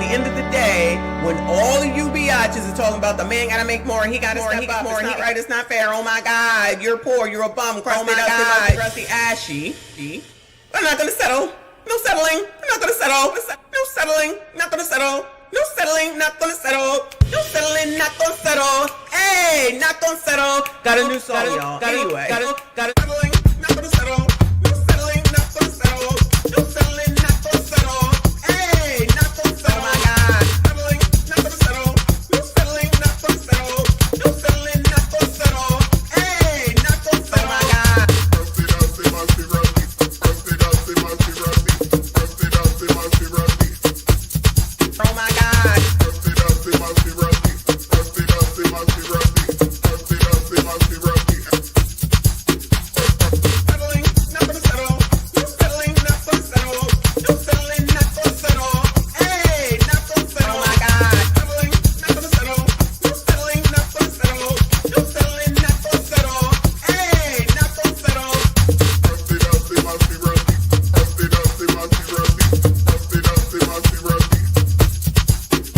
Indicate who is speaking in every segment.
Speaker 1: the end of the day, when all of you biatches are talking about the man gotta make more, he gotta step up, it's not right, it's not fair, oh my God, you're poor, you're a bum, crusty, dusty, ashy. We're not gonna settle. No settling. We're not gonna settle. No settling. Not gonna settle. No settling. Not gonna settle. No settling. Not gonna settle. Hey, not gonna settle. Got a new song, y'all. Anyway, got it. Settling. Not gonna settle. No settling. Not gonna settle. No settling. Not gonna settle. Hey, not gonna settle. Oh my God. Settling. Not gonna settle. No settling. Not gonna settle. No settling. Not gonna settle. Hey, not gonna settle. Oh my God. Oh my God. Settling, not gonna settle. No settling, not gonna settle. No settling, not gonna settle. Hey, not gonna settle. Oh my God. Settling, not gonna settle. No settling, not gonna settle. No settling, not gonna settle. Hey, not gonna settle.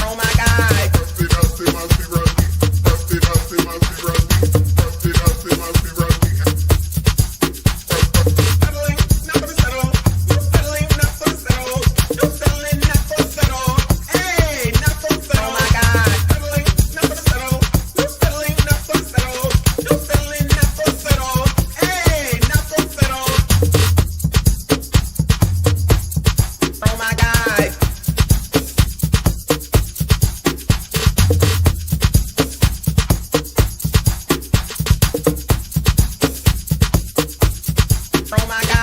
Speaker 1: Oh my God. Settling, not gonna settle. No settling, not gonna settle. No settling, not gonna settle. Hey, not gonna settle. Oh my God. Settling, not gonna settle. No settling, not gonna settle. No settling, not gonna settle. Hey, not gonna settle. Oh my God. Oh my God.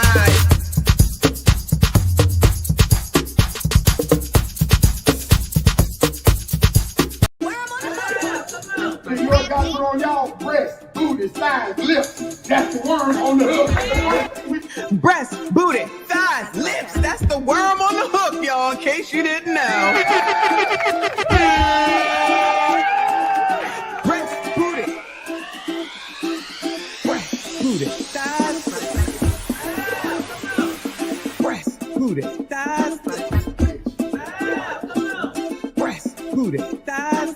Speaker 2: You got on y'all breasts, booty, thighs, lips. That's the worm on the hook.
Speaker 1: Breast, booty, thighs, lips. That's the worm on the hook, y'all, in case you didn't know. Breast, booty. Breast, booty, thighs. Breast, booty, thighs. Breast, booty, thighs. Breast, booty, thighs.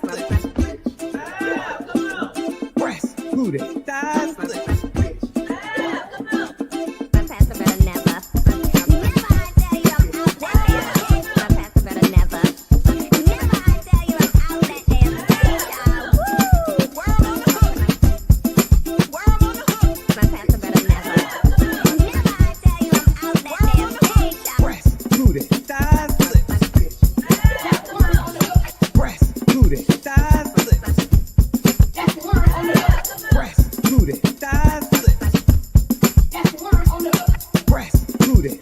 Speaker 1: Breast, booty, thighs. Breast, booty, thighs. Breast, booty, thighs. Breast, booty, thighs. Booty, thighs, lips. Booty, thighs. Booty, thighs, lips. Booty, booty, thighs, lips. Booty,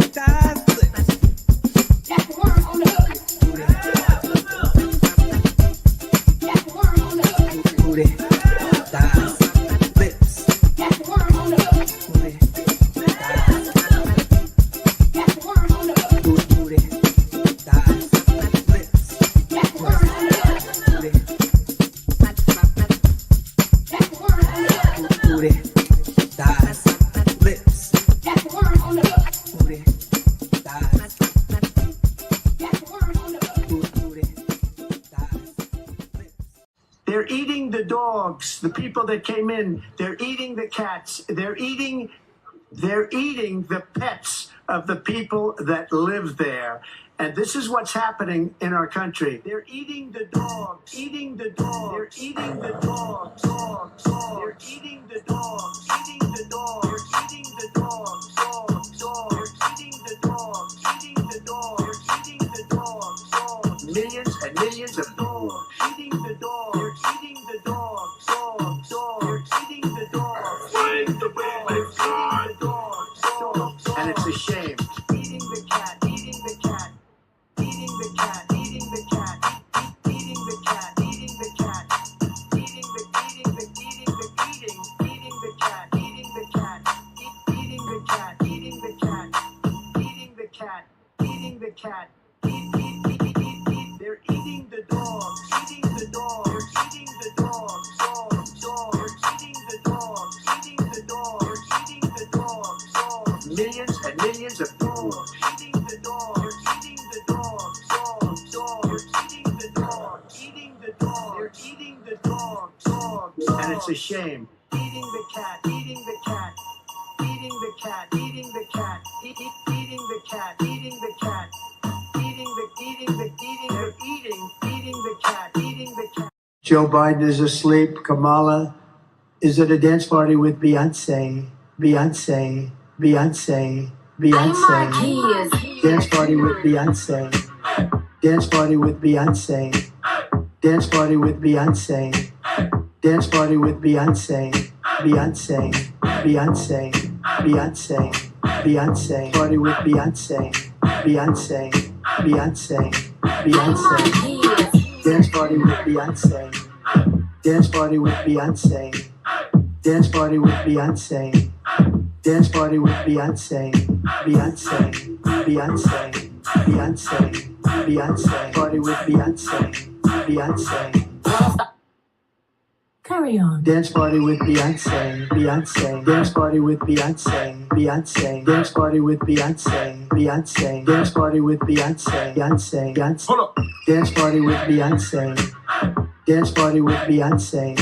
Speaker 1: thighs. Booty, thighs, lips.
Speaker 3: They're eating the dogs, the people that came in. They're eating the cats. They're eating the pets of the people that live there. And this is what's happening in our country. They're eating the dogs, eating the dogs. They're eating the dogs, dogs, dogs. They're eating the dogs, eating the dogs. They're eating the dogs, dogs, dogs. They're eating the dogs, eating the dogs. They're eating the dogs, dogs. Millions and millions of dogs, eating the dogs. They're eating the dogs, dogs, dogs. They're eating the dogs, eating the dogs. They're eating the dogs, dogs, dogs. And it's a shame. Eating the cat, eating the cat. Eating the cat, eating the cat, eating the cat, eating the cat, eating the cat, eating the cat, eating the cat, eating the cat, eating the cat, eating the cat. They're eating the dogs, eating the dogs. They're eating the dogs, dogs, dogs. They're eating the dogs, eating the dogs. They're eating the dogs, dogs. Millions and millions of dogs, eating the dogs. They're eating the dogs, dogs, dogs. They're eating And it's a shame. Eating the cat, eating the cat, eating the cat, eating the cat, eating the cat, eating the cat, eating the cat, eating the cat. Joe Biden is asleep. Kamala is at a dance party with Beyonce. Beyonce. Dance party with Beyonce. Dance party with Beyonce. Dance party with Beyonce. Dance party with Beyonce. Beyonce. Party with Beyonce. Beyonce. Dance party with Beyonce. Dance party with Beyonce. Dance party with Beyonce. Dance party with Beyonce. Beyonce. Party with Beyonce.
Speaker 4: Carry on.
Speaker 3: Dance party with Beyonce. Dance party with Beyonce. Dance party with Beyonce. Dance party with Beyonce.
Speaker 2: Hold up.
Speaker 3: Dance party with Beyonce. Dance party with Beyonce.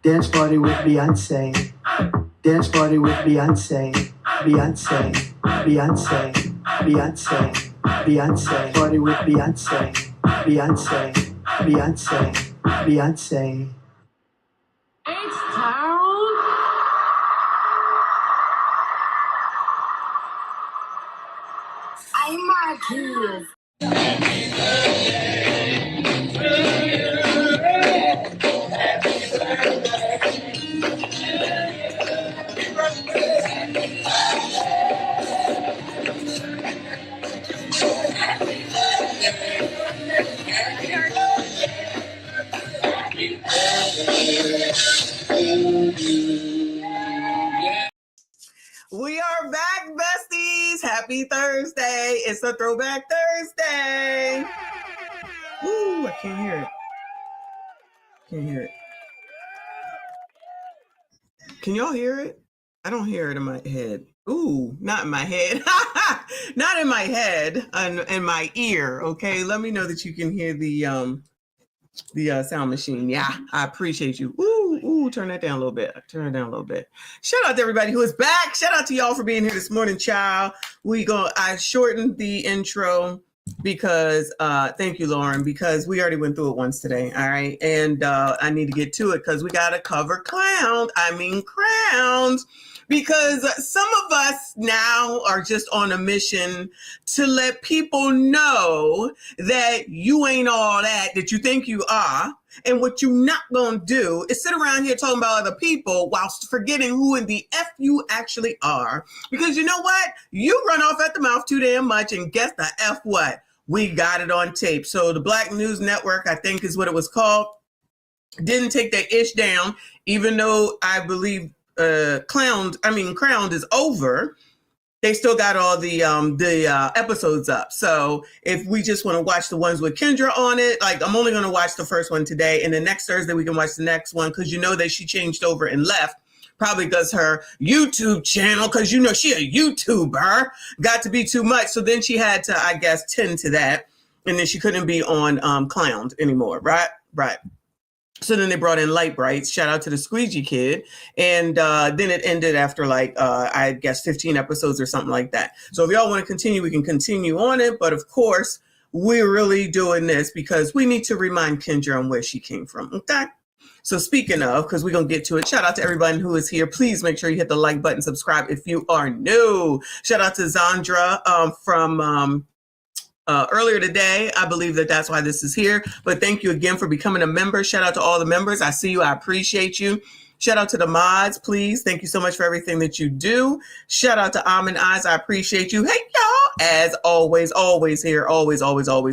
Speaker 3: Dance party with Beyonce. Dance party with Beyonce. Party with Beyonce. Beyonce.
Speaker 4: H-Town. I'm Marquise.
Speaker 1: We are back, besties. Happy Thursday. It's a Throwback Thursday. Woo, I can't hear it. Can y'all hear it? I don't hear it in my head. Ooh, not in my head. Not in my head, in my ear. Okay, let me know that you can hear the sound machine. Yeah, I appreciate you. Ooh, turn that down a little bit. Shout out to everybody who is back. Shout out to y'all for being here this morning, child. I shortened the intro because thank you, Lauren, because we already went through it once today. All right. And I need to get to it because we got to cover crowns, because some of us now are just on a mission to let people know that you ain't all that you think you are. And what you're not going to do is sit around here talking about other people whilst forgetting who in the F you actually are. Because you know what? You run off at the mouth too damn much, and guess the F what? We got it on tape. So the Black News Network, I think is what it was called, didn't take their ish down, even though I believe Crowned is over. They still got all the episodes up. So if we just want to watch the ones with Kendra on it, like I'm only going to watch the first one today, and then next Thursday we can watch the next one, because you know that she changed over and left. Probably does her YouTube channel, because you know she a YouTuber. Got to be too much. So then she had to, I guess, tend to that, and then she couldn't be on Clowned anymore. Right. So then they brought in Light Brights. Shout out to the Squeegee Kid. And then it ended after I guess 15 episodes or something like that. So if y'all want to continue, we can continue on it. But of course, we're really doing this because we need to remind Kendra on where she came from. Okay. So speaking of, because we're going to get to it, shout out to everybody who is here. Please make sure you hit the like button, subscribe if you are new. Shout out to Zandra from earlier today. I believe that's why this is here. But thank you again for becoming a member. Shout out to all the members. I see you. I appreciate you. Shout out to the mods, please. Thank you so much for everything that you do. Shout out to Almond Eyes. I appreciate you. Hey, y'all. As always here. Always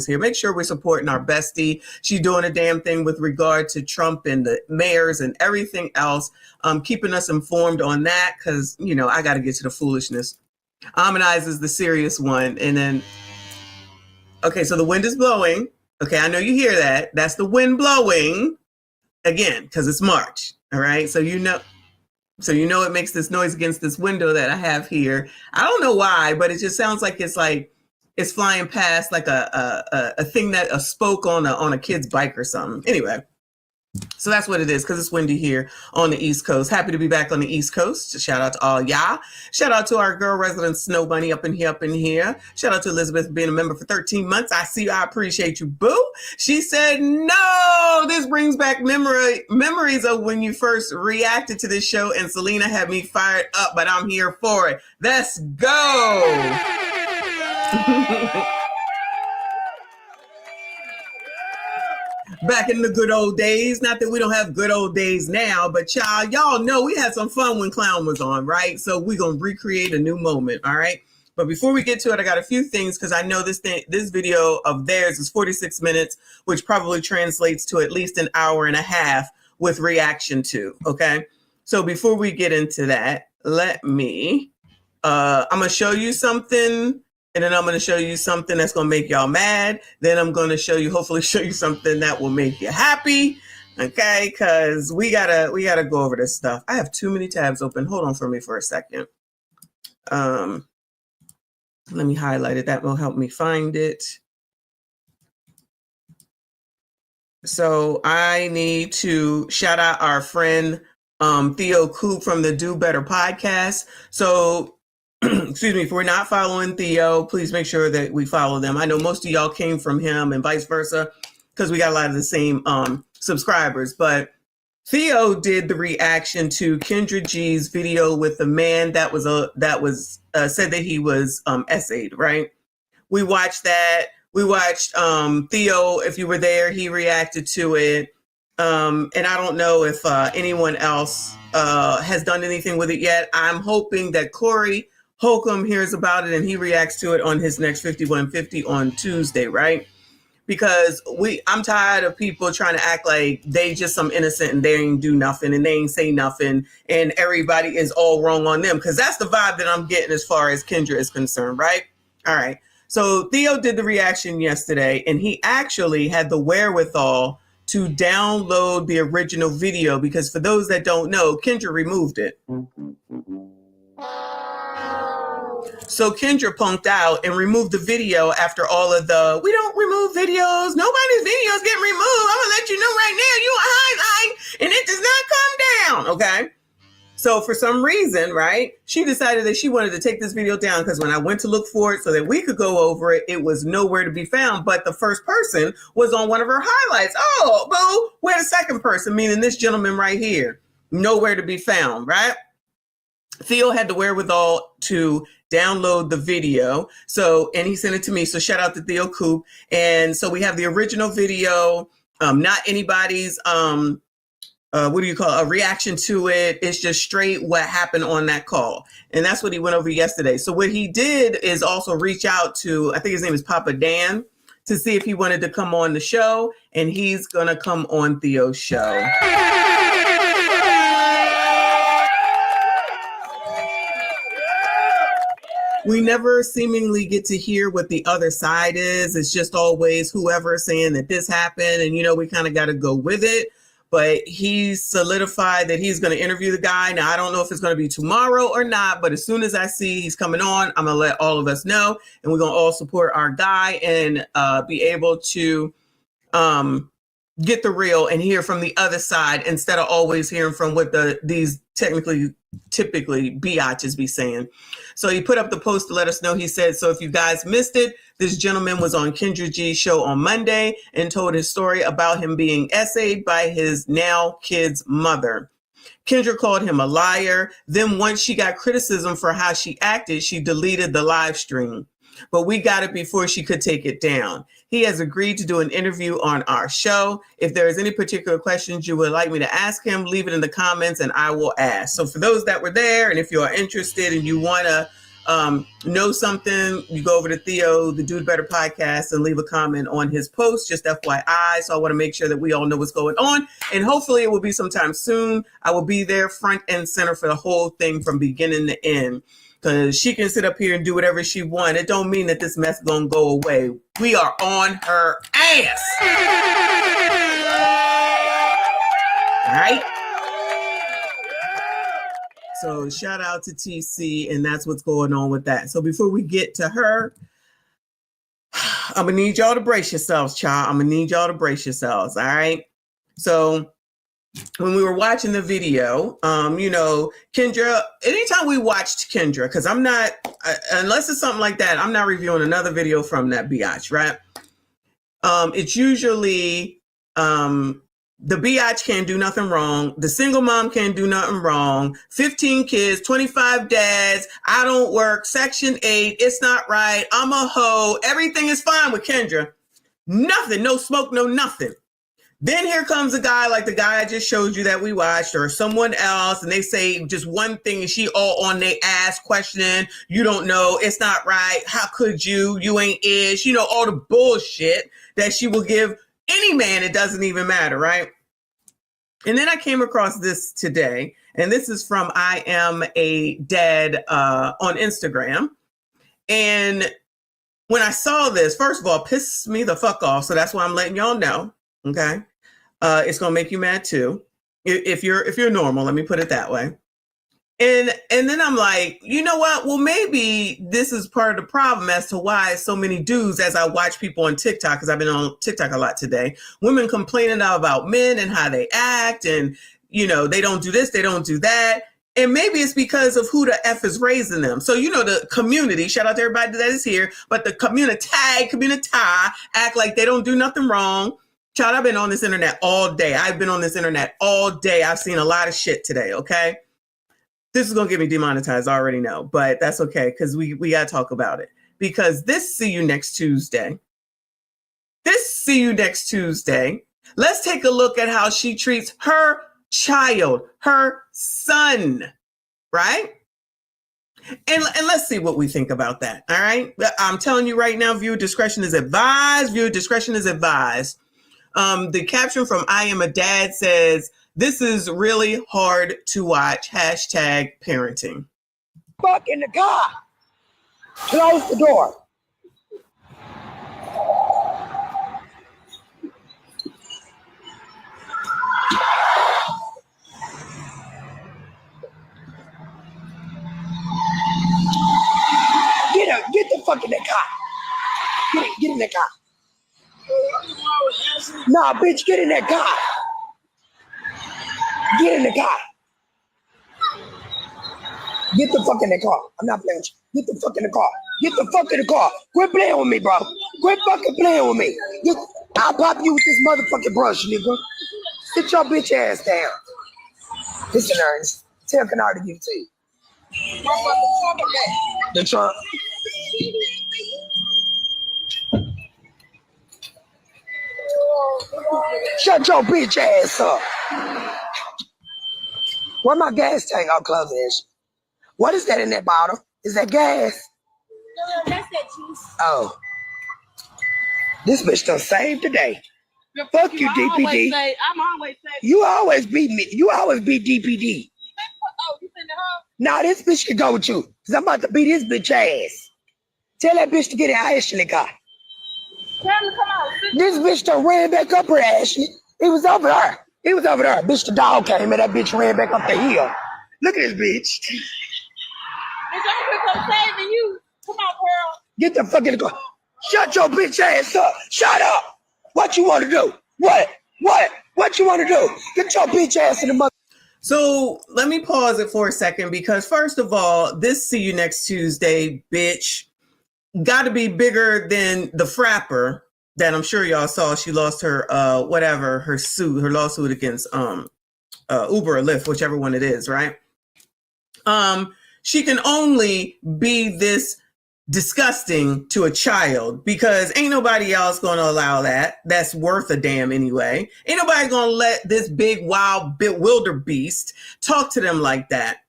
Speaker 1: here. Make sure we're supporting our bestie. She's doing a damn thing with regard to Trump and the mayors and everything else. Keeping us informed on that, because, you know, I got to get to the foolishness. Almond Eyes is the serious one. And then okay, so the wind is blowing. Okay, I know you hear that. That's the wind blowing again, because it's March. All right, so you know it makes this noise against this window that I have here. I don't know why, but it just sounds like it's flying past like a thing that a spoke on a kid's bike or something. Anyway, So that's what it is, because it's windy here on the East Coast. Happy to be back on the East Coast. Shout out to all y'all. Shout out to our girl resident Snow Bunny up in here. Shout out to Elizabeth for being a member for 13 months. I see you. I appreciate you, boo. She said, no, this brings back memories of when you first reacted to this show, and Selena had me fired up, but I'm here for it. Let's go. Back in the good old days. Not that we don't have good old days now, but y'all know we had some fun when Clown was on, right? So we're going to recreate a new moment, all right? But before we get to it, I got a few things, because I know this video of theirs is 46 minutes, which probably translates to at least an hour and a half with reaction to, okay? So before we get into that, let me, I'm going to show you something. And then I'm going to show you something that's going to make y'all mad. Then I'm going to hopefully show you something that will make you happy. Okay, because we gotta go over this stuff. I have too many tabs open. Hold on for me for a second. Let me highlight it. That will help me find it. So I need to shout out our friend Theo Coop from the Do Better podcast. So excuse me, if we're not following Theo, please make sure that we follow them. I know most of y'all came from him and vice versa, because we got a lot of the same subscribers. But Theo did the reaction to Kendra G's video with the man that was said that he was essayed, right? We watched that. We watched Theo, if you were there, he reacted to it. And I don't know if anyone else has done anything with it yet. I'm hoping that Corey Holcomb hears about it and he reacts to it on his next 5150 on Tuesday, right? Because I'm tired of people trying to act like they just some innocent and they ain't do nothing and they ain't say nothing and everybody is all wrong on them, because that's the vibe that I'm getting as far as Kendra is concerned, right? All right. So Theo did the reaction yesterday, and he actually had the wherewithal to download the original video, because for those that don't know, Kendra removed it. So Kendra punked out and removed the video after all of the, we don't remove videos, nobody's videos get removed, I'm gonna let you know right now, you a highlight, and it does not come down, okay? So for some reason, right, she decided that she wanted to take this video down, because when I went to look for it so that we could go over it, it was nowhere to be found, but the first person was on one of her highlights. Oh, boo, where the second person, meaning this gentleman right here, nowhere to be found, right? Theo had the wherewithal to download the video. So, and he sent it to me. So shout out to Theo Coop. And so we have the original video, not anybody's, what do you call a reaction to it. It's just straight what happened on that call. And that's what he went over yesterday. So what he did is also reach out to, I think his name is Papa Dan, to see if he wanted to come on the show. And he's going to come on Theo's show. We never seemingly get to hear what the other side is. It's just always whoever saying that this happened. And, you know, we kind of got to go with it. But he's solidified that he's going to interview the guy. Now, I don't know if it's going to be tomorrow or not, but as soon as I see he's coming on, I'm going to let all of us know. And we're going to all support our guy and be able to get the real and hear from the other side instead of always hearing from what these typically biatches be saying. So he put up the post to let us know. He said, so if you guys missed it, this gentleman was on Kendra G's show on Monday and told his story about him being essayed by his now kid's mother. Kendra called him a liar. Then once she got criticism for how she acted, she deleted the live stream. But we got it before she could take it down. He has agreed to do an interview on our show. If there is any particular questions you would like me to ask him, leave it in the comments and I will ask. So for those that were there, and if you are interested and you want to know something, you go over to Theo, the Do Better podcast, and leave a comment on his post, just FYI. So I want to make sure that we all know what's going on. And hopefully it will be sometime soon. I will be there front and center for the whole thing from beginning to end. Because she can sit up here and do whatever she wants. It don't mean that this mess gonna go away. We are on her ass. All right. So shout out to TC, and that's what's going on with that. So before we get to her, I'm gonna need y'all to brace yourselves, child. I'm gonna need y'all to brace yourselves. All right. So when we were watching the video, you know, Kendra, anytime we watched Kendra, because I'm not, unless it's something like that, I'm not reviewing another video from that biatch, right? It's usually the biatch can't do nothing wrong. The single mom can't do nothing wrong. 15 kids, 25 dads. I don't work. Section 8. It's not right. I'm a hoe. Everything is fine with Kendra. Nothing. No smoke. No nothing. Then here comes a guy like the guy I just showed you that we watched, or someone else, and they say just one thing, and she all on their ass questioning, you don't know, it's not right, how could you, you ain't ish, you know, all the bullshit that she will give any man, it doesn't even matter, right? And then I came across this today, and this is from I Am a Dad on Instagram. And when I saw this, first of all, it pissed me the fuck off, so that's why I'm letting y'all know. Okay, it's gonna make you mad too, if you're normal. Let me put it that way. And then I'm like, you know what? Well, maybe this is part of the problem as to why so many dudes, as I watch people on TikTok, because I've been on TikTok a lot today, women complaining about men and how they act, and you know they don't do this, they don't do that. And maybe it's because of who the F is raising them. So, you know, the community, shout out to everybody that is here, but the community act like they don't do nothing wrong. Child, I've been on this internet all day. I've been on this internet all day. I've seen a lot of shit today, okay? This is going to get me demonetized, I already know, but that's okay, because we got to talk about it. Because this See You Next Tuesday, let's take a look at how she treats her child, her son, right? And let's see what we think about that, all right? I'm telling you right now, viewer discretion is advised. Viewer discretion is advised. The caption from I Am a Dad says, this is really hard to watch, #parenting.
Speaker 5: Fuck in the car. Close the door. Get the fuck in the car. Get in the car. Nah, bitch, get in that car. Get in the car. Get the fuck in the car. I'm not playing with you. Get the fuck in the car. Get the fuck in the car. Quit playing with me, bro. Quit fucking playing with me. I'll pop you with this motherfucking brush, nigga. Sit your bitch ass down. Listen, Ernest. Tell Kennard to give it to you. The trunk. Shut your bitch ass up. Where my gas tank? I'll close it. What is that in that bottle? Is that gas?
Speaker 6: No, that's that juice.
Speaker 5: Oh. This bitch done saved today. Fuck you, DPD.
Speaker 6: I'm always saying.
Speaker 5: You always beat me. You always beat DPD.
Speaker 6: Oh, you send her?
Speaker 5: Nah, this bitch can go with you. Because I'm about to beat this bitch ass. Tell that bitch to get in Ashley car.
Speaker 6: Tell her to come out.
Speaker 5: This bitch done ran back up her, Ashley. It was over there. It was over there. Bitch, the dog came and that bitch ran back up the hill. Look at this bitch.
Speaker 6: Bitch, I'm here for saving you. Come on, girl.
Speaker 5: Get the fuck in the car. Shut your bitch ass up. Shut up. What you want to do? What? What you want to do? Get your bitch ass in the mother.
Speaker 1: So let me pause it for a second, because first of all, this See You Next Tuesday, bitch, got to be bigger than the frapper that I'm sure y'all saw. She lost her her lawsuit against Uber or Lyft, whichever one it is, right? She can only be this disgusting to a child, because ain't nobody else going to allow that. That's worth a damn anyway. Ain't nobody going to let this big, wild, wildebeest talk to them like that.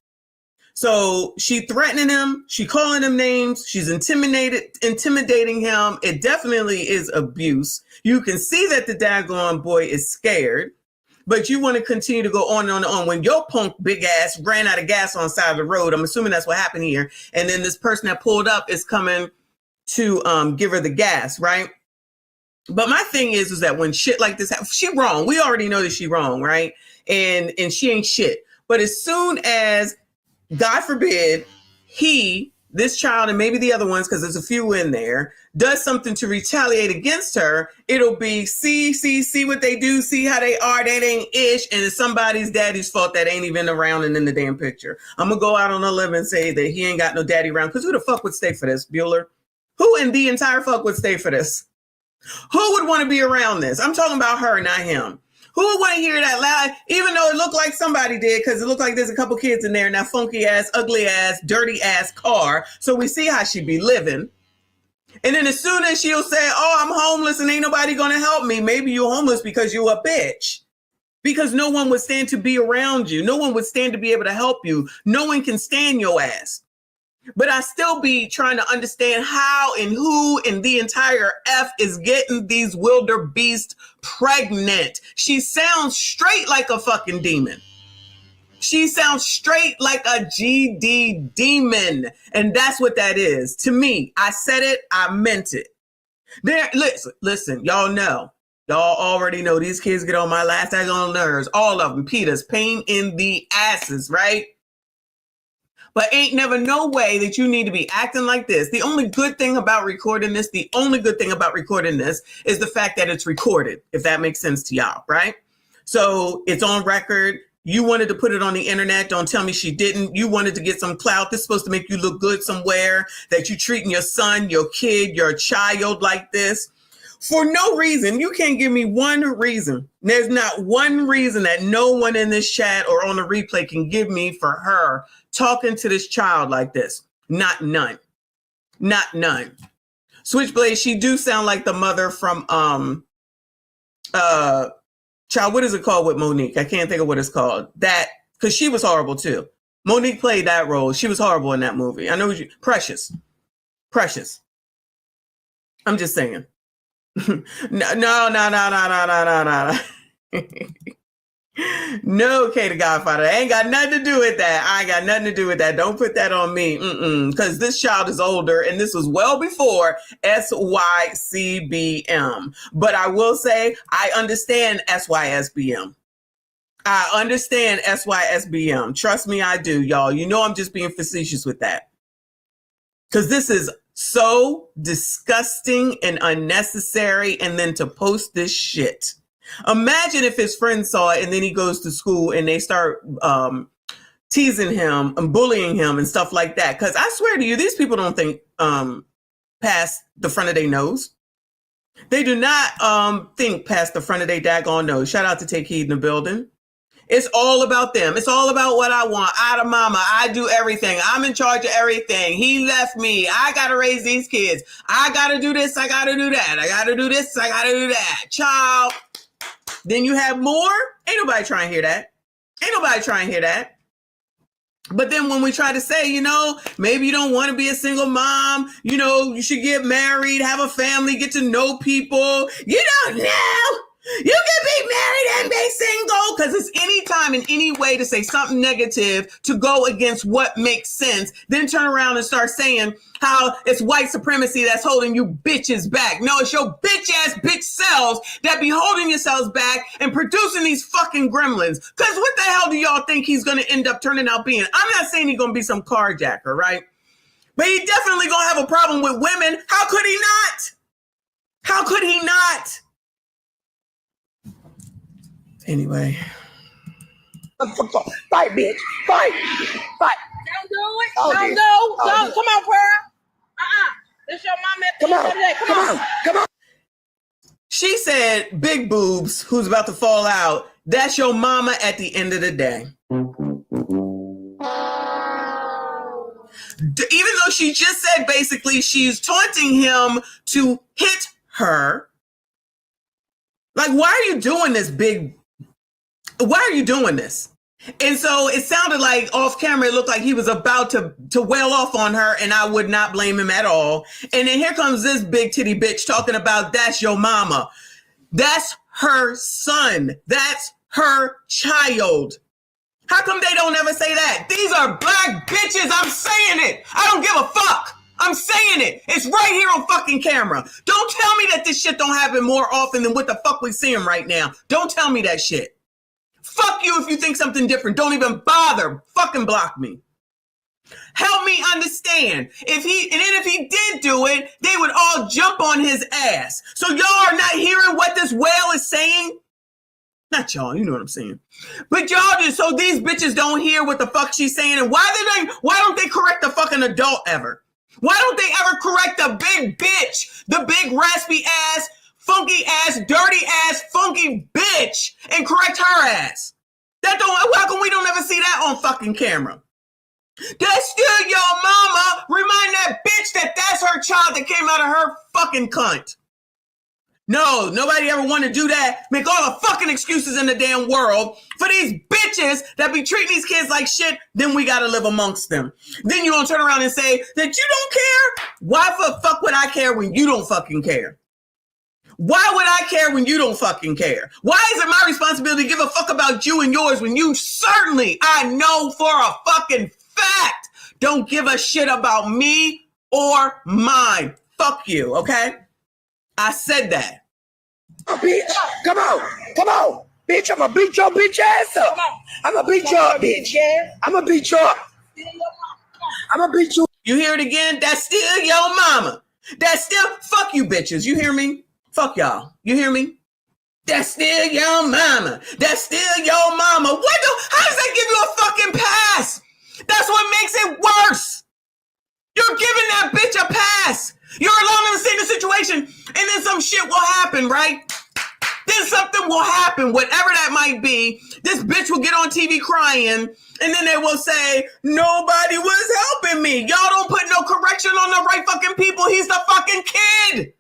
Speaker 1: So she threatening him, she calling him names, she's intimidating him. It definitely is abuse. You can see that the daggone boy is scared, but you want to continue to go on and on. When your punk big ass ran out of gas on the side of the road, I'm assuming that's what happened here. And then this person that pulled up is coming to give her the gas, right? But my thing is that when shit like this happens, she wrong. We already know that she wrong, right? And she ain't shit. But as soon as, God forbid, this child, and maybe the other ones, because there's a few in there, does something to retaliate against her, it'll be see what they do, see how they are, that ain't ish, and it's somebody's daddy's fault that ain't even around and in the damn picture. I'm gonna go out on a limb and say that he ain't got no daddy around, because who the fuck would stay for this, Bueller? Who in the entire fuck would stay for this? Who would want to be around this? I'm talking about her, not him. Who would want to hear that loud, even though it looked like somebody did, because it looked like there's a couple kids in there in that funky ass, ugly ass, dirty ass car. So we see how she be living. And then as soon as she'll say, oh, I'm homeless and ain't nobody going to help me. Maybe you're homeless because you're a bitch. Because no one would stand to be around you. No one would stand to be able to help you. No one can stand your ass. But I still be trying to understand how and who in the entire F is getting these wildebeest pregnant. She sounds straight like a fucking demon. She sounds straight like a GD demon. And that's what that is. To me, I said it, I meant it. There, listen, y'all know. Y'all already know these kids get on my last daggone nerves. All of them. Peter's pain in the asses, right? But ain't never no way that you need to be acting like this. The only good thing about recording this, is the fact that it's recorded, if that makes sense to y'all, right? So it's on record. You wanted to put it on the internet. Don't tell me she didn't. You wanted to get some clout. This is supposed to make you look good somewhere, that you treating your son, your kid, your child like this. For no reason. You can't give me one reason. There's not one reason that no one in this chat or on the replay can give me for her talking to this child like this. Not none. Not none. Switchblade, she do sound like the mother from child, what is it called with Monique? I can't think of what it's called. That, because she was horrible too. Monique played that role. She was horrible in that movie. I know you, Precious. I'm just saying. No. No, Kay the Godfather. I ain't got nothing to do with that. Don't put that on me. Because this child is older, and this was well before SYCBM. But I will say, I understand SYSBM. I understand SYSBM. Trust me, I do, y'all. You know I'm just being facetious with that. Because this is so disgusting and unnecessary, and then to post this shit. Imagine if his friends saw it and then he goes to school and they start teasing him and bullying him and stuff like that. Because I swear to you, these people don't think past the front of their nose. They do not think past the front of their daggone nose. Shout out to Take Heed in the building. It's all about them. It's all about what I want. I, the mama, I do everything. I'm in charge of everything. He left me. I got to raise these kids. I got to do this. I got to do that. I got to do this. I got to do that. Child. Then you have more. Ain't nobody trying to hear that. But then when we try to say, maybe you don't want to be a single mom, you should get married, have a family, get to know people. You don't know. You can be married and be single, because it's any time in any way to say something negative to go against what makes sense, then turn around and start saying how it's white supremacy that's holding you bitches back. No, it's your bitch ass bitch selves that be holding yourselves back and producing these fucking gremlins. Because what the hell do y'all think he's going to end up turning out being? I'm not saying he's going to be some carjacker, right? But he definitely going to have a problem with women. How could he not? Anyway.
Speaker 5: Fight, bitch. Fight.
Speaker 6: Don't do it. Don't. Come on, Pearl. This your mama at the end of the day. Come on.
Speaker 1: She said, big boobs, who's about to fall out. That's your mama at the end of the day. Even though she just said basically she's taunting him to hit her. Like, why are you doing this, big? Why are you doing this? And so it sounded like off camera, it looked like he was about to wail off on her, and I would not blame him at all. And then here comes this big titty bitch talking about that's your mama. That's her son. That's her child. How come they don't ever say that? These are black bitches. I'm saying it. I don't give a fuck. I'm saying it. It's right here on fucking camera. Don't tell me that this shit don't happen more often than what the fuck we see him right now. Don't tell me that shit. Fuck you if you think something different. Don't even bother. Fucking block me. Help me understand. If he did do it, they would all jump on his ass. So y'all are not hearing what this whale is saying? Not y'all, you know what I'm saying. But y'all just, so these bitches don't hear what the fuck she's saying, and why don't they correct the fucking adult ever? Why don't they ever correct the big bitch, the big raspy ass, funky ass, dirty ass, funky bitch, and correct her ass? How come we don't ever see that on fucking camera? That's still your mama. Remind that bitch that's her child that came out of her fucking cunt. No, nobody ever want to do that. Make all the fucking excuses in the damn world for these bitches that be treating these kids like shit. Then we got to live amongst them. Then you gonna turn around and say that you don't care? Why the fuck would I care when you don't fucking care? Why would I care when you don't fucking care? Why is it my responsibility to give a fuck about you and yours when you certainly, I know for a fucking fact, don't give a shit about me or mine? Fuck you, okay? I said that.
Speaker 5: Oh, bitch, come on. Bitch, I'm gonna beat your bitch ass up. I'm gonna beat you up, bitch. I'm gonna beat you up. I'm gonna beat you.
Speaker 1: You hear it again? That's still your mama. That's still, fuck you bitches. You hear me? Fuck y'all. You hear me? That's still your mama. That's still your mama. How does that give you a fucking pass? That's what makes it worse. You're giving that bitch a pass. You're allowing them to stay in the situation, and then some shit will happen, right? Then something will happen, whatever that might be. This bitch will get on TV crying, and then they will say, nobody was helping me. Y'all don't put no correction on the right fucking people. He's the fucking kid.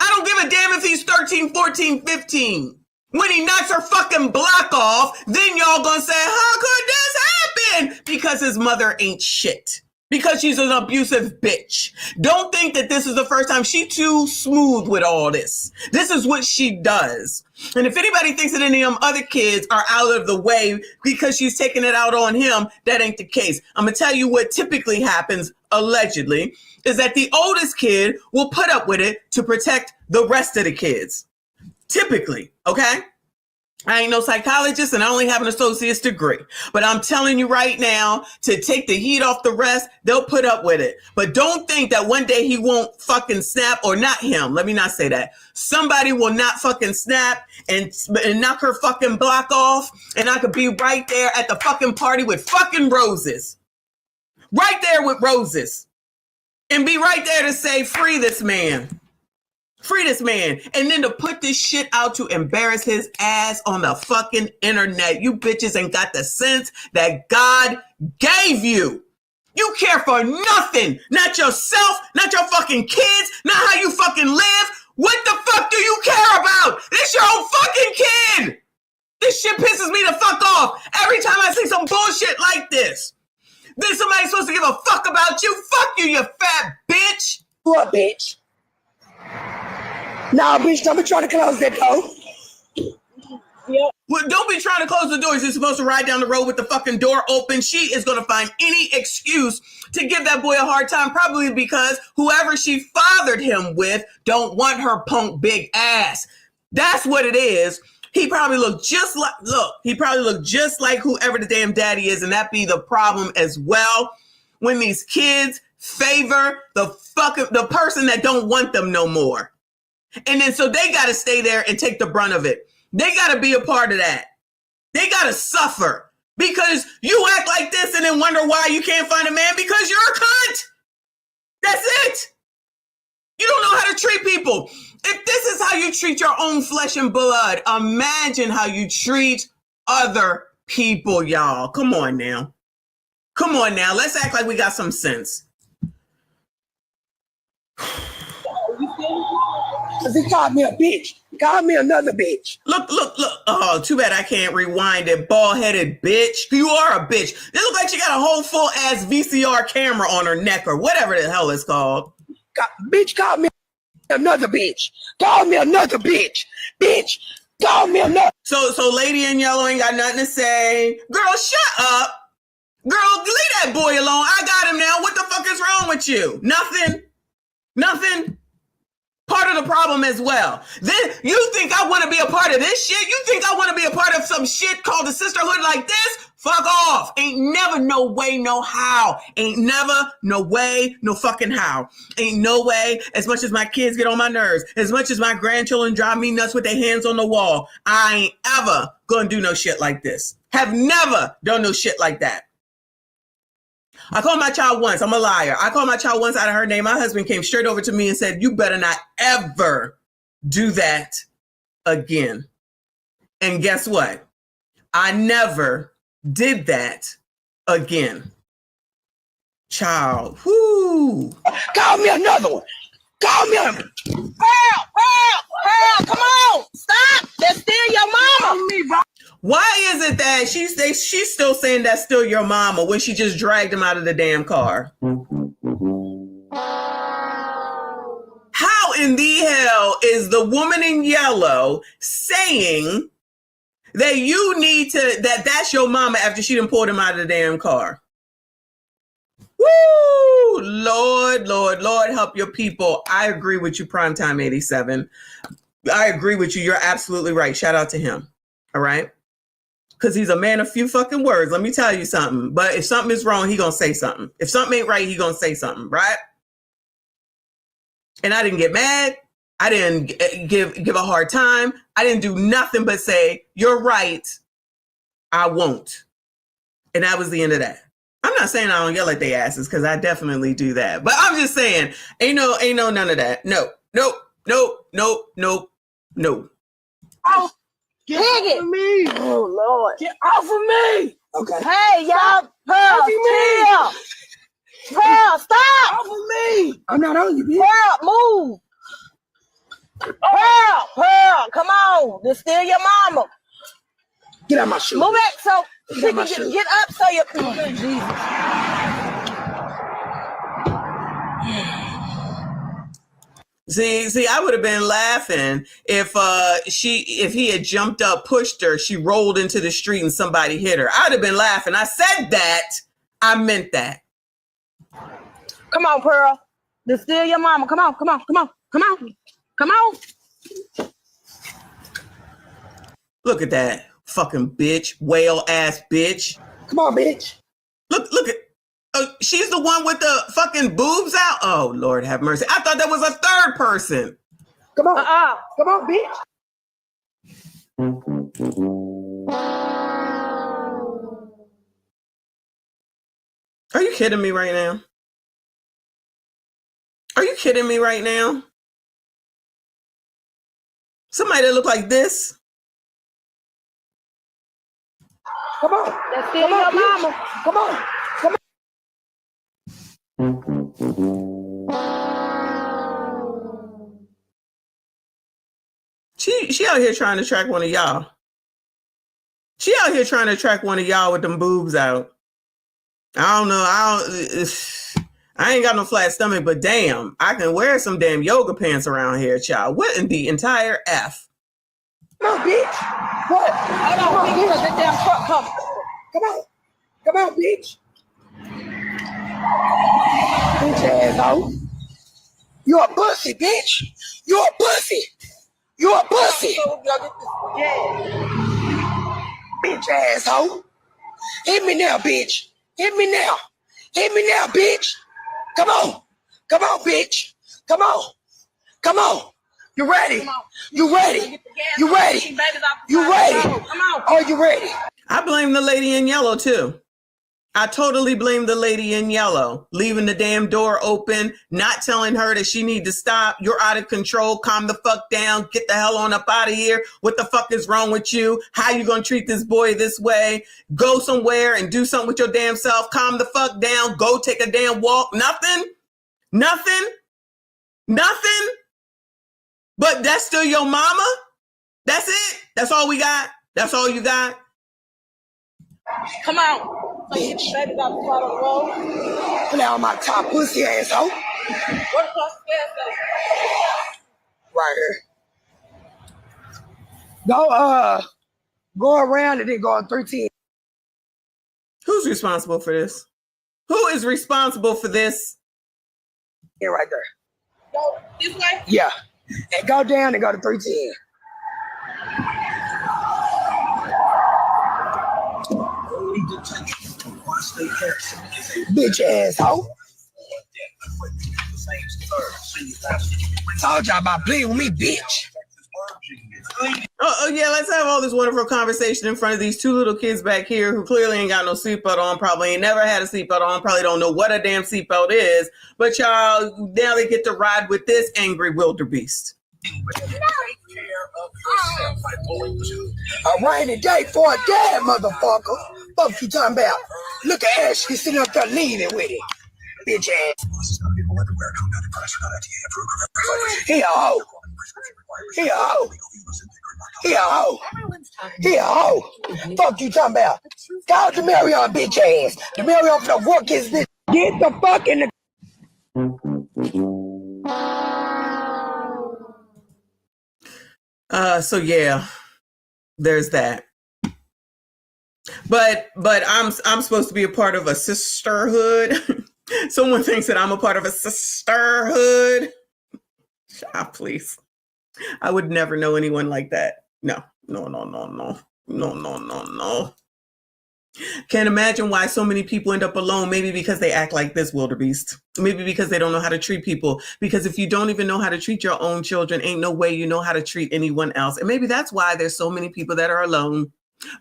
Speaker 1: I don't give a damn if he's 13, 14, 15. When he knocks her fucking block off, then y'all gonna say, how could this happen? Because his mother ain't shit. Because she's an abusive bitch. Don't think that this is the first time. She too smooth with all this. This is what she does. And if anybody thinks that any of them other kids are out of the way because she's taking it out on him, that ain't the case. I'm going to tell you what typically happens, allegedly, is that the oldest kid will put up with it to protect the rest of the kids. Typically, okay? I ain't no psychologist and I only have an associate's degree. But I'm telling you right now, to take the heat off the rest, they'll put up with it. But don't think that one day he won't fucking snap, or not him. Let me not say that. Somebody will not fucking snap and knock her fucking block off. And I could be right there at the fucking party with fucking roses. Right there with roses. And be right there to say, free this man. Free this man. And then to put this shit out to embarrass his ass on the fucking internet. You bitches ain't got the sense that God gave you. You care for nothing. Not yourself, not your fucking kids, not how you fucking live. What the fuck do you care about? It's your own fucking kid. This shit pisses me the fuck off every time I see some bullshit like this. Then somebody's supposed to give a fuck about you. Fuck you, you fat bitch.
Speaker 5: What, bitch? Nah, bitch, don't be trying to close that door.
Speaker 6: Yep.
Speaker 1: Well, don't be trying to close the doors. You're supposed to ride down the road with the fucking door open. She is going to find any excuse to give that boy a hard time, probably because whoever she fathered him with don't want her punk big ass. That's what it is. He probably looked just like whoever the damn daddy is, and that be the problem as well. When these kids favor the person that don't want them no more. And then so they got to stay there and take the brunt of it. They got to be a part of that. They got to suffer because you act like this and then wonder why you can't find a man because you're a cunt. That's it. You don't know how to treat people. If this is how you treat your own flesh and blood, imagine how you treat other people, y'all. Come on now. Come on now. Let's act like we got some sense.
Speaker 5: Because he called me a bitch. He called me another bitch.
Speaker 1: Look. Oh, too bad I can't rewind it. Bald-headed bitch. You are a bitch. It looks like she got a whole full-ass VCR camera on her neck or whatever the hell it's called.
Speaker 5: Bitch called me another bitch. Call me another bitch. Bitch, call me another.
Speaker 1: So lady in yellow ain't got nothing to say. Girl, shut up. Girl, leave that boy alone. I got him now. What the fuck is wrong with you? Nothing. Part of the problem as well. Then you think I want to be a part of this shit? You think I want to be a part of some shit called the sisterhood like this? Fuck off. Ain't never no way, no how. Ain't never no way, no fucking how. Ain't no way, as much as my kids get on my nerves, as much as my grandchildren drive me nuts with their hands on the wall, I ain't ever gonna do no shit like this. Have never done no shit like that. I called my child once. I'm a liar. I called my child once out of her name. My husband came straight over to me and said, you better not ever do that again. And guess what? I never did that again. Child. Whoo.
Speaker 5: Call me another one. Call me a...
Speaker 6: Pearl, come on. Stop. That's still your mama. Me, bro.
Speaker 1: Why is it that she's still saying that's still your mama when she just dragged him out of the damn car? How in the hell is the woman in yellow saying that you need to, that's your mama after she done pulled him out of the damn car? Woo! Lord, help your people. I agree with you, Primetime 87. I agree with you. You're absolutely right. Shout out to him. All right? Because he's a man of few fucking words. Let me tell you something. But if something is wrong, he gonna say something. If something ain't right, he gonna say something, right? And I didn't get mad. I didn't give a hard time. I didn't do nothing but say, you're right. I won't. And that was the end of that. I'm not saying I don't yell at their asses, because I definitely do that. But I'm just saying, ain't no none of that. No.
Speaker 6: Oh, get off of me. Oh, Lord. Get off of me.
Speaker 5: Okay.
Speaker 6: Hey, y'all. Pearl, chill. Pearl, stop.
Speaker 5: Off of me. I'm not on you, bitch.
Speaker 6: Pearl, move. Pearl, come on. This still your mama.
Speaker 5: Get out my shoe.
Speaker 6: Move back so she
Speaker 5: Get my
Speaker 6: can
Speaker 5: shoe.
Speaker 6: get up so you... Oh, Jesus.
Speaker 1: See, I would have been laughing if he had jumped up, pushed her, she rolled into the street and somebody hit her. I'd have been laughing. I said that. I meant that.
Speaker 6: Come on, Pearl. This still your mama. Come on.
Speaker 1: Look at that fucking bitch, whale ass bitch.
Speaker 5: Come on, bitch.
Speaker 1: Look at. She's the one with the fucking boobs out. Oh, Lord have mercy. I thought that was a third person.
Speaker 5: Come on. Come on, bitch.
Speaker 1: Are you kidding me right now? Are you kidding me right now? Somebody that look like this?
Speaker 5: Come on.
Speaker 6: That's still your mama.
Speaker 5: Come on.
Speaker 1: She out here trying to track one of y'all. She out here trying to track one of y'all with them boobs out. I don't know. I ain't got no flat stomach, but damn, I can wear some damn yoga pants around here, child. What in the entire F?
Speaker 5: Come on, bitch. What?
Speaker 6: Hold on, because that damn truck coming.
Speaker 5: Come on, bitch. Bitch asshole. You a pussy, bitch. You a pussy. Bitch asshole. Hit me now, bitch. Hit me now, bitch. Come on, bitch. Come on. You ready? You ready? Come on. Are you ready?
Speaker 1: I blame the lady in yellow too. I totally blame the lady in yellow, leaving the damn door open, not telling her that she need to stop. You're out of control. Calm the fuck down. Get the hell on up out of here. What the fuck is wrong with you? How you gonna treat this boy this way? Go somewhere and do something with your damn self. Calm the fuck down. Go take a damn walk. Nothing. But that's still your mama? That's it? That's all we got? That's all you got?
Speaker 6: Come on.
Speaker 5: Bitch.
Speaker 6: Baby got the car on the road.
Speaker 5: Play on my top pussy asshole.
Speaker 6: What across the gas station?
Speaker 5: Right here. Go around and then go on 13.
Speaker 1: Who's responsible for this? Who is responsible for this?
Speaker 5: Yeah, right there.
Speaker 6: Go this way?
Speaker 5: Yeah. And go down and go to 310. Bitch asshole. Told y'all about playing with me, bitch.
Speaker 1: Oh, yeah, let's have all this wonderful conversation in front of these two little kids back here who clearly ain't got no seatbelt on, probably ain't never had a seatbelt on, probably don't know what a damn seatbelt is, but y'all, now they get to ride with this angry wildebeest.
Speaker 5: A rainy day for a dad, motherfucker. Fuck you talking about? Look at Ashley sitting up there leaning with it. Bitch ass. He a hoe. He a hoe. He a hoe. He a hoe. Fuck you talking about? Call Demarion, bitch ass. Demarion finna work his bitch. Get the fuck in the...
Speaker 1: So yeah, there's that. But I'm supposed to be a part of a sisterhood. Someone thinks that I'm a part of a sisterhood. Child, please. I would never know anyone like that. No. Can't imagine why so many people end up alone. Maybe because they act like this wildebeest. Maybe because they don't know how to treat people. Because if you don't even know how to treat your own children, ain't no way you know how to treat anyone else. And maybe that's why there's so many people that are alone.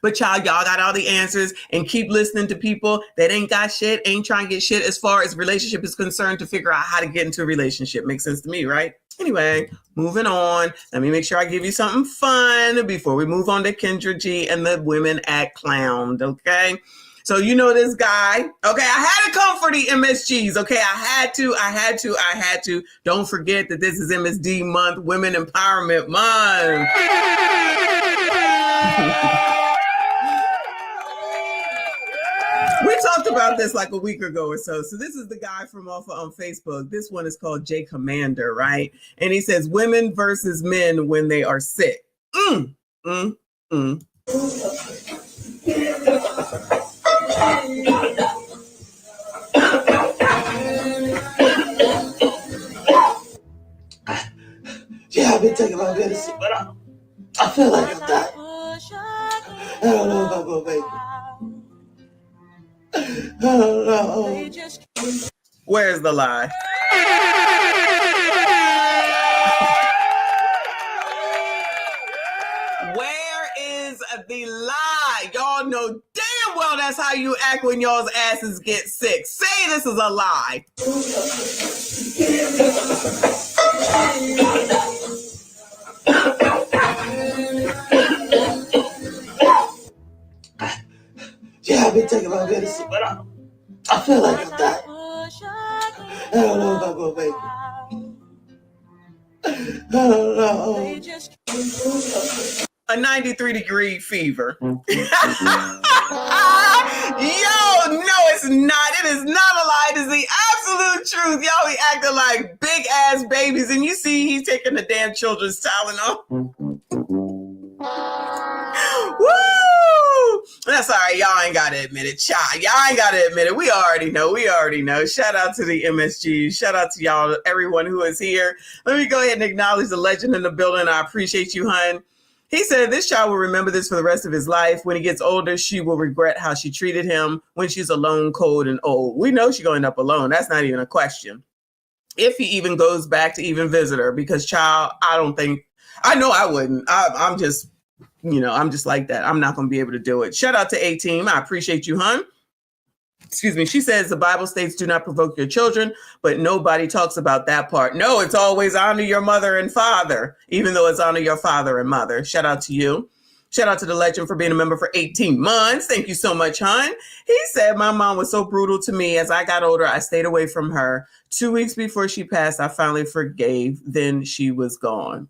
Speaker 1: But y'all got all the answers, and keep listening to people that ain't got shit, ain't trying to get shit as far as relationship is concerned to figure out how to get into a relationship. Makes sense to me, right? Anyway, moving on. Let me make sure I give you something fun before we move on to Kendra G and the Women Act Clowned, okay? So you know this guy. Okay, I had to come for the MSGs, okay? I had to. Don't forget that this is MSD month, Women Empowerment Month. We talked about this like a week ago or so. So this is the guy from off on Facebook. This one is called J Commander, right? And he says, women versus men when they are sick.
Speaker 7: Yeah, I've been taking my medicine, but I feel like I'm dying. I don't know if I'm gonna make it. I don't know.
Speaker 1: Where's the lie? Where is the lie? Y'all know damn well that's how you act when y'all's asses get sick. Say this is a lie.
Speaker 7: Yeah, I've been taking my medicine, but I feel like I'm dying. I don't know if I'm gonna make it. I don't know.
Speaker 1: A 93-degree fever. Yo, no, it's not. It is not a lie. It is the absolute truth. Y'all be acting like big ass babies, and you see he's taking the damn children's Tylenol. Woo! That's all right. Y'all ain't got to admit it. Y'all ain't got to admit it. We already know. Shout out to the MSG. Shout out to y'all, everyone who is here. Let me go ahead and acknowledge the legend in the building. I appreciate you, hun. He said this child will remember this for the rest of his life. When he gets older, she will regret how she treated him when she's alone, cold, and old. We know she's going to end up alone. That's not even a question. If he even goes back to even visit her, because child, I know I wouldn't. I'm just like that. I'm not going to be able to do it. Shout out to A-Team. I appreciate you, hun. Excuse me. She says the Bible states do not provoke your children, but nobody talks about that part. No, it's always honor your mother and father, even though it's honor your father and mother. Shout out to you. Shout out to the legend for being a member for 18 months. Thank you so much, hon. He said, my mom was so brutal to me. As I got older, I stayed away from her. 2 weeks before she passed, I finally forgave. Then she was gone.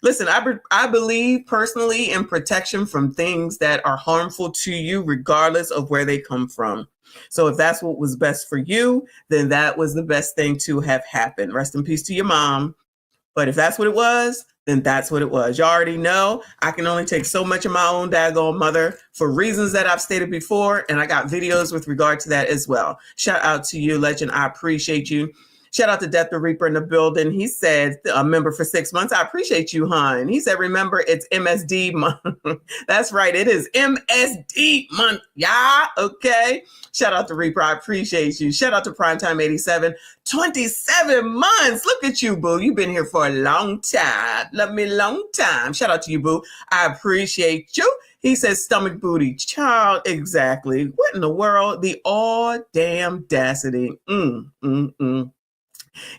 Speaker 1: Listen, I believe personally in protection from things that are harmful to you, regardless of where they come from. So if that's what was best for you, then that was the best thing to have happened. Rest in peace to your mom. But if that's what it was, then that's what it was. You already know I can only take so much of my own daggone mother for reasons that I've stated before. And I got videos with regard to that as well. Shout out to you, legend. I appreciate you. Shout out to Death the Reaper in the building. He said, a member for 6 months. I appreciate you, hon. He said, remember, it's MSD month. That's right. It is MSD month. Yeah. Okay. Shout out to Reaper. I appreciate you. Shout out to Primetime 87. 27 months. Look at you, boo. You've been here for a long time. Love me a long time. Shout out to you, boo. I appreciate you. He says stomach booty. Child, exactly. What in the world? The all damn audacity.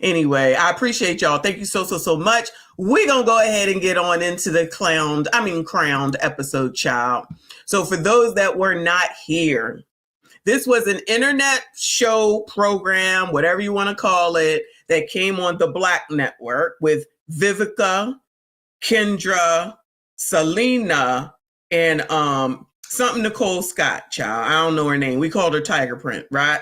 Speaker 1: Anyway, I appreciate y'all. Thank you so much. We're going to go ahead and get on into the crowned episode, child. So for those that were not here, this was an internet show program, whatever you want to call it, that came on the Black Network with Vivica, Kendra, Selena, and something Nicole Scott, child. I don't know her name. We called her Tiger Print, right?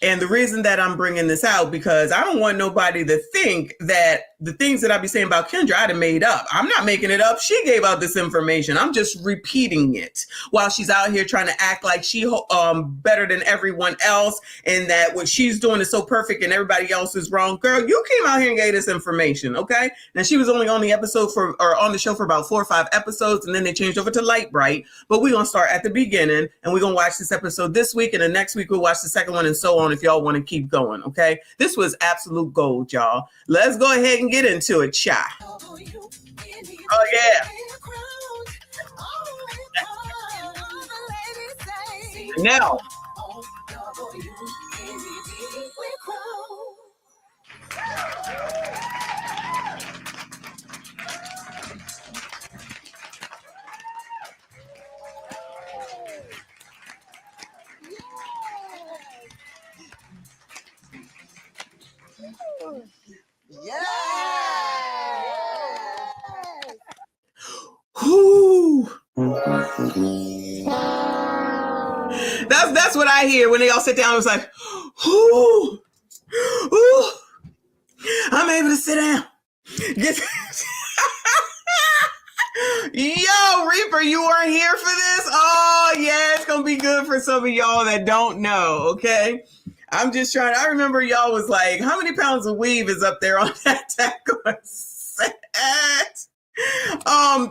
Speaker 1: And the reason that I'm bringing this out, because I don't want nobody to think that the things that I be saying about Kendra, I'd have made up. I'm not making it up. She gave out this information. I'm just repeating it while she's out here trying to act like she better than everyone else, and that what she's doing is so perfect and everybody else is wrong. Girl, you came out here and gave this information, okay? Now, she was only on the on the show for about 4 or 5 episodes, and then they changed over to Light Bright. But we're going to start at the beginning, and we're going to watch this episode this week, and the next week we'll watch the second one, and so on, if y'all want to keep going, okay? This was absolute gold, y'all. Let's go ahead and get into it, child. Oh, yeah. Now. Whoo. That's what I hear when they all sit down. It's like, whoo, whoo, I'm able to sit down. Yo, Reaper, you weren't here for this? Oh, yeah, it's gonna be good for some of y'all that don't know, okay? I'm just trying. I remember y'all was like, how many pounds of weave is up there on that tackle set?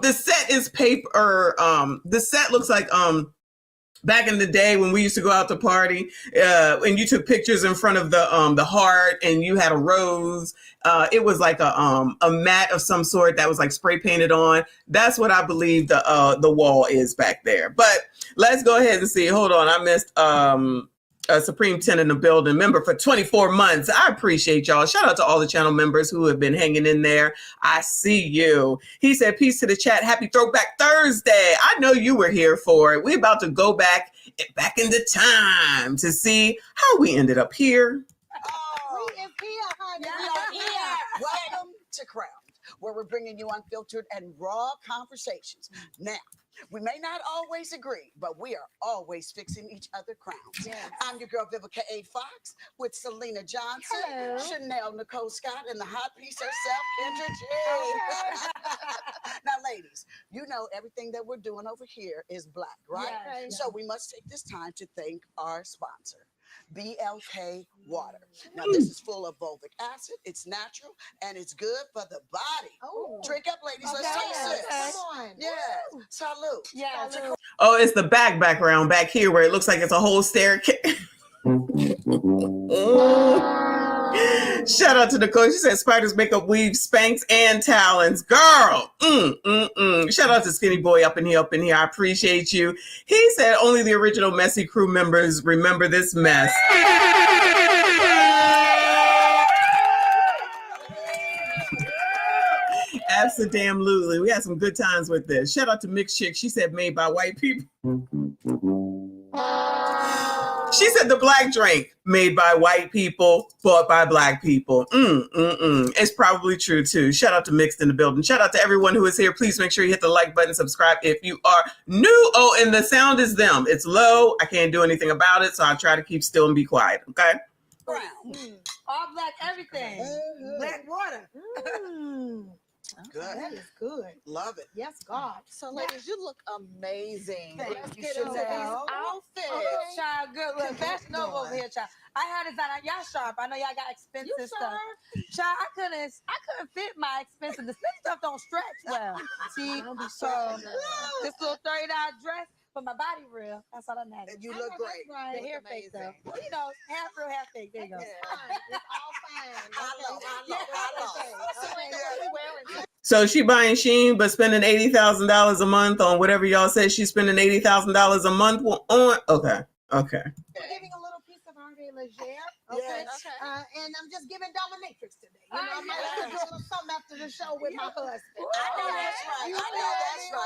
Speaker 1: The set is paper. The set looks like back in the day when we used to go out to party, and you took pictures in front of the heart, and you had a rose. It was like a mat of some sort that was like spray painted on. That's what I believe the wall is back there. But let's go ahead and see. Hold on, I missed Supreme 10 in the building, member for 24 months. I appreciate y'all. Shout out to all the channel members who have been hanging in there. I see you. He said, peace to the chat. Happy Throwback Thursday. I know you were here for it. We're about to go back into time to see how we ended up here.
Speaker 8: Oh, we is here, honey. We are here. Welcome to Crowned, where we're bringing you unfiltered and raw conversations. Now, we may not always agree, but we are always fixing each other crowns. Yes. I'm your girl, Vivica A. Fox, with Selena Johnson, hello. Chanel Nicole Scott, and the hot piece herself, Kendra J. Now, ladies, you know everything that we're doing over here is Black, right? Yes. So we must take this time to thank our sponsor, BLK Water. Now, this is full of fulvic acid. It's natural, and it's good for the body. Oh. Drink up, ladies. Okay. Let's taste it. Come on. Yes. Salute. Yeah.
Speaker 1: Oh, it's the background back here where it looks like it's a whole staircase. Shout out to Nicole. She said spiders make up weave, Spanx, and talons. Girl. Shout out to Skinny Boy up in here. I appreciate you. He said only the original Messy crew members remember this mess. Absolutely. We had some good times with this. Shout out to Mixed Chick. She said made by white people. She said the black drink made by white people, bought by black people. It's probably true too. Shout out to Mixed in the building. Shout out to everyone who is here. Please make sure you hit the like button, subscribe if you are new. Oh, and the sound is them. It's low. I can't do anything about it, so I try to keep still and be quiet. Okay.
Speaker 6: All black everything. Black water.
Speaker 8: Good.
Speaker 6: That is good.
Speaker 8: Love it.
Speaker 6: Yes, God.
Speaker 9: So, ladies, you look amazing.
Speaker 6: Thank
Speaker 9: Let's
Speaker 6: you,
Speaker 9: get into these
Speaker 6: Chanel.
Speaker 9: outfits.
Speaker 6: Okay.
Speaker 9: Child, good look. Fashion over over here, child. I had this on. Y'all sharp. I know y'all got expensive
Speaker 6: You
Speaker 9: stuff. Child, I couldn't fit my expensive. The expensive stuff don't stretch well. See,
Speaker 6: Don't be
Speaker 9: so
Speaker 6: stretching,
Speaker 9: this little $30 dress, but my body real. That's all that matters.
Speaker 8: And you look great.
Speaker 6: Right.
Speaker 9: The hair fake though. Well, you know, half real, half fake. There you go.
Speaker 6: It's all fine.
Speaker 8: I know.
Speaker 1: So she buying Shein, but spending $80,000 a month on whatever y'all said she's spending $80,000 a month on. Okay.
Speaker 6: We're giving a little piece of Arte Legere. Okay.
Speaker 8: Yes.
Speaker 6: And I'm just giving dominatrix today. You know, I might have to do a little something after the show with my husband.
Speaker 8: I know that's right.
Speaker 6: You
Speaker 8: I know that's
Speaker 6: know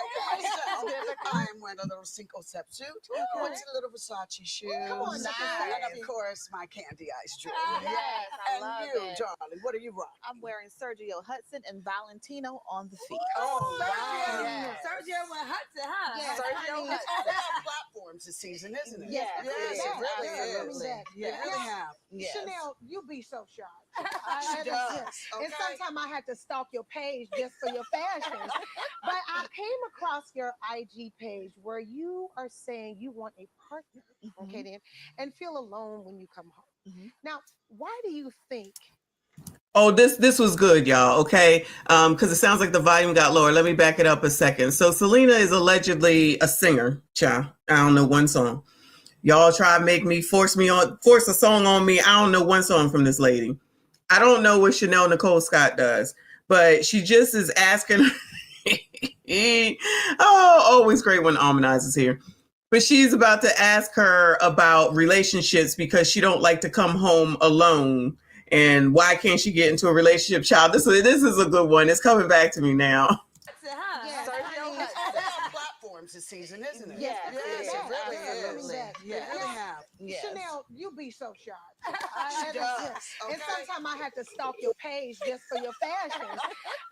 Speaker 8: right. I went a little Cinco Step suit. Went to a little Versace shoes.
Speaker 6: Come on,
Speaker 8: And of course, my candy ice jewelry.
Speaker 9: Yes, I
Speaker 8: And
Speaker 9: love
Speaker 8: you,
Speaker 9: it.
Speaker 8: darling, what are you rocking?
Speaker 9: I'm wearing Sergio Hudson and Valentino on the feet.
Speaker 8: Oh, wow.
Speaker 9: Yes. Sergio and Hudson, huh?
Speaker 6: Yes.
Speaker 8: Sergio, it's all about platforms this season, isn't it?
Speaker 6: Yes,
Speaker 8: Yes, it really
Speaker 6: absolutely.
Speaker 8: is.
Speaker 6: Yes.
Speaker 8: It really have.
Speaker 9: Yes.
Speaker 6: Chanel, you be so sharp.
Speaker 8: She does.
Speaker 6: And sometimes I had to stalk your page just for your fashions. But I came across your IG page where you are saying you want a partner, okay, then, and feel alone when you come home. Now, why do you think?
Speaker 1: Oh, this was good, y'all. Okay, because it sounds like the volume got lower. Let me back it up a second. So Selena is allegedly a singer. Child, I don't know one song. Y'all try to make me force a song on me. I don't know one song from this lady. I don't know what Chanel Nicole Scott does, but she just is asking. Oh, always great when Almanize is here. But she's about to ask her about relationships because she don't like to come home alone. And why can't she get into a relationship? Child, this is a good one. It's coming back to me now.
Speaker 6: Yes,
Speaker 8: Sergio, it's all about platforms this season, isn't it?
Speaker 9: Yes,
Speaker 8: Yes,
Speaker 9: it
Speaker 8: it
Speaker 9: is.
Speaker 8: really
Speaker 9: Absolutely.
Speaker 8: is.
Speaker 9: Yes.
Speaker 8: It really have.
Speaker 9: Yes.
Speaker 6: Chanel, you be so sharp.
Speaker 8: She does.
Speaker 6: And sometimes I had to stalk your page just for your fashions.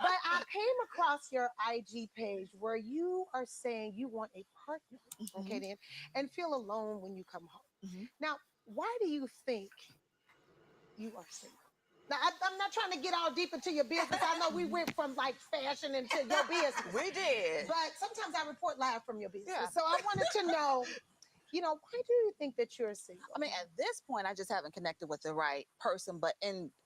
Speaker 6: But I came across your IG page where you are saying you want a partner, okay, then, and feel alone when you come home. Now, why do you think you are single? Now, I'm not trying to get all deep into your business. I know we went from like fashion into your business.
Speaker 8: We did.
Speaker 6: But sometimes I report live from your business.
Speaker 9: Yeah.
Speaker 6: So I wanted to know, why do you think that you're single?
Speaker 9: I mean, at this point, I just haven't connected with the right person. But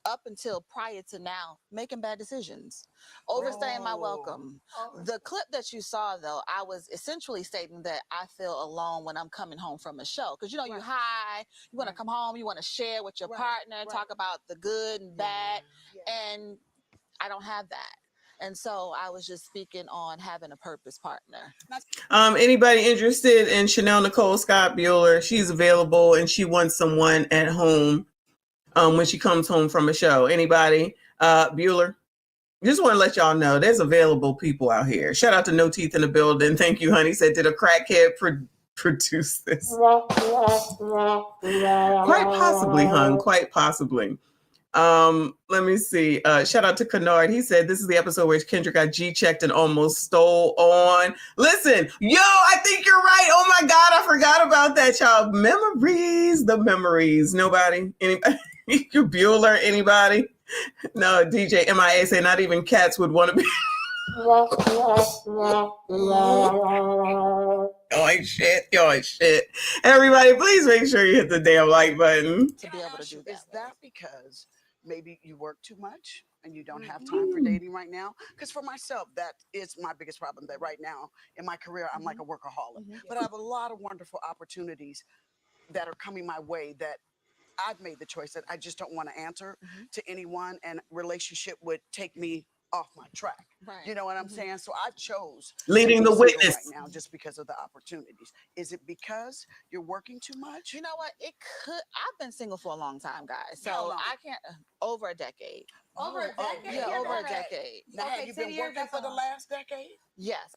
Speaker 9: up until prior to now, making bad decisions, overstaying my welcome. The clip that you saw, though, I was essentially stating that I feel alone when I'm coming home from a show. Because, you high, you want to come home, you want to share with your partner, talk about the good and bad. And I don't have that. And so I was just speaking on having a purpose partner.
Speaker 1: Anybody interested in Chanel Nicole Scott Bueller? She's available and she wants someone at home when she comes home from a show. Anybody? Bueller? Just want to let y'all know there's available people out here. Shout out to No Teeth in the building. Thank you, honey. Said, did a crackhead produce this? Quite possibly, hun. Quite possibly. Let me see. Shout out to Kennard. He said this is the episode where Kendrick got G-checked and almost stole on. Listen, I think you're right. Oh my God, I forgot about that, y'all. Memories, the memories. Nobody? Anybody? Bueller, anybody? No, DJ MIA say not even cats would want to be. Y'all ain't shit. Everybody, please make sure you hit the damn like button.
Speaker 9: To be able to do that.
Speaker 8: Is that because maybe you work too much and you don't have time for dating right now? Because for myself, that is my biggest problem, that right now in my career, I'm like a workaholic. But I have a lot of wonderful opportunities that are coming my way that I've made the choice that I just don't want to answer to anyone, and relationship would take me off my track.
Speaker 9: Right.
Speaker 8: You know what I'm saying? So I chose
Speaker 1: Leading the
Speaker 8: to be single
Speaker 1: witness
Speaker 8: right now just because of the opportunities. Is it because you're working too much?
Speaker 9: You know what? It could. I've been single for a long time, guys.
Speaker 8: How
Speaker 9: So
Speaker 8: long?
Speaker 9: I can't. Over a decade.
Speaker 6: Over a decade?
Speaker 9: Yeah, over a decade.
Speaker 8: Now, have you been working for the last decade?
Speaker 9: Yes.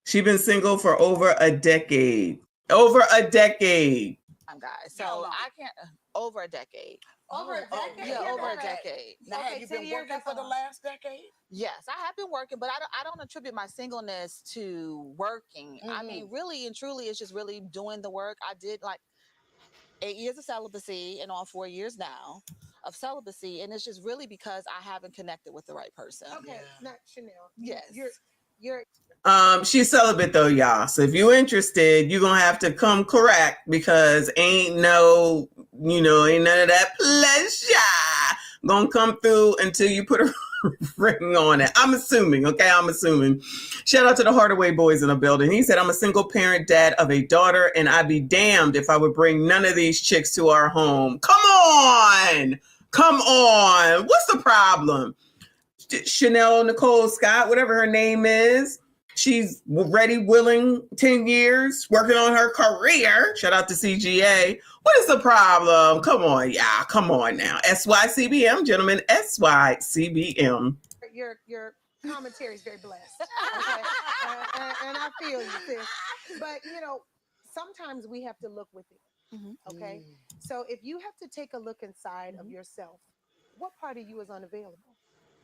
Speaker 1: She's been single for over a decade. Over a decade.
Speaker 9: Guys.
Speaker 8: How
Speaker 9: So
Speaker 8: long?
Speaker 9: I can't. Over a decade.
Speaker 6: Over a decade?
Speaker 9: Yeah, over a decade.
Speaker 8: Now, have you been working for the last decade?
Speaker 9: Yes, I have been working, but I don't attribute my singleness to working. I mean, really and truly, it's just really doing the work. I did 8 years of celibacy and on 4 years now of celibacy, and it's just really because I haven't connected with the right person.
Speaker 6: Okay, not Chanel.
Speaker 9: Yes.
Speaker 6: You're
Speaker 1: She's celibate though, y'all. So if you're interested, you're gonna have to come correct because ain't none of that pleasure gonna come through until you put a ring on it. I'm assuming. Shout out to the Hardaway boys in the building. He said, I'm a single parent dad of a daughter, and I'd be damned if I would bring none of these chicks to our home. Come on. What's the problem? Chanel Nicole Scott, whatever her name is. She's ready, willing, 10 years, working on her career. Shout out to CGA. What is the problem? Come on, y'all. Come on now. SYCBM, gentlemen. SYCBM.
Speaker 6: your commentary is very blessed. Okay? And I feel you, sis. But, sometimes we have to look within. Okay? So if you have to take a look inside of yourself, what part of you is unavailable?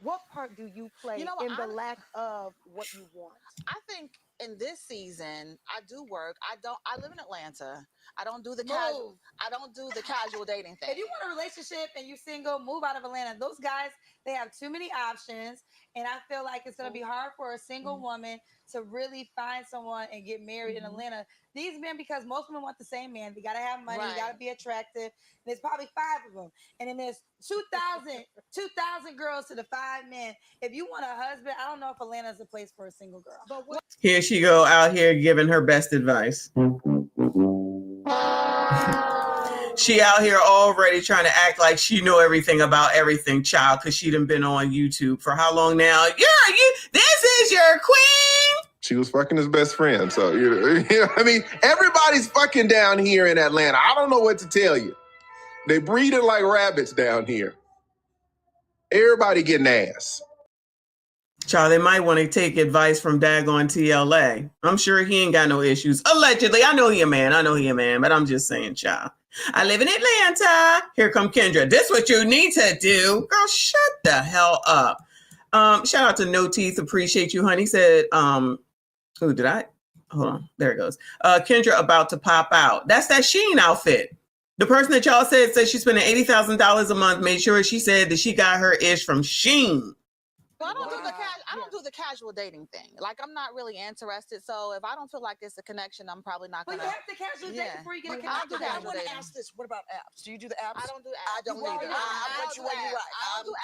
Speaker 6: What part do you play in the lack of what you want?
Speaker 9: I think in this season, I do work. I live in Atlanta. I don't do the casual dating thing.
Speaker 10: If you want a relationship and you're single, move out of Atlanta. Those guys, they have too many options. And I feel like it's going to be hard for a single woman to really find someone and get married in Atlanta. These men, because most women want the same man. They got to have money. You got to be attractive. And there's probably 5 of them. And then there's 2,000 girls to the 5 men. If you want a husband, I don't know if Atlanta's a place for a single girl. But
Speaker 1: Here she go out here giving her best advice. She out here already trying to act like she know everything about everything, child, because she done been on YouTube for how long now? This is your queen.
Speaker 11: She was fucking his best friend. So, everybody's fucking down here in Atlanta. I don't know what to tell you. They breeding like rabbits down here. Everybody getting ass.
Speaker 1: Child, they might want to take advice from Daggone TLA. I'm sure he ain't got no issues. Allegedly. I know he a man, but I'm just saying, child. I live in Atlanta. Here come Kendra. This what you need to do. Girl, shut the hell up. Shout out to No Teeth. Appreciate you, honey. He said, who did I? Hold on. There it goes. Kendra about to pop out. That's that Shein outfit. The person that y'all said she's spending $80,000 a month made sure she said that she got her ish from Shein.
Speaker 9: I don't do the casual dating thing. Like, I'm not really interested. So if I don't feel like it's a connection, I'm probably not going to.
Speaker 10: But you have to casually date before you get a connection.
Speaker 8: I want to ask this. What about apps? Do you do the apps?
Speaker 9: I don't do apps.
Speaker 8: I don't either. I'm with you when you're right.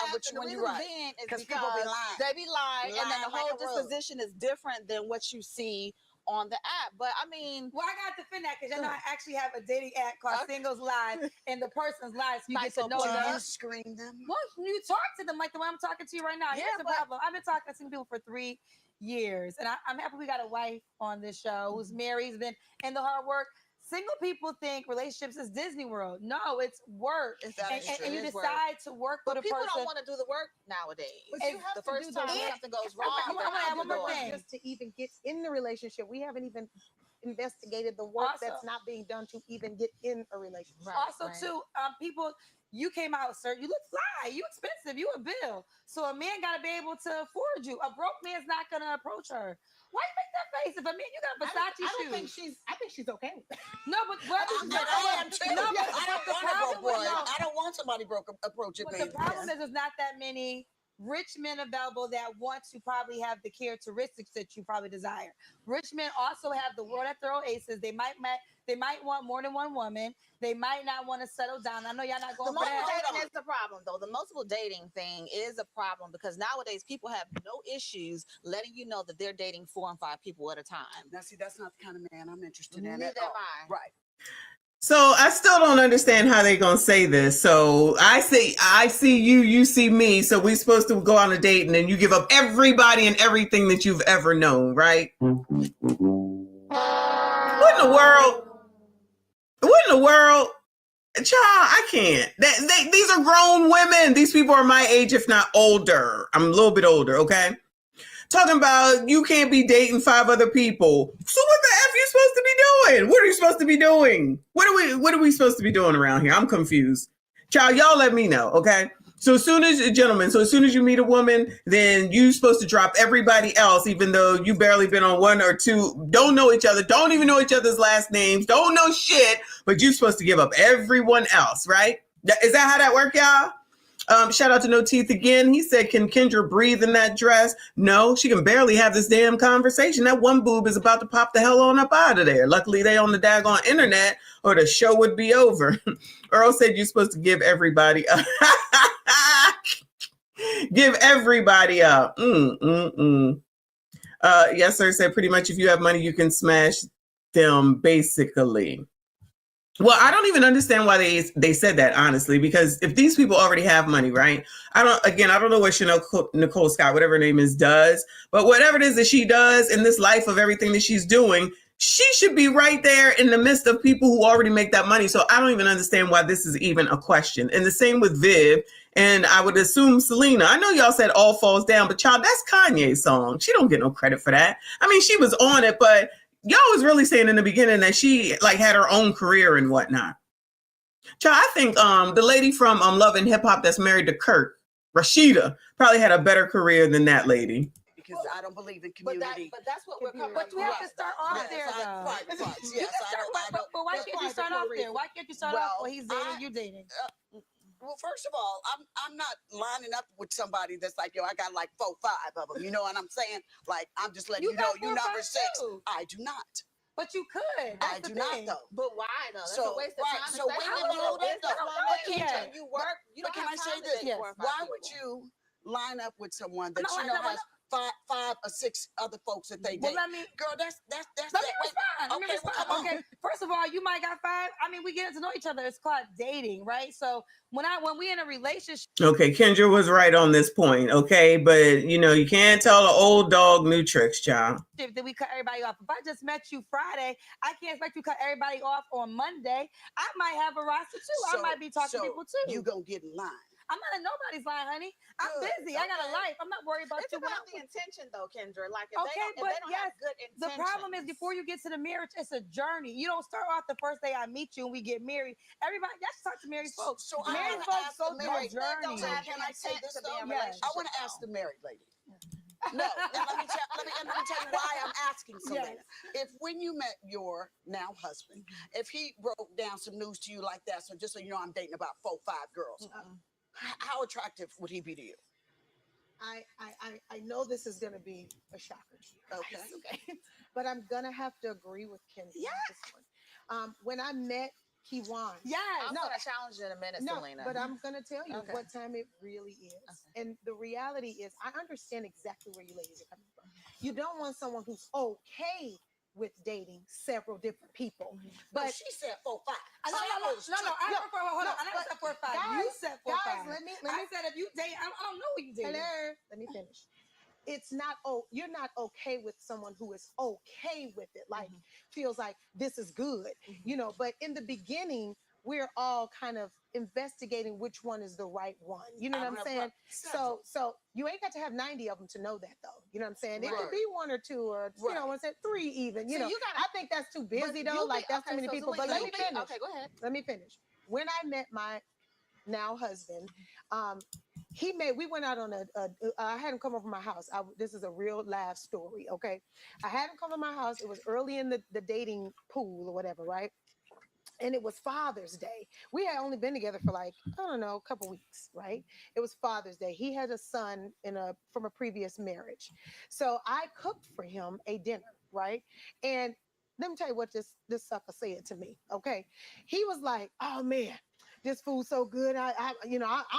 Speaker 8: I'm with you when you're right. Because people be lying.
Speaker 9: They be lying. And then the whole disposition is different than what you see on the app. But I mean,
Speaker 10: I got to defend that because I actually have a dating app called Singles Live, and the person's lives you get to know them.
Speaker 8: You screen them.
Speaker 10: Well, you talk to them like the way I'm talking to you right now. Here's the problem. I've been talking to single people for 3 years, and I'm happy we got a wife on this show who's married, has been in the hard work. Single people think relationships is Disney World. No, it's work. And you decide to work with a person.
Speaker 9: People don't want to do the work nowadays.
Speaker 6: But you have
Speaker 9: the first time something goes wrong.
Speaker 6: I want to add one more thing. Just to even get in the relationship, we haven't even investigated the work that's not being done to even get in a relationship.
Speaker 10: Too, people, you came out, sir. You look fly. You expensive. You a bill. So a man got to be able to afford you. A broke man's not going to approach her. Why you make that face? If a man, you got Versace shoes.
Speaker 6: I think she's okay.
Speaker 10: No, but
Speaker 8: I am too. I don't want somebody broke approaching me.
Speaker 10: The problem is there's not that many rich men available that want to probably have the characteristics that you probably desire. Rich men also have the world at their aces. They might want more than one woman. They might not want to settle down. I know y'all not going for that.
Speaker 9: Dating is the problem, though. The multiple dating thing is a problem because nowadays people have no issues letting you know that they're dating 4 and 5 people at a time.
Speaker 8: Now, see, that's not the kind of man I'm interested in.
Speaker 9: Neither am I.
Speaker 8: Right.
Speaker 1: So I still don't understand how they're gonna say this. So I see you, you see me. So we're supposed to go on a date, and then you give up everybody and everything that you've ever known, right? What in the world? What in the world? Child, I can't. These are grown women. These people are my age, if not older. I'm a little bit older, okay? Talking about you can't be dating 5 other people. So what the F are you supposed to be doing? What are you supposed to be doing? What are we supposed to be doing around here? I'm confused. Child, y'all let me know, okay? So as soon as, gentlemen, so as soon as you meet a woman, then you're supposed to drop everybody else, even though you barely been on one or two, don't know each other, don't even know each other's last names, don't know shit, but you're supposed to give up everyone else, right? Is that how that work, y'all? Shout out to No Teeth again. He said, can Kendra breathe in that dress? No, she can barely have this damn conversation. That one boob is about to pop the hell on up out of there. Luckily, they on the daggone internet or the show would be over. Earl said you're supposed to give everybody up. Give everybody up. Yes, sir, said pretty much if you have money, you can smash them, basically. Well, I don't even understand why they said that, honestly, because if these people already have money, right? I don't know what Nicole Scott, whatever her name is, does, but whatever it is that she does in this life of everything that she's doing, she should be right there in the midst of people who already make that money. So I don't even understand why this is even a question. And the same with Viv, and I would assume Selena. I know y'all said All Falls Down, but child, that's Kanye's song. She don't get no credit for that. I mean, she was on it, but y'all was really saying in the beginning that she like had her own career and whatnot. Child, I think the lady from Love and Hip Hop that's married to Kurt, Rashida, probably had a better career than that lady.
Speaker 8: Because I don't believe in community.
Speaker 9: But that's what we're covering.
Speaker 10: But we have to start off there, though.
Speaker 8: Yes,
Speaker 10: but why can't you start off there? Why can't you start off where he's dating, you dating?
Speaker 8: Well, first of all, I'm not lining up with somebody that's like, yo, I got like 4, 5 of them. You know what I'm saying? Like, I'm just letting you know, you number 6.
Speaker 10: Too.
Speaker 8: I do not.
Speaker 10: But you could.
Speaker 8: I do not, though.
Speaker 9: But why, though? That's a waste of time.
Speaker 8: So when you load up, though, you work. But can I say this? Why would you line up with someone that you know has 5 or 6 other folks that they date? Girl, that's
Speaker 10: let me respond. Okay, first of all, you might got 5. I mean, we get to know each other. It's called dating, right? So when we in a relationship.
Speaker 1: Okay, Kendra was right on this point. Okay, but you can't tell an old dog new tricks, child.
Speaker 10: That we cut everybody off. If I just met you Friday, I can't expect you to cut everybody off on Monday. I might have a roster too. I might be talking to people too.
Speaker 8: You gonna get in line.
Speaker 10: I'm not in nobody's line, honey. I'm busy. I got a life. I'm not worried about
Speaker 9: you. It's about the intention, though, Kendra. Like, if they don't have good intentions.
Speaker 10: The problem is before you get to the marriage, it's a journey. You don't start off the first day I meet you and we get married. Everybody, that's start to married folks.
Speaker 8: So
Speaker 10: married folks go through a journey.
Speaker 8: Can I say this though? I want to ask the married lady. No, and let me tell you why I'm asking Selena. If when you met your now husband, if he broke down some news to you like that, so just so you know, I'm dating about 4, 5 girls. How attractive would he be to you?
Speaker 6: I know this is going to be a shocker to you.
Speaker 8: Okay.
Speaker 6: But I'm going to have to agree with Kendra on this one. When I met Kiwan.
Speaker 9: I'm going to challenge you in a minute, Selena.
Speaker 6: But I'm going to tell you what time it really is. Okay. And the reality is, I understand exactly where you ladies are coming from. You don't want someone who's okay with dating several different people. But
Speaker 8: she said 4, 5.
Speaker 10: No. I never said 4 or 5. You said 4 or 5. I said if you date, I don't know who you date.
Speaker 6: Hello. Let me finish. It's not, you're not okay with someone who is okay with it. Like, feels like this is good, but in the beginning, we're all kind of investigating which one is the right one. You know what I'm saying? So you ain't got to have 90 of them to know that, though. You know what I'm saying? It could be 1 or 2 or, 3 even. I think that's too busy, though. Like, that's too many people. But let me finish.
Speaker 9: Okay, go ahead.
Speaker 6: Let me finish. When I met my now husband, we went out on I had him come over my house. This is a real live story, okay? I had him come to my house. It was early in the dating pool or whatever, right? And it was Father's Day. We had only been together for like, I don't know, a couple weeks, right? It was Father's Day. He had a son from a previous marriage. So I cooked for him a dinner, right? And let me tell you what this sucker said to me, okay? He was like, oh man, this food's so good. I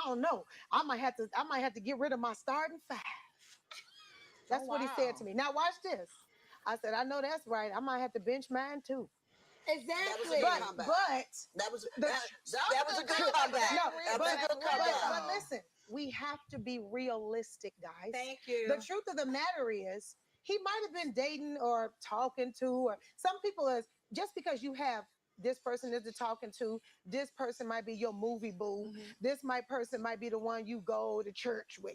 Speaker 6: don't know. I might have to get rid of my starting 5. That's what he said to me. Now watch this. I said, I know that's right. I might have to bench mine too.
Speaker 10: Exactly.
Speaker 8: That was a good comeback.
Speaker 6: But listen, we have to be realistic, guys.
Speaker 10: Thank you.
Speaker 6: The truth of the matter is, he might have been dating or talking to, or some people is just because you have this person is the talking to, this person might be your movie boo. This person might be the one you go to church with.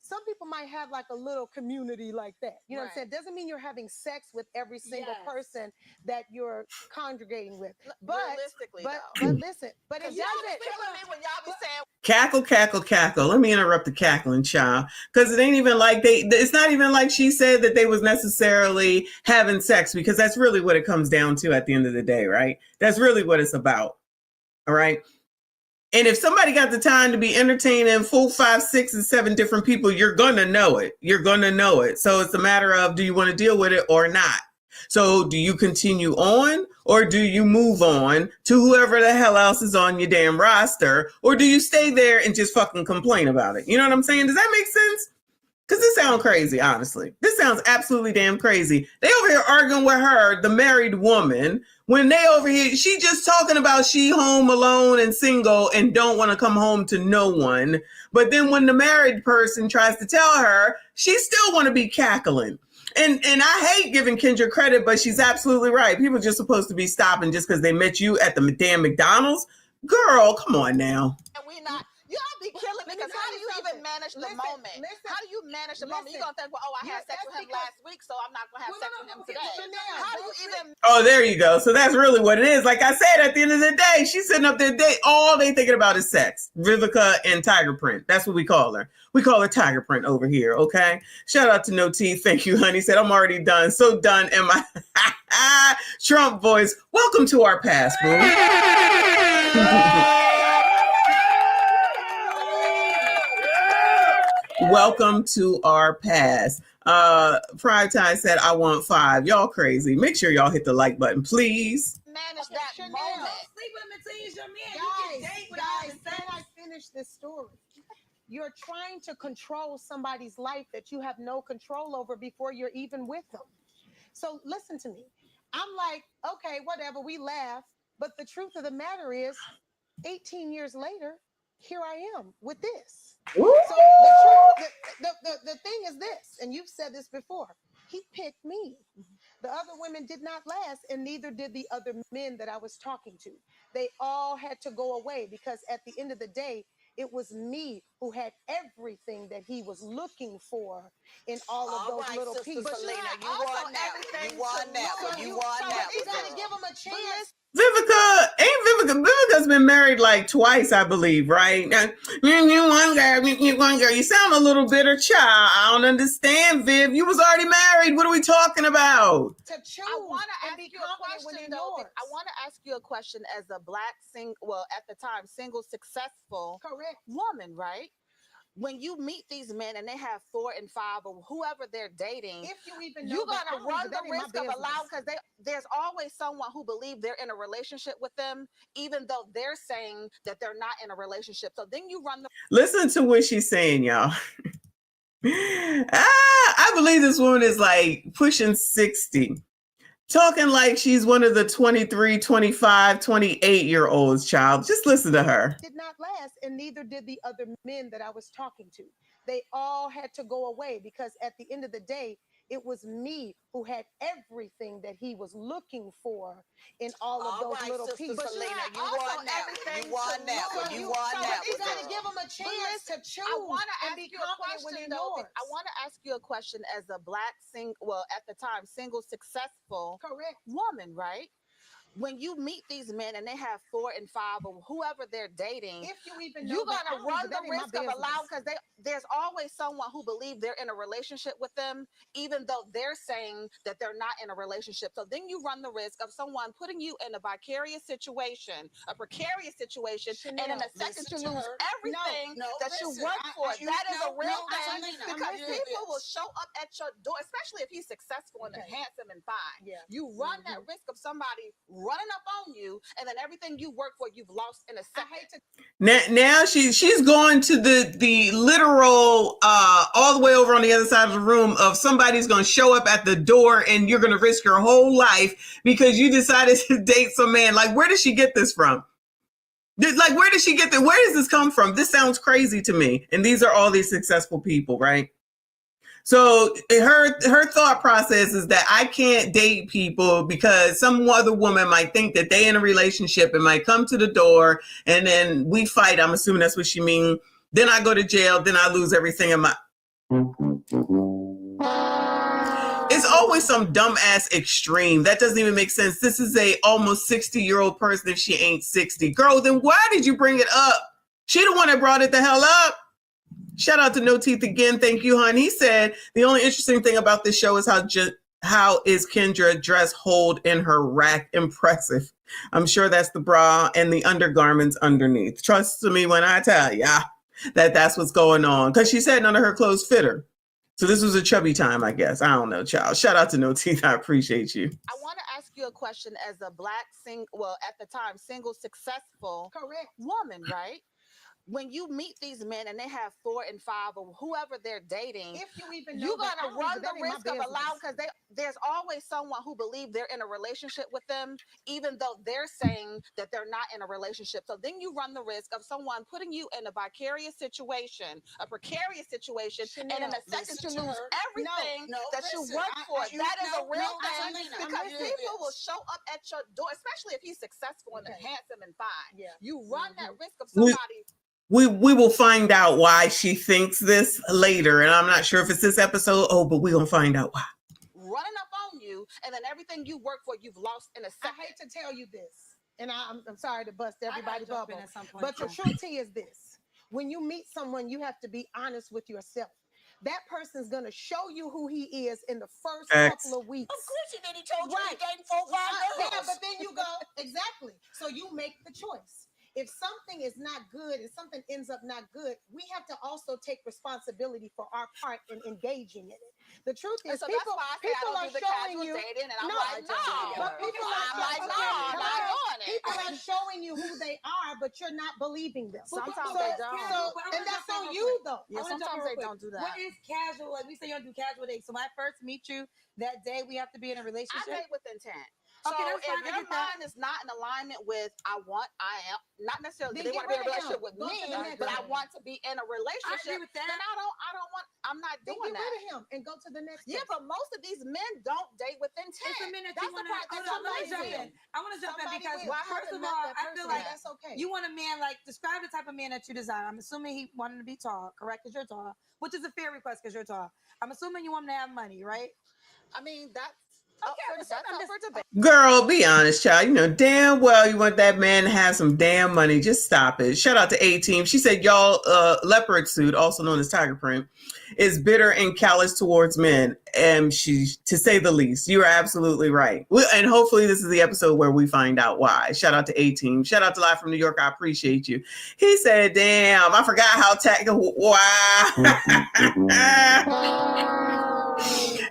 Speaker 6: some people might have like a little community like that. You know what I'm
Speaker 9: Right.
Speaker 6: saying? Doesn't mean you're having sex with every single
Speaker 10: Yes.
Speaker 6: person that you're congregating with. But
Speaker 9: Realistically,
Speaker 6: but
Speaker 9: though.
Speaker 6: listen, but it
Speaker 9: Y'all
Speaker 6: doesn't.
Speaker 9: be killing me when y'all be saying
Speaker 1: Cackle, cackle, cackle. Let me interrupt the cackling, child, because it ain't even like it's not even like she said that they was necessarily having sex, because that's really what it comes down to at the end of the day, right? That's really what it's about. All right. And if somebody got the time to be entertaining 4, 5, 6, and 7 different people, you're going to know it. You're going to know it. So it's a matter of, do you want to deal with it or not? So do you continue on, or do you move on to whoever the hell else is on your damn roster? Or do you stay there and just fucking complain about it? You know what I'm saying? Does that make sense? Because this sounds crazy, honestly. This sounds absolutely damn crazy. They over here arguing with her, the married woman, when they over here, she just talking about she home alone and single and don't want to come home to no one. But then when the married person tries to tell her, she still want to be cackling. And I hate giving Kendra credit, but she's absolutely right. People are just supposed to be stopping just because they met you at the damn McDonald's. Girl, come on now.
Speaker 9: we not. Y'all be killing me, because how do you even manage the moment? How do you manage the moment? You're going to think, well, oh, I had sex with him last week, so I'm not going to have sex with him today. How do you even...
Speaker 1: Oh, there you go. So that's really what it is. Like I said, at the end of the day, she's sitting up there, all they thinking about is sex. Vivica and Tiger Print. That's what we call her. We call her Tiger Print over here, okay? Shout out to No Teeth. Thank you, honey. Said, I'm already done. So done. And my Trump voice. Welcome to our past, boo. Welcome to our past. Pride Time said, I want 5. Y'all crazy. Make sure y'all hit the like button, please.
Speaker 9: Manage that
Speaker 10: Chanel,
Speaker 9: moment.
Speaker 10: sleep with him until he's your man.
Speaker 6: Guys,
Speaker 10: You can date without having sex.
Speaker 6: can I finish this story? You're trying to control somebody's life that you have no control over before you're even with them. So listen to me. I'm like, okay, whatever, we laugh. But the truth of the matter is, 18 years later, here I am with this. So the thing is this, and you've said this before, he picked me. The other women did not last, and neither did the other men that I was talking to. They all had to go away, because at the end of the day, it was me who had everything that he was looking for in all of those little pieces.
Speaker 8: But Selena, you won that one. You won that one. You won that one.
Speaker 6: You gotta give him a chance.
Speaker 1: Vivica's been married like twice, I believe, right? You one girl. You sound a little bitter, child. I don't understand, Viv. You was already married. What are we talking about?
Speaker 6: To choose.
Speaker 9: I want to ask
Speaker 6: be
Speaker 9: you a question, though. I want to ask you a question as a black at the time, single, successful woman, right? When you meet these men and they have 4 and 5 or whoever they're dating,
Speaker 6: if you even
Speaker 9: you're going to run the risk of allowing, because there's always someone who believes they're in a relationship with them, even though they're saying that they're not in a relationship. So then you run the...
Speaker 1: Listen to what she's saying, y'all. I believe this woman is like pushing 60. Talking like she's one of the 23, 25, 28-year-olds, child. Just listen to her.
Speaker 6: Did not last, and neither did the other men that I was talking to. They all had to go away, because at the end of the day, it was me who had everything that he was looking for in all of those little pieces.
Speaker 8: But Selena, you won that one. You won that one. You won that one.
Speaker 6: You gotta give him a chance to choose.
Speaker 9: I want to ask
Speaker 6: be
Speaker 9: you a
Speaker 6: confident
Speaker 9: question,
Speaker 6: when
Speaker 9: though.
Speaker 6: yours.
Speaker 9: I want to ask you a question as a black at the time, single, successful woman, right? When you meet these men and they have 4 and 5 or whoever they're dating,
Speaker 6: if you even
Speaker 9: you're going to run the risk of allowing, because there's always someone who believes they're in a relationship with them, even though they're saying that they're not in a relationship. So then you run the risk of someone putting you in a vicarious situation, a precarious situation, and in a second you lose everything that you work for. That is a real thing, because people will show up at your door, especially if he's successful and handsome and fine. You run that risk of somebody running up on you, and then everything you work for, you've lost in a second.
Speaker 1: Now she's going to the literal all the way over on the other side of the room of somebody's going to show up at the door, and you're going to risk your whole life because you decided to date some man. Like, where did she get this from? Like, where did she get this? Where does this come from? This sounds crazy to me. And these are all these successful people, right? So her thought process is that I can't date people because some other woman might think that they in a relationship and might come to the door, and then we fight. I'm assuming that's what she means. Then I go to jail. Then I lose everything in my... It's always some dumbass extreme. That doesn't even make sense. This is a almost 60-year-old person if she ain't 60. Girl, then why did you bring it up? She the one that brought it the hell up. Shout out to No Teeth again. Thank you, hon. He said, the only interesting thing about this show is how is Kendra dress hold in her rack impressive. I'm sure that's the bra and the undergarments underneath. Trust me when I tell ya that's what's going on. Because she said none of her clothes fit her. So this was a chubby time, I guess. I don't know, child. Shout out to No Teeth. I appreciate you.
Speaker 9: I want to ask you a question as a Black at the time, single, successful woman, right? When you meet these men and they have 4 and 5 or whoever they're dating,
Speaker 6: if you even know
Speaker 9: you're gonna run the
Speaker 6: that ain't my
Speaker 9: risk of
Speaker 6: business.
Speaker 9: allowing, because there's always someone who believes they're in a relationship with them, even though they're saying that they're not in a relationship. So then you run the risk of someone putting you in a vicarious situation, a precarious situation, and in a second you lose everything that you worked for. That is a real thing, because people will show up at your door, especially if he's successful and handsome and fine. You run that risk of somebody.
Speaker 1: We will find out why she thinks this later, and I'm not sure if it's this episode. Oh, but we're gonna find out why.
Speaker 9: Running up on you, and then everything you work for, you've lost in a second.
Speaker 6: I hate to tell you this, and I'm sorry to bust everybody's bubble, but the truth is this: when you meet someone, you have to be honest with yourself. That person's gonna show you who he is in the first couple of weeks.
Speaker 8: Of course he did. He told you he dating 4 or 5 girls.
Speaker 6: Yeah, but then you go exactly. So you make the choice. If something is not good and something ends up not good, we have to also take responsibility for our part in engaging in it. The truth is,
Speaker 9: so
Speaker 6: people are showing you.
Speaker 9: Dating, and I'm
Speaker 6: but people are showing you who they are, but you're not believing them.
Speaker 9: Sometimes they don't.
Speaker 6: And that's on you, though.
Speaker 9: Yeah, sometimes they don't do that.
Speaker 10: What is casual? Like we say, you don't do casual dates. So when I first meet you, that day we have to be in a relationship.
Speaker 9: I date with intent. So
Speaker 10: Okay,
Speaker 9: if your mind is not in alignment with I am not necessarily they want to be in a relationship with me, but I want to be in a relationship, then I'm not doing that.
Speaker 6: Get rid of him and go to the next.
Speaker 9: Yeah, but most of these men don't date with intent.
Speaker 10: It's the men that
Speaker 9: That's
Speaker 10: you want
Speaker 9: the part that's amazing.
Speaker 10: I want to jump in because first of all, I feel like
Speaker 6: that's okay.
Speaker 10: You want a man like describe the type of man that you desire. I'm assuming he wanted to be tall, correct? Because you're tall, which is a fair request because you're tall. I'm assuming you want him to have money, right?
Speaker 9: I mean that's.
Speaker 1: Girl, be honest, child. You know damn well you want that man to have some damn money. Just stop it. Shout out to A-Team. She said, y'all, leopard suit, also known as tiger print, is bitter and callous towards men. And to say the least, you are absolutely right. And hopefully this is the episode where we find out why. Shout out to A-Team. Shout out to Live from New York. I appreciate you. He said, damn, I forgot how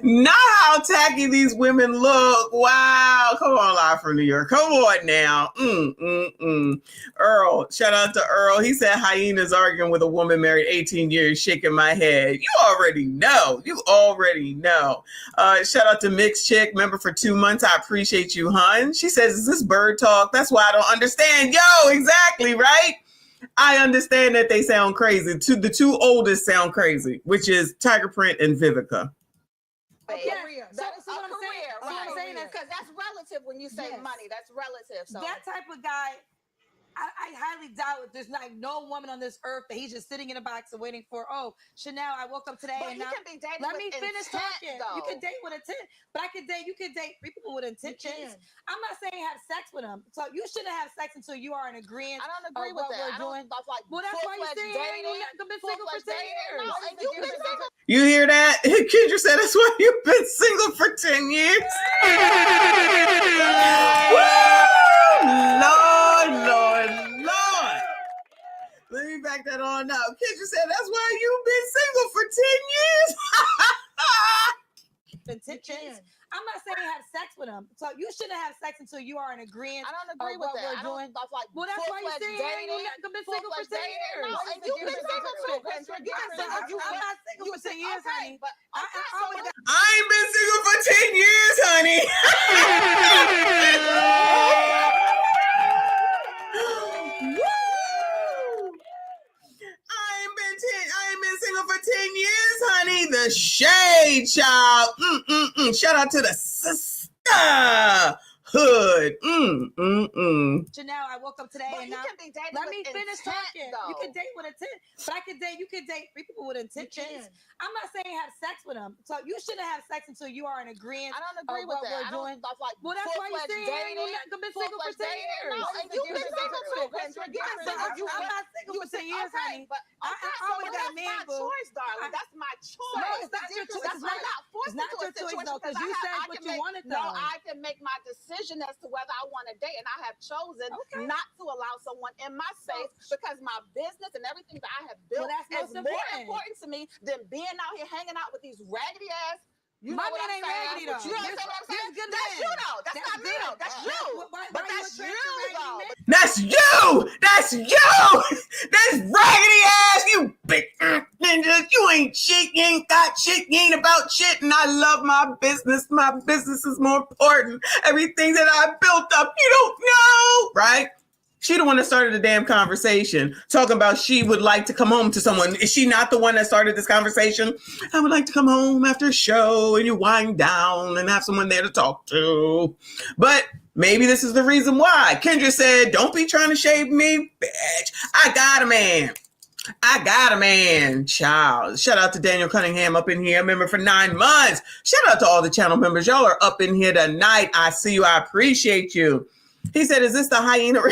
Speaker 1: not how tacky these women look. Wow. Come on, Live from New York. Come on now. Earl. Shout out to Earl. He said hyenas arguing with a woman married 18 years, shaking my head. You already know. Shout out to Mixed Chick, member for 2 months. I appreciate you, hun. She says, is this bird talk? That's why I don't understand. Yo, exactly, right? I understand that they sound crazy. The two oldest sound crazy, which is Tiger Print and Vivica.
Speaker 10: Career.
Speaker 9: So
Speaker 10: That's what I'm saying.
Speaker 9: Right.
Speaker 10: What I'm saying is
Speaker 9: because that's relative when you say money. That's relative. So
Speaker 10: that type of guy, I highly doubt there's like no woman on this earth that he's just sitting in a box and waiting for. Oh, Chanel, I woke up today
Speaker 9: but
Speaker 10: and
Speaker 9: you can be dating
Speaker 10: let
Speaker 9: with
Speaker 10: me finish
Speaker 9: intent,
Speaker 10: talking.
Speaker 9: though.
Speaker 10: You can date with intent, but you could date 3 people with intentions. I'm not saying have sex with them. So you shouldn't have sex until you are in agreement.
Speaker 9: I don't agree with
Speaker 10: what
Speaker 9: that.
Speaker 10: we're doing.
Speaker 9: Like
Speaker 10: Well, that's why you're saying you've been single for 10 years.
Speaker 9: No, and you've been single.
Speaker 1: You hear that? Kendra said that's why you've been single for 10 years. Lord. Let me back that on up. Kendra said that's why you've been single for 10 years.
Speaker 10: Intentions. I'm not saying have sex with them. So you shouldn't have sex until you are in agreement.
Speaker 9: I don't agree with that.
Speaker 10: We're doing.
Speaker 9: Like
Speaker 10: well, that's why you're saying you've been single for 10 years.
Speaker 9: No, and you've been single too, Kendra.
Speaker 10: I'm not single for 10 years, honey.
Speaker 9: But
Speaker 1: I ain't been single for 10 years, honey. I ain't been single for 10 years, honey. The shade, child. Shout out to the sister. hood.
Speaker 10: Janelle, I woke up today and now let me finish talking. You can date with intent, but you can date three people with intentions. I'm not saying have sex with them. So you shouldn't have sex until you are in agreement.
Speaker 9: I don't agree with that.
Speaker 10: We're doing.
Speaker 9: Like
Speaker 10: Well, that's why you're saying you've not been single for 10 years.
Speaker 9: No, and you've been single too.
Speaker 10: I'm not single for 10 years, honey.
Speaker 9: But
Speaker 10: I always got a man, boo.
Speaker 9: Choice, darling. That's my choice.
Speaker 10: No, it's not your choice.
Speaker 9: I'm not forced into a situation
Speaker 10: though, because you said what you wanted though.
Speaker 9: No, I can make my decision as to whether I want to date, and I have chosen not to allow someone in my space because my business and everything that I have built is more important to me than being out here hanging out with these raggedy ass.
Speaker 10: My man ain't raggedy though.
Speaker 9: You understand what I'm saying? That's you though. That's not me though. That's you. But that's you though.
Speaker 1: That's you. That's you. That's raggedy ass. You big ninjas. You ain't shit. You ain't got shit. You ain't about shit. And I love my business. My business is more important. Everything that I built up, you don't know, right? She the one that started the damn conversation, talking about she would like to come home to someone. Is she not the one that started this conversation? I would like to come home after a show and you wind down and have someone there to talk to. But maybe this is the reason why. Kendra said, don't be trying to shave me, bitch. I got a man. I got a man, child. Shout out to Daniel Cunningham up in here, member for 9 months. Shout out to all the channel members. Y'all are up in here tonight. I see you. I appreciate you. He said, is this the hyena? Woo!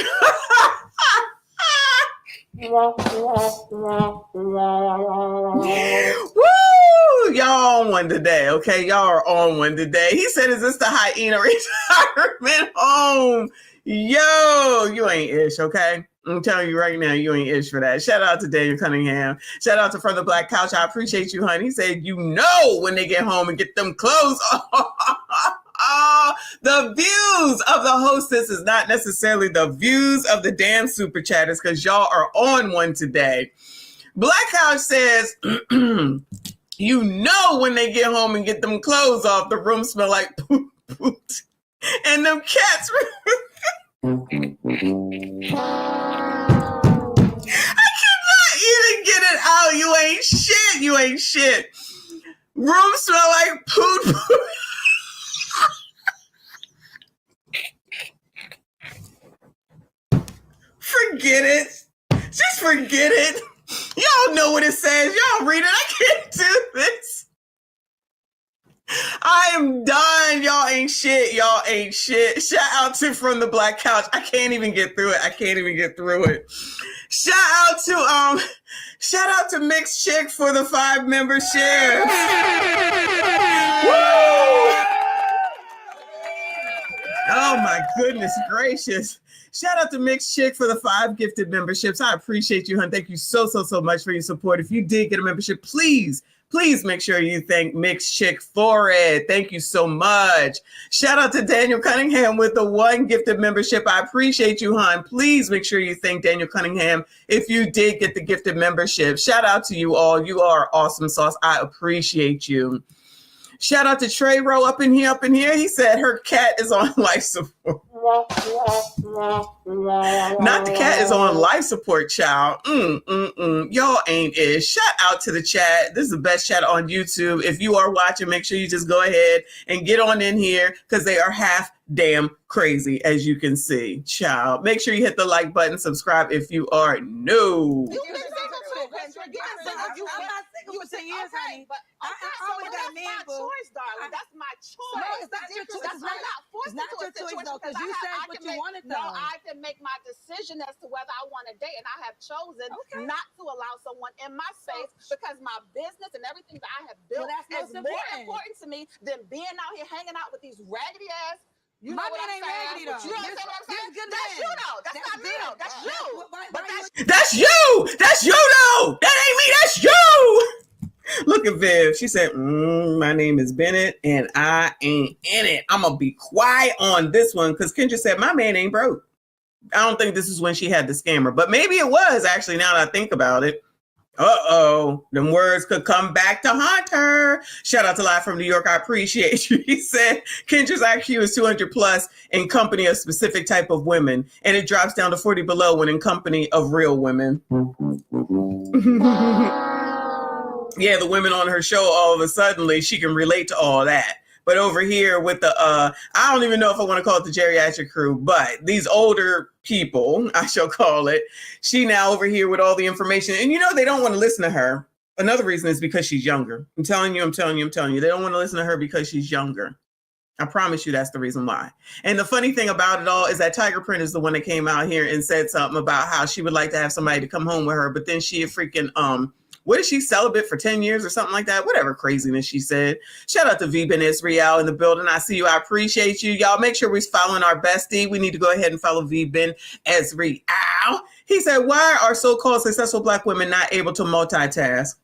Speaker 1: Y'all on one today, okay? Y'all are on one today. He said, is this the hyena retirement home? Yo, you ain't ish, okay? I'm telling you right now, you ain't ish for that. Shout out to Daniel Cunningham. Shout out to From the Black Couch. I appreciate you, honey. He said, you know when they get home and get them clothes the views of the hostess is not necessarily the views of the damn super chatters because y'all are on one today. Black Couch says, you know when they get home and get them clothes off, the room smell like poop. And them cats... I cannot even get it out. You ain't shit. You ain't shit. Room smell like poop. Forget it. Just forget it. Y'all know what it says. Y'all read it. I can't do this. I am done. Y'all ain't shit. Y'all ain't shit. Shout out to From the Black Couch. I can't even get through it. I can't even get through it. Shout out to Mixed Chick for the 5 membership. Woo! Oh my goodness gracious. Shout out to Mixed Chick for the 5 gifted memberships. I appreciate you, hon. Thank you so much for your support. If you did get a membership, please make sure you thank Mixed Chick for it. Thank you so much. Shout out to Daniel Cunningham with the 1 gifted membership. I appreciate you, hon. Please make sure you thank Daniel Cunningham if you did get the gifted membership. Shout out to you all. You are awesome sauce. I appreciate you. Shout out to Trey Rowe up in here. He said her cat is on life support. Not the cat is on life support, child. Y'all ain't ish. Shout out to the chat. This is the best chat on YouTube. If you are watching, make sure you just go ahead and get on in here because they are half damn crazy, as you can see. Child, make sure you hit the like button, subscribe if you are new.
Speaker 10: I'm not single for 10 years, honey. But I always got a man, boo.
Speaker 9: That's my choice.
Speaker 10: No, it's not your choice.
Speaker 9: I'm not forced into a situation
Speaker 10: though, because you said what you wanted though.
Speaker 9: No, I can make my decision as to whether I want to date, and I have chosen not to allow someone in my space because my business and everything that I have built is more important to me than being out here hanging out with these raggedy ass. You
Speaker 10: my man ain't raggedy though.
Speaker 9: You understand what I'm saying? That's you though. That's not me though. That's you. But
Speaker 1: that's you. That's you though. That ain't me. That's you. Look at Viv. She said, my name is Bennett and I ain't in it. I'm going to be quiet on this one because Kendra said, my man ain't broke. I don't think this is when she had the scammer, but maybe it was actually now that I think about it. Uh-oh. Them words could come back to haunt her. Shout out to Live from New York. I appreciate you. He said Kendra's IQ is 200 plus in company of specific type of women, and it drops down to 40 below when in company of real women. Yeah, the women on her show, all of a sudden, she can relate to all that. But over here with the, I don't even know if I want to call it the geriatric crew, but these older people, I shall call it, she now over here with all the information. And they don't want to listen to her. Another reason is because she's younger. I'm telling you. They don't want to listen to her because she's younger. I promise you that's the reason why. And the funny thing about it all is that Tiger Print is the one that came out here and said something about how she would like to have somebody to come home with her. But then she had freaking, what is she, celibate for 10 years or something like that? Whatever craziness she said. Shout out to VBen in the building. I see you. I appreciate you. Y'all make sure we're following our bestie. We need to go ahead and follow VBen. He said, why are so-called successful Black women not able to multitask?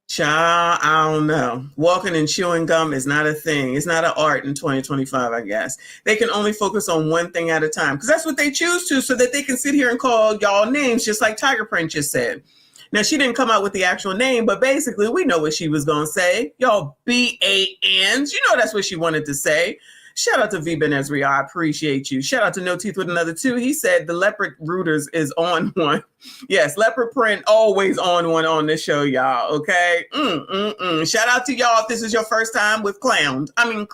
Speaker 1: Child, I don't know. Walking and chewing gum is not a thing. It's not an art in 2025, I guess. They can only focus on one thing at a time because that's what they choose to, so that they can sit here and call y'all names, just like Tiger Print just said. Now, she didn't come out with the actual name, but basically we know what she was going to say. Y'all BANs. That's what she wanted to say. Shout out to VBen I appreciate you. Shout out to No Teeth with Another 2. He said the leopard rooters is on one. Yes, leopard print always on one on this show, y'all. Okay. Shout out to y'all if this is your first time with crowns.
Speaker 10: For 10 years.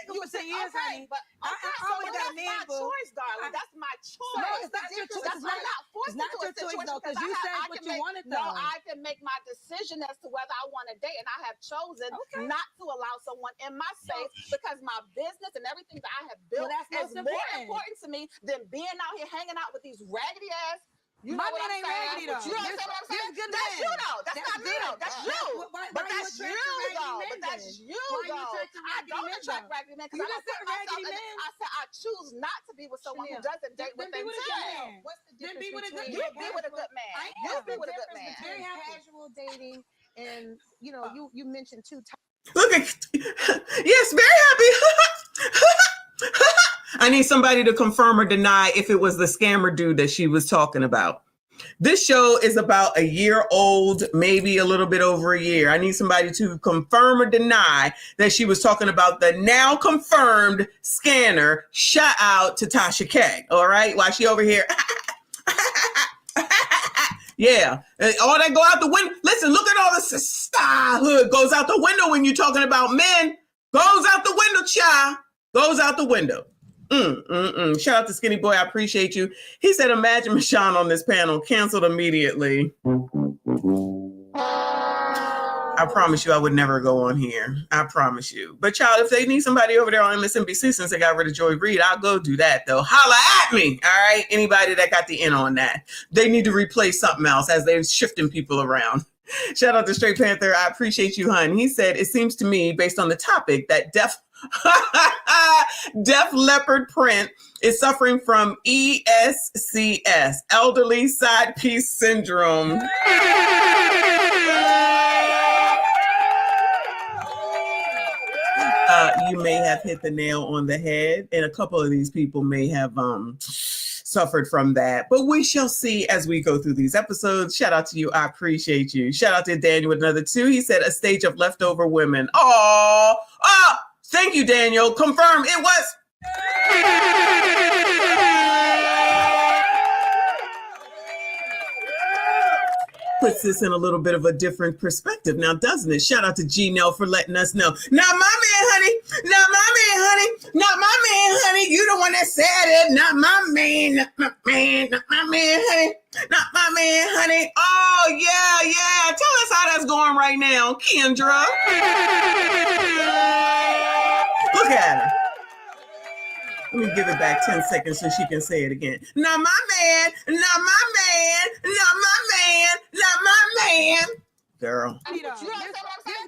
Speaker 10: You for 10 years, honey. But I always got a man, boo. Choice, darling. That's my choice. No, it's not your choice. That's not forced into a situation though, because you said what you wanted though. No, I can make my decision as to whether I want to date, and I have chosen not to allow someone in my space because my business and everything that I have built is more important to me than being out here hanging out with these raggedy ass. My man ain't raggedy though. You understand what I'm saying? That's you though. That's not me though. That's you. But that's you though. But that's you though. I don't attract raggedy men because I said I choose not to be with someone who doesn't date with intent. What's the difference? You be with a good man. You be with a good man. Very casual dating, and you mentioned two types.
Speaker 1: Look at, yes, very happy. I need somebody to confirm or deny if it was the scammer dude that she was talking about. This show is about a year old, maybe a little bit over a year. I need somebody to confirm or deny that she was talking about the now confirmed scanner. Shout out to Tasha K. All right. While she over here. Yeah. All that go out the window. Listen, look at all the sisterhood goes out the window when you're talking about men. Goes out the window, child. Goes out the window. Shout out to Skinny Boy. I appreciate you. He said, imagine Michonne on this panel. Canceled immediately. I promise you I would never go on here. I promise you. But child, if they need somebody over there on MSNBC since they got rid of Joy Reid, I'll go do that though. Holla at me. All right. Anybody that got the in on that. They need to replace something else as they're shifting people around. Shout out to Straight Panther. I appreciate you, hun. He said, it seems to me, based on the topic, that Def Leopard Print is suffering from ESCS, Elderly Side Piece Syndrome. You may have hit the nail on the head, and a couple of these people may have suffered from that, but we shall see as we go through these episodes. Shout out to you. I appreciate you. Shout out to Daniel with Another 2. He said a stage of leftover women. Oh, thank you, Daniel. Confirm it was. Puts this in a little bit of a different perspective now, doesn't it? Shout out to G-Nell for letting us know. Not my man, honey. Not my man, honey. Not my man, honey. You the one that said it. Not my man. Not my man. Not my man, honey. Not my man, honey. Oh, yeah. Tell us how that's going right now, Kendra. Look at her. Let me give it back 10 seconds so she can say it again. Not my man, not my man, not my man, not my man. Girl.
Speaker 10: You know what I'm saying?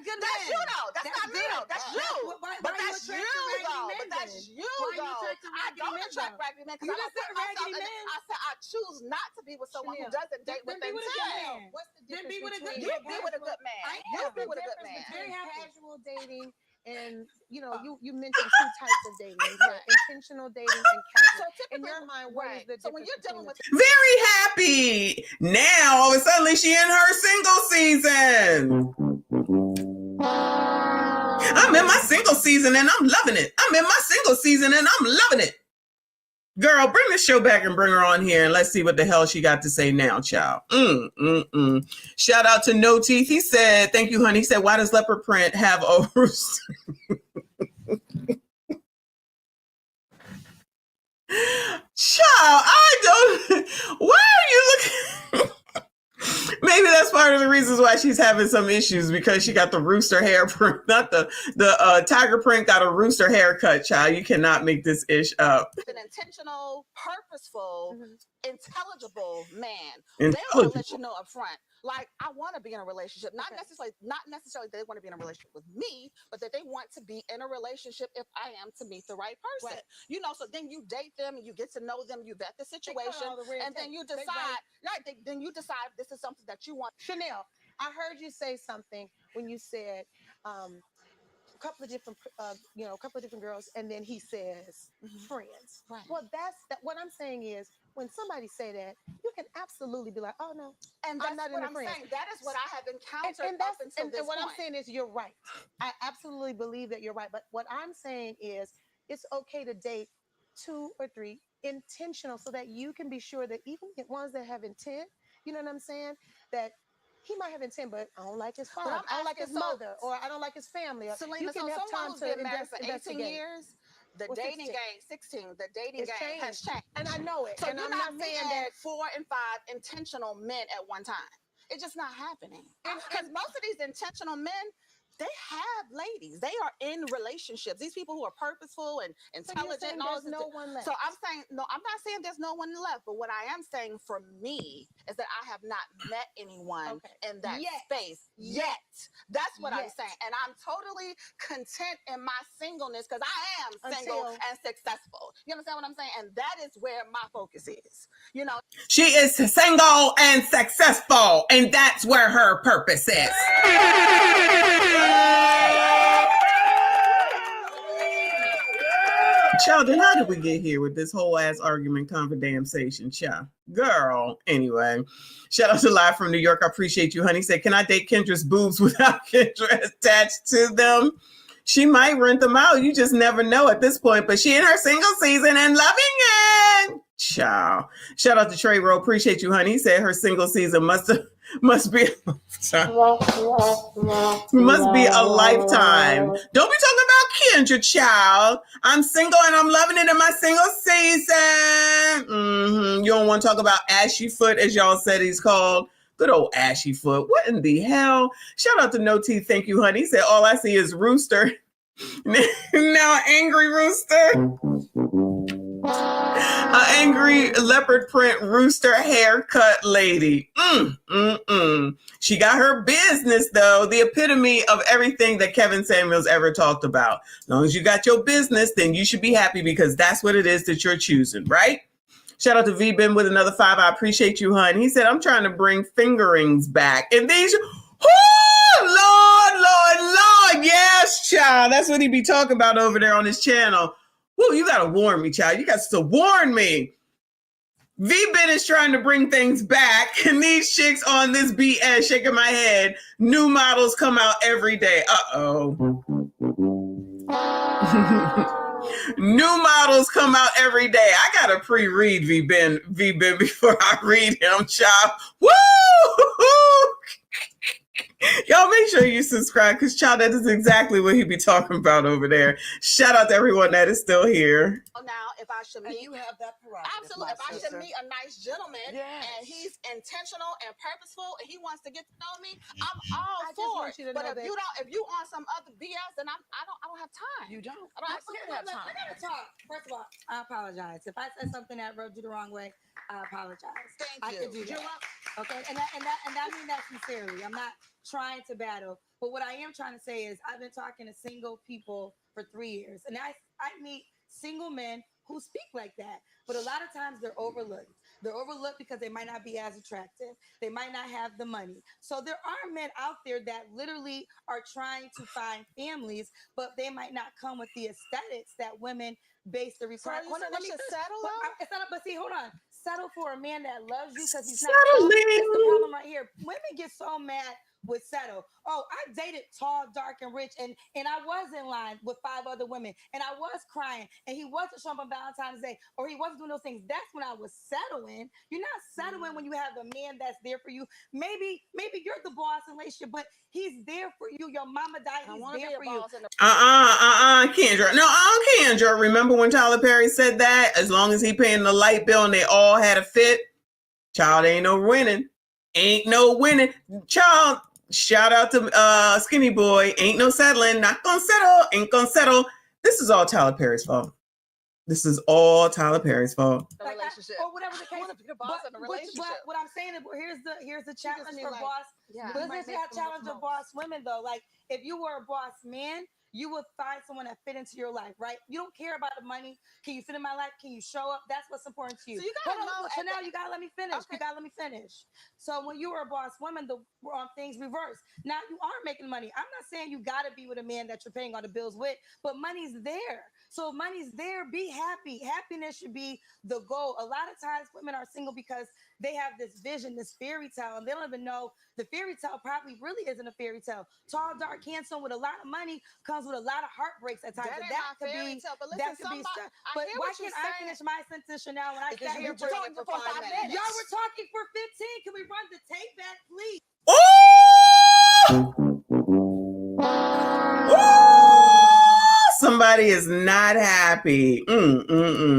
Speaker 10: That's you though. That's not me though. That's you. But that's you though. But that's you though. I don't attract raggedy men because I said I choose not to be with someone who doesn't date with intent. What's the difference between you be with a good man? You be with a good man. Very casual dating. And you mentioned two types of dating, intentional dating and casual. So in your mind, what is the difference? So when you're dealing with
Speaker 1: very happy now, all of a sudden she in her single season. I'm in my single season and I'm loving it. I'm in my single season and I'm loving it. Girl, bring the show back and bring her on here and let's see what the hell she got to say now, child. Shout out to No Teeth. He said, thank you, honey. He said, why does leopard print have a rooster? Child, I don't. Why are you looking? Maybe that's part of the reasons why she's having some issues, because she got the rooster hair print, not the tiger print got a rooster haircut, child. You cannot make this ish up.
Speaker 9: An intentional, purposeful, intelligible man.
Speaker 1: Intelligible.
Speaker 9: They want to let you know up front, like, I want to be in a relationship. Not necessarily that they want to be in a relationship with me, but that they want to be in a relationship if I am to meet the right person. Right. You know, so then you date them and you get to know them, you vet the situation, and then you decide, then you decide if this is something that you want.
Speaker 6: Chanel, I heard you say something when you said a couple of different girls, and then he says friends.
Speaker 9: Right.
Speaker 6: Well, what I'm saying is, when somebody say that, you can absolutely be like, oh no,
Speaker 9: and that's
Speaker 6: I'm not
Speaker 9: what
Speaker 6: in
Speaker 9: I'm
Speaker 6: a friend.
Speaker 9: saying. That is what I have encountered up until this
Speaker 6: and what
Speaker 9: point.
Speaker 6: I'm saying is, you're right. I absolutely believe that you're right. But what I'm saying is, it's okay to date 2 or 3 intentional, so that you can be sure that even the ones that have intent, you know what I'm saying, that he might have intent, but I don't like his father, I don't like his mother, or I don't like his family.
Speaker 9: Selena,
Speaker 6: you can have time
Speaker 9: who's
Speaker 6: to
Speaker 9: been married for 18
Speaker 6: investigate.
Speaker 9: years, the
Speaker 6: Well,
Speaker 9: dating
Speaker 6: 16.
Speaker 9: game, 16, the dating game has changed.
Speaker 6: And I know it.
Speaker 9: So
Speaker 6: and
Speaker 9: you're
Speaker 6: I'm
Speaker 9: not
Speaker 6: saying
Speaker 9: meeting
Speaker 6: that
Speaker 9: 4 and 5 intentional men at one time. It's just not happening. Because most of these intentional men, they have ladies. They are in relationships. These people who are purposeful and intelligent and all this.
Speaker 6: No one left.
Speaker 9: So I'm saying, no, I'm not saying there's no one left. But what I am saying for me is that I have not met anyone in that space yet. That's what I'm saying. And I'm totally content in my singleness, because I am single and successful. You understand what I'm saying? And that is where my focus is. You know,
Speaker 1: She is single and successful, and that's where her purpose is. Child, then how did we get here with this whole ass argument conversation, child? Girl, anyway. Shout out to Live from New York. I appreciate you, honey. Said, can I date Kendra's boobs without Kendra attached to them? She might rent them out. You just never know at this point. But she in her single season and loving it. Ciao. Shout out to Trey Rowe. Appreciate you, honey. He said her single season must be must be a lifetime. Don't be talking about Kendra, child. I'm single and I'm loving it in my single season. You don't want to talk about Ashy Foot, as y'all said he's called. Good old Ashy Foot. What in the hell? Shout out to No Teeth. Thank you, honey. He said, all I see is rooster. Now angry rooster. An angry leopard print rooster haircut lady. She got her business, though. The epitome of everything that Kevin Samuels ever talked about. As long as you got your business, then you should be happy, because that's what it is that you're choosing, right? Shout out to V-Ben with another 5. I appreciate you, hun. He said, I'm trying to bring fingerings back. And these, Lord. Yes, child. That's what he be talking about over there on his channel. Woo, you got to warn me, child. You got to warn me. V-Ben is trying to bring things back. And these chicks on this BS shaking my head. New models come out every day. Uh-oh. New models come out every day. I gotta pre-read V-Ben before I read him, child. Woo! Y'all make sure you subscribe, because child, that is exactly what he be talking about over there. Shout out to everyone that is still here.
Speaker 9: Now, if I should meet,
Speaker 8: you have that prerogative.
Speaker 9: Absolutely. If I should meet a nice gentleman and he's intentional and purposeful and he wants to get to know me, I'm all for it. But if you on some other BS, then I don't have time.
Speaker 8: You don't.
Speaker 9: I don't have time.
Speaker 10: I gotta talk. First of all, I apologize. If I said something that rubbed you the wrong way, I apologize.
Speaker 9: Thank you.
Speaker 10: I could do that. Okay, and I mean that sincerely. I'm not trying to battle, but what I am trying to say is I've been talking to single people for 3 years, and I meet single men who speak like that, but a lot of times they're overlooked. They're overlooked because they might not be as attractive. They might not have the money. So there are men out there that literally are trying to find families, but they might not come with the aesthetics that women base the requirement.
Speaker 6: So let me settle
Speaker 10: up. But see, hold on. Settle for a man that loves you because he's not.
Speaker 1: Settling.
Speaker 10: That's the problem right here. Women get so mad would settle. Oh, I dated tall, dark, and rich, and I was in line with 5 other women, and I was crying, and he wasn't showing up on Valentine's Day, or he wasn't doing those things. That's when I was settling. You're not settling when you have a man that's there for you. Maybe you're the boss in a relationship, but he's there for you. Your mama died. He's there for you.
Speaker 1: Kendra. No, Kendra. Remember when Tyler Perry said that? As long as he paying the light bill and they all had a fit, child, ain't no winning. Ain't no winning. Child, shout out to Skinny Boy. Ain't no settling. Not gonna settle. Ain't gonna settle. This is all Tyler Perry's fault. This is all Tyler Perry's fault.
Speaker 8: The relationship.
Speaker 10: Or whatever the case.
Speaker 8: I want to be the boss in a relationship.
Speaker 10: But what I'm saying is, here's the challenge for boss.
Speaker 9: Yeah.
Speaker 10: This is a challenge of boss women though. Like if you were a boss man, you would find someone that fit into your life, right? You don't care about the money. Can you fit in my life? Can you show up? That's what's important to you.
Speaker 8: So you gotta know.
Speaker 10: Chanel, you gotta let me finish.
Speaker 8: Okay.
Speaker 10: You gotta let me finish. So when you were a boss woman, the things reverse. Now you are making money. I'm not saying you gotta be with a man that you're paying all the bills with, but money's there. So if money's there, be happy. Happiness should be the goal. A lot of times women are single because they have this vision, this fairy tale, and they don't even know the fairy tale probably really isn't a fairy tale. Tall, dark, handsome with a lot of money comes with a lot of heartbreaks at times.
Speaker 8: That could be.
Speaker 10: But why can't I finish my sentence, Chanel? When I sat here for 5 minutes. Y'all were talking for 15. Can we run the tape back, please?
Speaker 1: Somebody is not happy.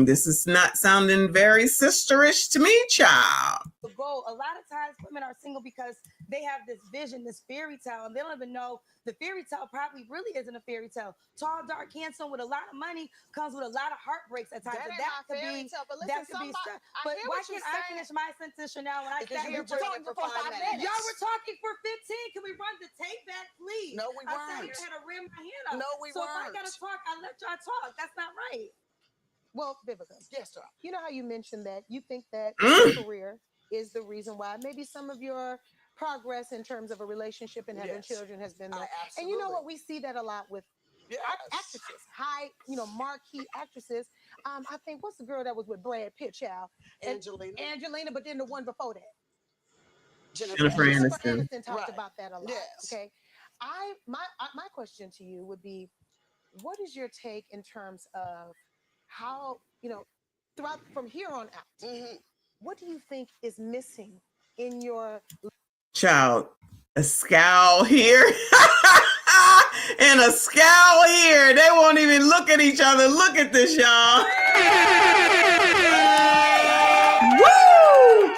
Speaker 1: This is not sounding very sisterish to me, child.
Speaker 10: The goal. A lot of times women are single because they have this vision, this fairy tale, and they don't even know the fairy tale probably really isn't a fairy tale. Tall, dark, handsome with a lot of money comes with a lot of heartbreaks at times. That could be. But why can't I finish my sentence, Chanel? When I sat here for 5 minutes. Y'all were talking for 15. Can we run the tape back, please?
Speaker 8: No, we weren't.
Speaker 10: I sat here and had to rim my hand up.
Speaker 8: No, we weren't.
Speaker 10: So if I gotta talk, I let y'all talk. That's not right.
Speaker 6: Well, Vivica.
Speaker 8: Yes, sir.
Speaker 6: You know how you mentioned that you think that your career is the reason why maybe some of your progress in terms of a relationship and having children has been there. And you know what? We see that a lot with actresses, high, marquee actresses. I think, what's the girl that was with Brad Pitt, child? Angelina, but then the one before that.
Speaker 1: Jennifer Aniston
Speaker 6: talked about that a lot. Yes. Okay. My question to you would be, what is your take in terms of how, throughout from here on out, what do you think is missing in your
Speaker 1: child? A scowl here and a scowl here. They won't even look at each other. Look at this, y'all. Woo!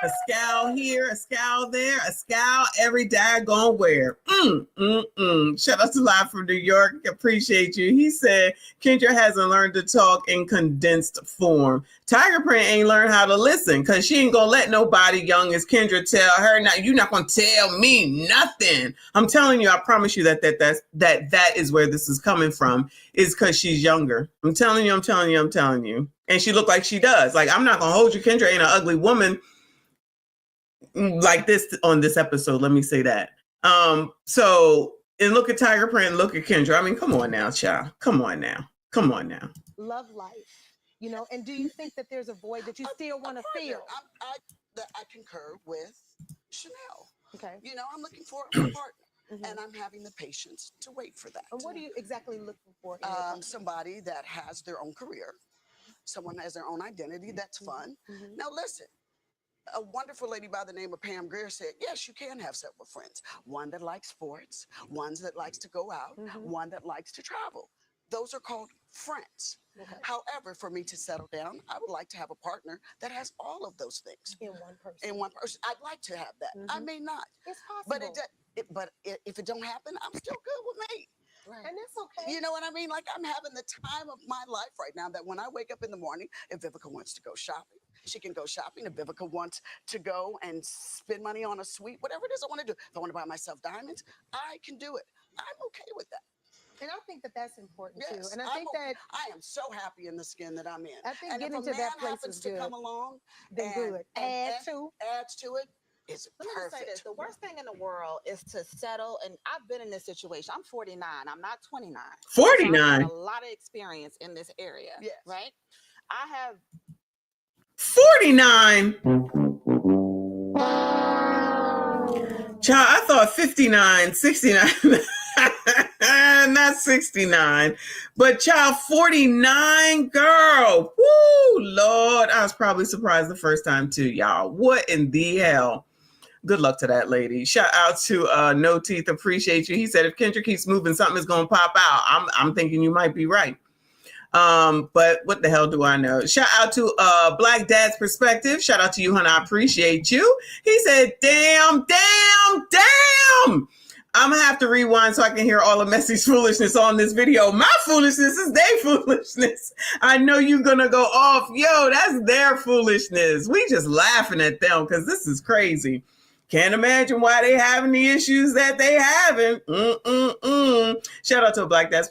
Speaker 1: A scowl here, a scowl there, a scowl every daggone where. Shout out to Live from New York. Appreciate you. He said Kendra hasn't learned to talk in condensed form. Tiger Print ain't learned how to listen because she ain't gonna let nobody young as Kendra tell her. Now you're not gonna tell me nothing. I'm telling you, I promise you that is where this is coming from. Is because she's younger. I'm telling you. And she looked like she does. Like, I'm not gonna hold you. Kendra ain't an ugly woman like this on this episode. Let me say that. So, and look at Tiger Print, look at Kendra. I mean, come on now, child. Come on now.
Speaker 6: Love life, and do you think that there's a void that you still want to fill?
Speaker 8: I concur with Chanel.
Speaker 6: Okay.
Speaker 8: I'm looking for a partner, and I'm having the patience to wait for that.
Speaker 6: And what are you exactly looking for?
Speaker 8: Somebody that has their own career, someone has their own identity. That's fun. Now, listen. A wonderful lady by the name of Pam Grier said, yes, you can have several friends. One that likes sports, one that likes to go out, one that likes to travel. Those are called friends. Okay. However, for me to settle down, I would like to have a partner that has all of those things.
Speaker 6: In one person.
Speaker 8: I'd like to have that. I may not.
Speaker 6: It's possible.
Speaker 8: But if it don't happen, I'm still good with me.
Speaker 6: Right. And that's okay.
Speaker 8: You know what I mean? Like, I'm having the time of my life right now that when I wake up in the morning, if Vivica wants to go shopping, she can go shopping. If Vivica wants to go and spend money on a suite, whatever it is I want to do. If I want to buy myself diamonds, I can do it. I'm okay with that.
Speaker 6: And I think that that's important too. And I think
Speaker 8: I am so happy in the skin that I'm in.
Speaker 6: I think getting to that place is good.
Speaker 8: To come along,
Speaker 6: then good. Adds to
Speaker 8: it. It's perfect.
Speaker 9: Let me say this. The worst thing in the world is to settle. And I've been in this situation. I'm 49. I'm not 29.
Speaker 1: 49.
Speaker 9: So I have a lot of experience in this area.
Speaker 8: Yes.
Speaker 9: Right? I have
Speaker 1: 49. Child, I thought 59, 69, not 69, but child, 49, girl. Woo, Lord. I was probably surprised the first time too, y'all. What in the hell? Good luck to that lady. Shout out to No Teeth. Appreciate you. He said, if Kendra keeps moving, something is going to pop out. I'm thinking you might be right. But what the hell do I know? Shout out to Black Dad's Perspective. Shout out to you, honey. I appreciate you. He said, damn. I'm going to have to rewind so I can hear all of Messy's foolishness on this video. My foolishness is their foolishness. I know you're going to go off. Yo, that's their foolishness. We just laughing at them because this is crazy. Can't imagine why they having the issues that they having. Shout out to Black Dad's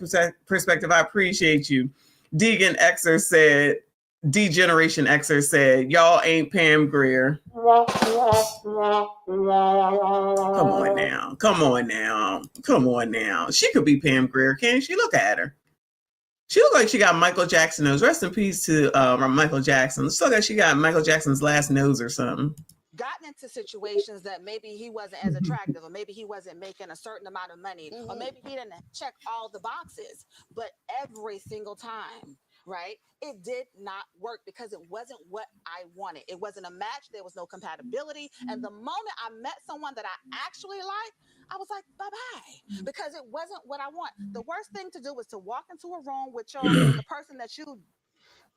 Speaker 1: Perspective. I appreciate you. Deegan Xer said, D-Generation Xer said, y'all ain't Pam Grier. Come on now. She could be Pam Grier, can't she? Look at her. She look like she got Michael Jackson nose. Rest in peace to Michael Jackson. Looks like she got Michael Jackson's last nose or something.
Speaker 9: Gotten into situations that maybe he wasn't as attractive, or maybe he wasn't making a certain amount of money, or maybe he didn't check all the boxes, but every single time, right, it did not work because it wasn't what I wanted. It wasn't a match. There was no compatibility. And the moment I met someone that I actually liked, I was like, bye-bye, because it wasn't what I want. The worst thing to do is to walk into a room with the person that you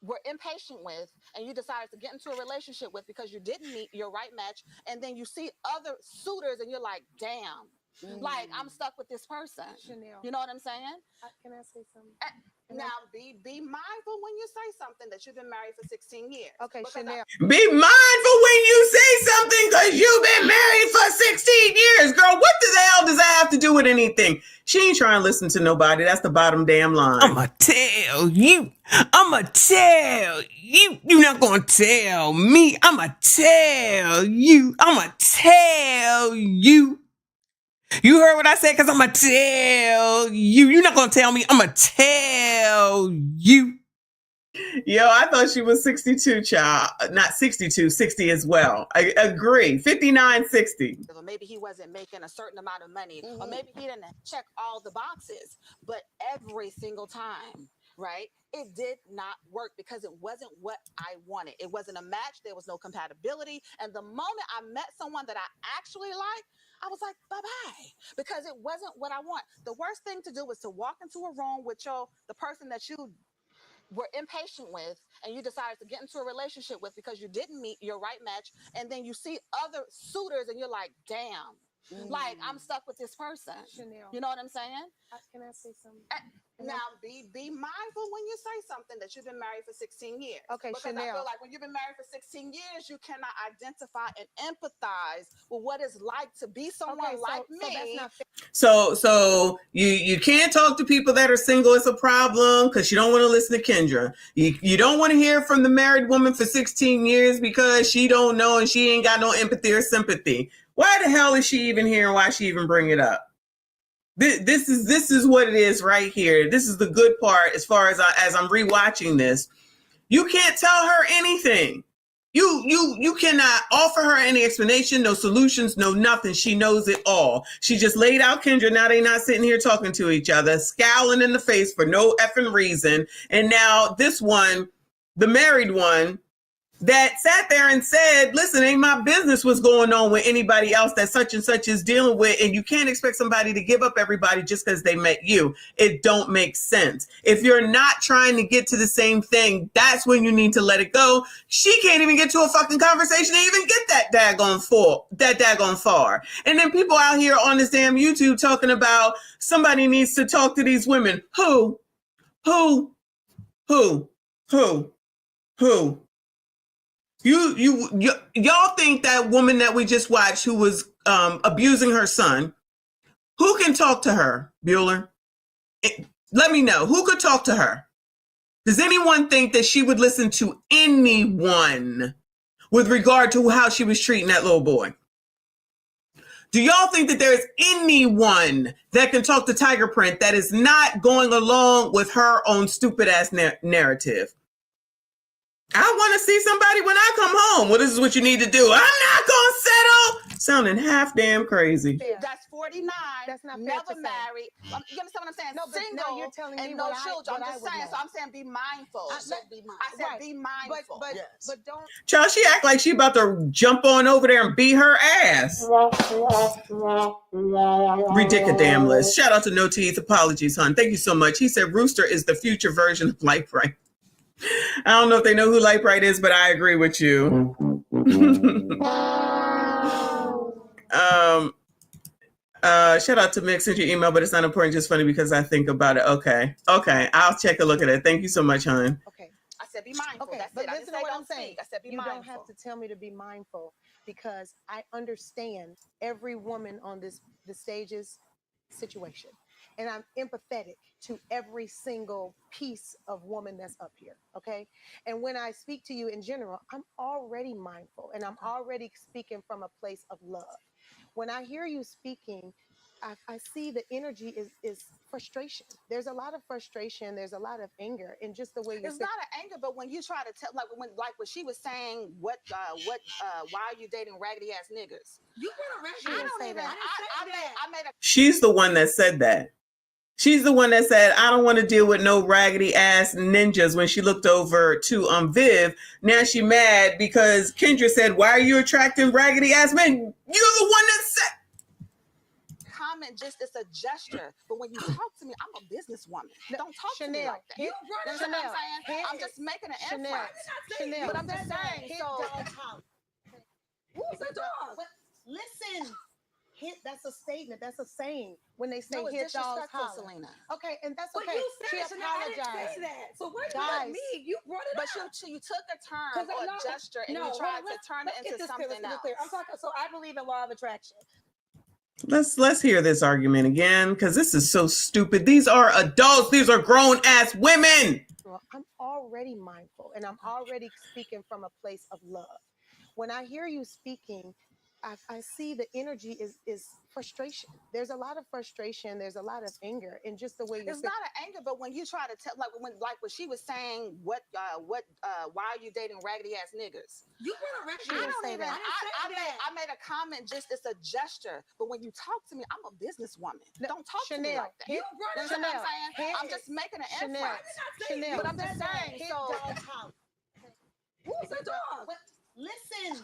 Speaker 9: were impatient with, and you decided to get into a relationship with because you didn't meet your right match, and then you see other suitors and you're like, damn, like I'm stuck with this person.
Speaker 6: Chanel.
Speaker 9: You know what I'm saying?
Speaker 6: Can I say something?
Speaker 9: Now, be mindful when you say something that you've been married for 16 years.
Speaker 6: Okay, Chanel.
Speaker 1: Be mindful when you say something because you've been married for 16 years. Girl, what the hell does that have to do with anything? She ain't trying to listen to nobody. That's the bottom damn line. I'ma tell you. You're not gonna tell me. I'ma tell you. You heard what I said? Because I'm going to tell you. You're not going to tell me. I'm going to tell you. Yo, I thought she was 62, child. Not 62, 60 as well. I agree. 59, 60.
Speaker 9: Or maybe he wasn't making a certain amount of money, or maybe he didn't check all the boxes. But every single time, right, it did not work because it wasn't what I wanted. It wasn't a match. There was no compatibility. And the moment I met someone that I actually liked, I was like, bye-bye, because it wasn't what I want. The worst thing to do is to walk into a room with the person that you were impatient with, and you decided to get into a relationship with because you didn't meet your right match, and then you see other suitors and you're like, damn, like I'm stuck with this person.
Speaker 6: Chanel.
Speaker 9: You know what I'm saying?
Speaker 6: Can I say something?
Speaker 9: Now, be mindful when you say something that you've been married for 16 years.
Speaker 6: Okay,
Speaker 9: because
Speaker 6: Chanel.
Speaker 9: I feel like when you've been married for 16 years, you cannot identify and empathize with what it's like to be someone like me.
Speaker 6: So that's not fair.
Speaker 1: So you can't talk to people that are single. It's a problem because you don't want to listen to Kendra. You don't want to hear from the married woman for 16 years because she don't know and she ain't got no empathy or sympathy. Why the hell is she even here and why she even bring it up? This is what it is right here. This is the good part as far as I'm rewatching this. You can't tell her anything. You cannot offer her any explanation, no solutions, no nothing. She knows it all. She just laid out Kendra. Now they not sitting here talking to each other, scowling in the face for no effing reason. And now this one, the married one, that sat there and said, listen, ain't my business what's going on with anybody else that such and such is dealing with. And you can't expect somebody to give up everybody just because they met you. It don't make sense. If you're not trying to get to the same thing, that's when you need to let it go. She can't even get to a fucking conversation to even get that daggone far. And then people out here on this damn YouTube talking about somebody needs to talk to these women. Who? Y'all think that woman that we just watched who was abusing her son, who can talk to her, Bueller? Let me know. Who could talk to her? Does anyone think that she would listen to anyone with regard to how she was treating that little boy? Do y'all think that there's anyone that can talk to Tiger Print that is not going along with her own stupid ass narrative? I want to see somebody when I come home. Well, this is what you need to do. I'm not going to Sounding half damn crazy.
Speaker 9: That's 49.
Speaker 6: That's not fair
Speaker 9: never
Speaker 6: to say.
Speaker 9: married. You understand what I'm saying?
Speaker 6: No, but now
Speaker 9: Single
Speaker 6: you're telling me
Speaker 9: and no
Speaker 6: what I-
Speaker 9: children.
Speaker 6: what
Speaker 9: I'm
Speaker 6: I
Speaker 9: just
Speaker 6: would
Speaker 9: saying.
Speaker 6: know.
Speaker 9: So I'm saying be mindful.
Speaker 8: I said be mindful.
Speaker 9: I said
Speaker 6: Right.
Speaker 9: be mindful.
Speaker 6: But don't.
Speaker 1: Child, she act like she about to jump on over there and beat her ass. Ridiculous. Shout out to No Teeth. Apologies, hon. Thank you so much. He said Rooster is the future version of Light Bright. I don't know if they know who Light Bright is, but I agree with you. Shout out to Mick. Sent your email, but it's not important. Just funny because I think about it. Okay. I'll check a look at it. Thank you so much, hon.
Speaker 6: Okay.
Speaker 9: I said be mindful.
Speaker 6: Okay,
Speaker 9: That's
Speaker 6: but
Speaker 9: it. I
Speaker 6: listen
Speaker 9: didn't
Speaker 6: to
Speaker 9: say
Speaker 6: what
Speaker 9: don't
Speaker 6: I'm saying.
Speaker 9: speak. I said be
Speaker 6: You
Speaker 9: mindful.
Speaker 6: don't have to tell me to be mindful because I understand every woman on the stage's situation. And I'm empathetic to every single piece of woman that's up here, okay? And when I speak to you in general, I'm already mindful and I'm already speaking from a place of love. When I hear you speaking, I see the energy is frustration. There's a lot of frustration. There's a lot of anger in just the way you're
Speaker 9: It's not an anger, but when you try to tell, like when she was saying, why are you dating raggedy ass niggas?
Speaker 10: You brought a
Speaker 6: She didn't say that.
Speaker 9: I made a.
Speaker 1: She's the one that said that. She's the one that said, I don't want to deal with no raggedy ass ninjas when she looked over to Viv. Now she mad because Kendra said, why are you attracting raggedy ass men? You're the one that said.
Speaker 9: Comment just as a gesture, but when you talk to me, I'm a businwoman. Don't talk to me like that.
Speaker 6: You
Speaker 9: brought it up. What I'm saying? I'm just making an inference. But I'm just saying. So
Speaker 6: who's the dog? Listen. Hit, that's a statement. That's a saying when they say
Speaker 9: no, it's
Speaker 6: hit dogs
Speaker 9: disrespectful,
Speaker 6: holler.
Speaker 9: Selena.
Speaker 6: Okay, and that's
Speaker 10: But
Speaker 6: okay.
Speaker 10: you
Speaker 6: She
Speaker 10: said Chanel, I didn't
Speaker 6: apologized.
Speaker 10: say that. So why you
Speaker 6: Guys,
Speaker 10: me? You brought it
Speaker 9: but
Speaker 10: up.
Speaker 9: you took a term or a gesture and you tried to turn it into something else.
Speaker 10: I'm talking. So I believe in law of attraction.
Speaker 1: Let's hear this argument again because this is so stupid. These are adults. These are grown ass women.
Speaker 6: Well, I'm already mindful and I'm already speaking from a place of love. When I hear you speaking, I see the energy is frustration. There's a lot of frustration. There's a lot of anger in just the way you're.
Speaker 9: It's not an anger, but when you try to tell, like when she was saying, why are you dating raggedy ass niggas?
Speaker 10: You brought a raggedy.
Speaker 9: I don't even. I made a comment just as a gesture, but when you talk to me, I'm a businwoman. Don't talk to me like that.
Speaker 10: You brought it up.
Speaker 9: What I'm saying? I'm just making an inference. But I'm just saying. So
Speaker 10: who's the dog?
Speaker 6: Listen.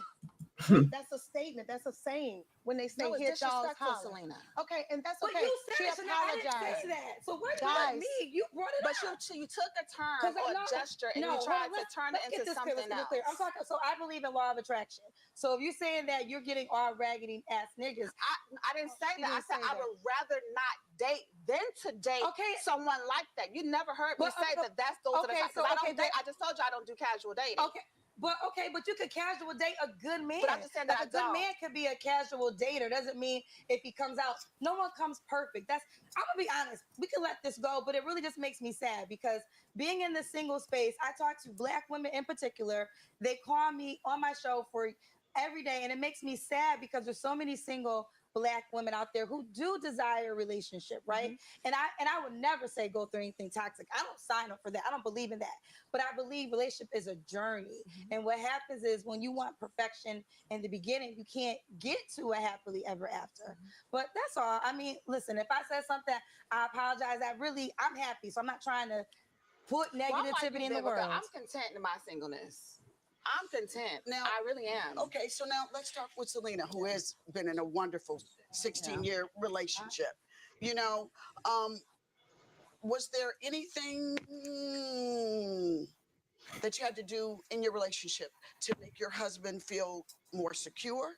Speaker 6: That's a statement. That's a saying when they say
Speaker 9: no, it's
Speaker 6: hit dogs
Speaker 9: disrespectful,
Speaker 6: holler.
Speaker 9: Selena.
Speaker 6: Okay, and that's
Speaker 10: But
Speaker 6: okay.
Speaker 10: you said
Speaker 6: She
Speaker 10: Chanel, I didn't
Speaker 6: apologized.
Speaker 10: say that. So why you brought me? You brought it
Speaker 9: but
Speaker 10: up.
Speaker 9: you took a term or a gesture and you tried to turn it into something else.
Speaker 10: I'm talking. So I believe in law of attraction. So if you're saying that you're getting all raggedy ass niggas,
Speaker 9: I didn't say that. I said I would rather not date than to date someone like that. You never heard me say that. Those are the types. I don't date. I just told you I don't do casual dating.
Speaker 10: Okay. But you could casual date a good man.
Speaker 9: But I'm just saying that
Speaker 10: a good man could be a casual dater. Doesn't mean if he comes out, no one comes perfect. I'm gonna be honest. We can let this go, but it really just makes me sad because being in the single space, I talk to Black women in particular. They call me on my show for every day, and it makes me sad because there's so many single Black women out there who do desire a relationship, right? And I would never say go through anything toxic. I don't sign up for that. I don't believe in that. But I believe relationship is a journey. And what happens is when you want perfection in the beginning, you can't get to a happily ever after. But that's all. I mean, listen, if I said something, I apologize. I'm happy. So I'm not trying to put negativity in the world.
Speaker 9: I'm content in my singleness. I'm content. Now, I really am.
Speaker 8: Okay, so now let's talk with Selena, who has been in a wonderful 16-year relationship. You know, was there anything that you had to do in your relationship to make your husband feel more secure?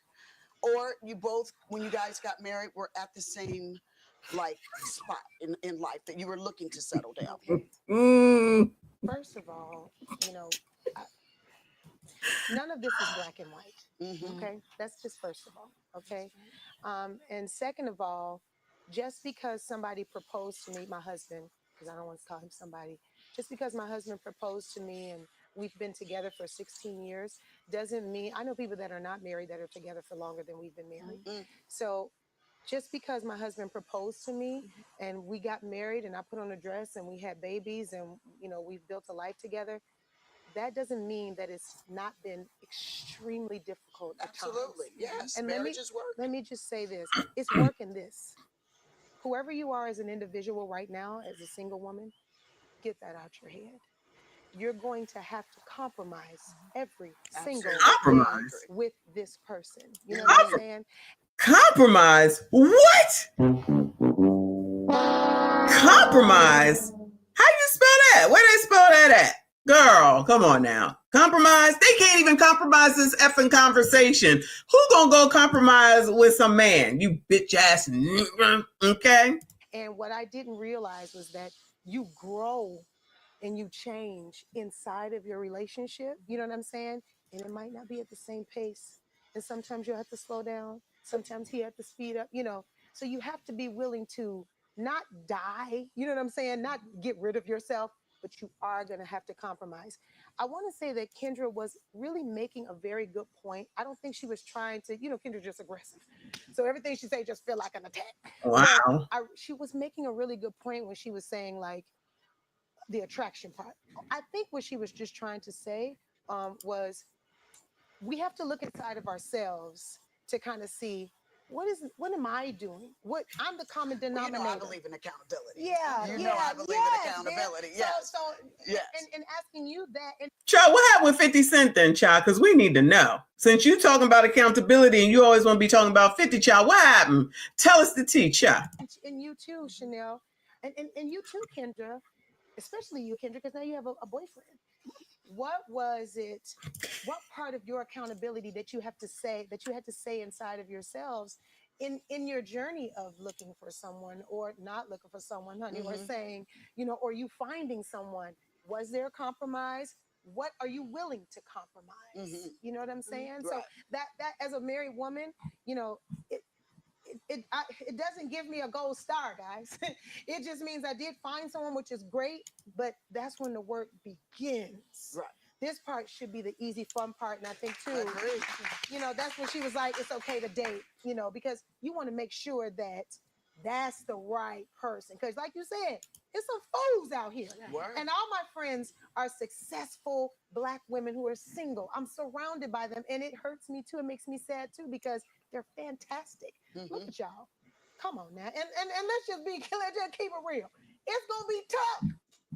Speaker 8: Or you both, when you guys got married, were at the same spot in life that you were looking to settle down?
Speaker 6: First of all, none of this is black and white. Okay, that's just first of all. Okay, and second of all, just because somebody proposed to me, my husband, because I don't want to call him somebody, just because my husband proposed to me and we've been together for 16 years doesn't mean, I know people that are not married that are together for longer than we've been married. So just because my husband proposed to me and we got married and I put on a dress and we had babies and we've built a life together, that doesn't mean that it's not been extremely difficult at
Speaker 8: Absolutely.
Speaker 6: times.
Speaker 8: Yes.
Speaker 6: And
Speaker 8: Marriages work.
Speaker 6: let me just say this. It's work in this. Whoever you are as an individual right now, as a single woman, get that out your head. You're going to have to compromise every single
Speaker 1: Compromise?
Speaker 6: day with this person. You know what I'm saying?
Speaker 1: Compromise? What? Compromise? How you spell that? Where they spell that at? Girl, come on now. Compromise? They can't even compromise this effing conversation. Who gonna go compromise with some man? You bitch ass nigga, okay?
Speaker 6: And what I didn't realize was that you grow and you change inside of your relationship. You know what I'm saying? And it might not be at the same pace. And sometimes you'll have to slow down. Sometimes he had to speed up, you know. So you have to be willing to not die, you know what I'm saying? Not get rid of yourself, but you are going to have to compromise. I want to say that Kendra was really making a very good point. I don't think she was trying to, you know, Kendra's just aggressive. So everything she say just feel like an attack.
Speaker 1: Wow.
Speaker 6: But she was making a really good point when she was saying like the attraction part. I think what she was just trying to say was we have to look inside of ourselves to kind of see what am I doing? What I'm the common denominator.
Speaker 8: Well, you know, I believe in accountability.
Speaker 6: Yeah,
Speaker 8: you know, I believe in accountability. Yes.
Speaker 6: So
Speaker 8: yes.
Speaker 6: And asking you that. And
Speaker 1: Child, what happened with 50 Cent then, child? Because we need to know. Since you talking about accountability and you always want to be talking about 50, child, what happened? Tell us the tea, child.
Speaker 6: And you too, Chanel. And you too, Kendra. Especially you, Kendra, because now you have a boyfriend. What was it? What part of your accountability that you had to say inside of yourselves in your journey of looking for someone or not looking for someone, honey, or saying, you know, or you finding someone? Was there a compromise? What are you willing to compromise? You know what I'm saying? So that as a married woman, you know, it doesn't give me a gold star, guys. It just means I did find someone, which is great, but that's when the work begins.
Speaker 8: Right.
Speaker 6: This part should be the easy, fun part. And I think too, you know, that's when she was like, it's okay to date, you know, because you want to make sure that that's the right person. Because like you said, it's some fools out here.
Speaker 8: Word.
Speaker 6: And all my friends are successful Black women who are single. I'm surrounded by them. And it hurts me too. It makes me sad too, because they're fantastic. Look at y'all. Come on now. And let's just keep it real. It's going to be tough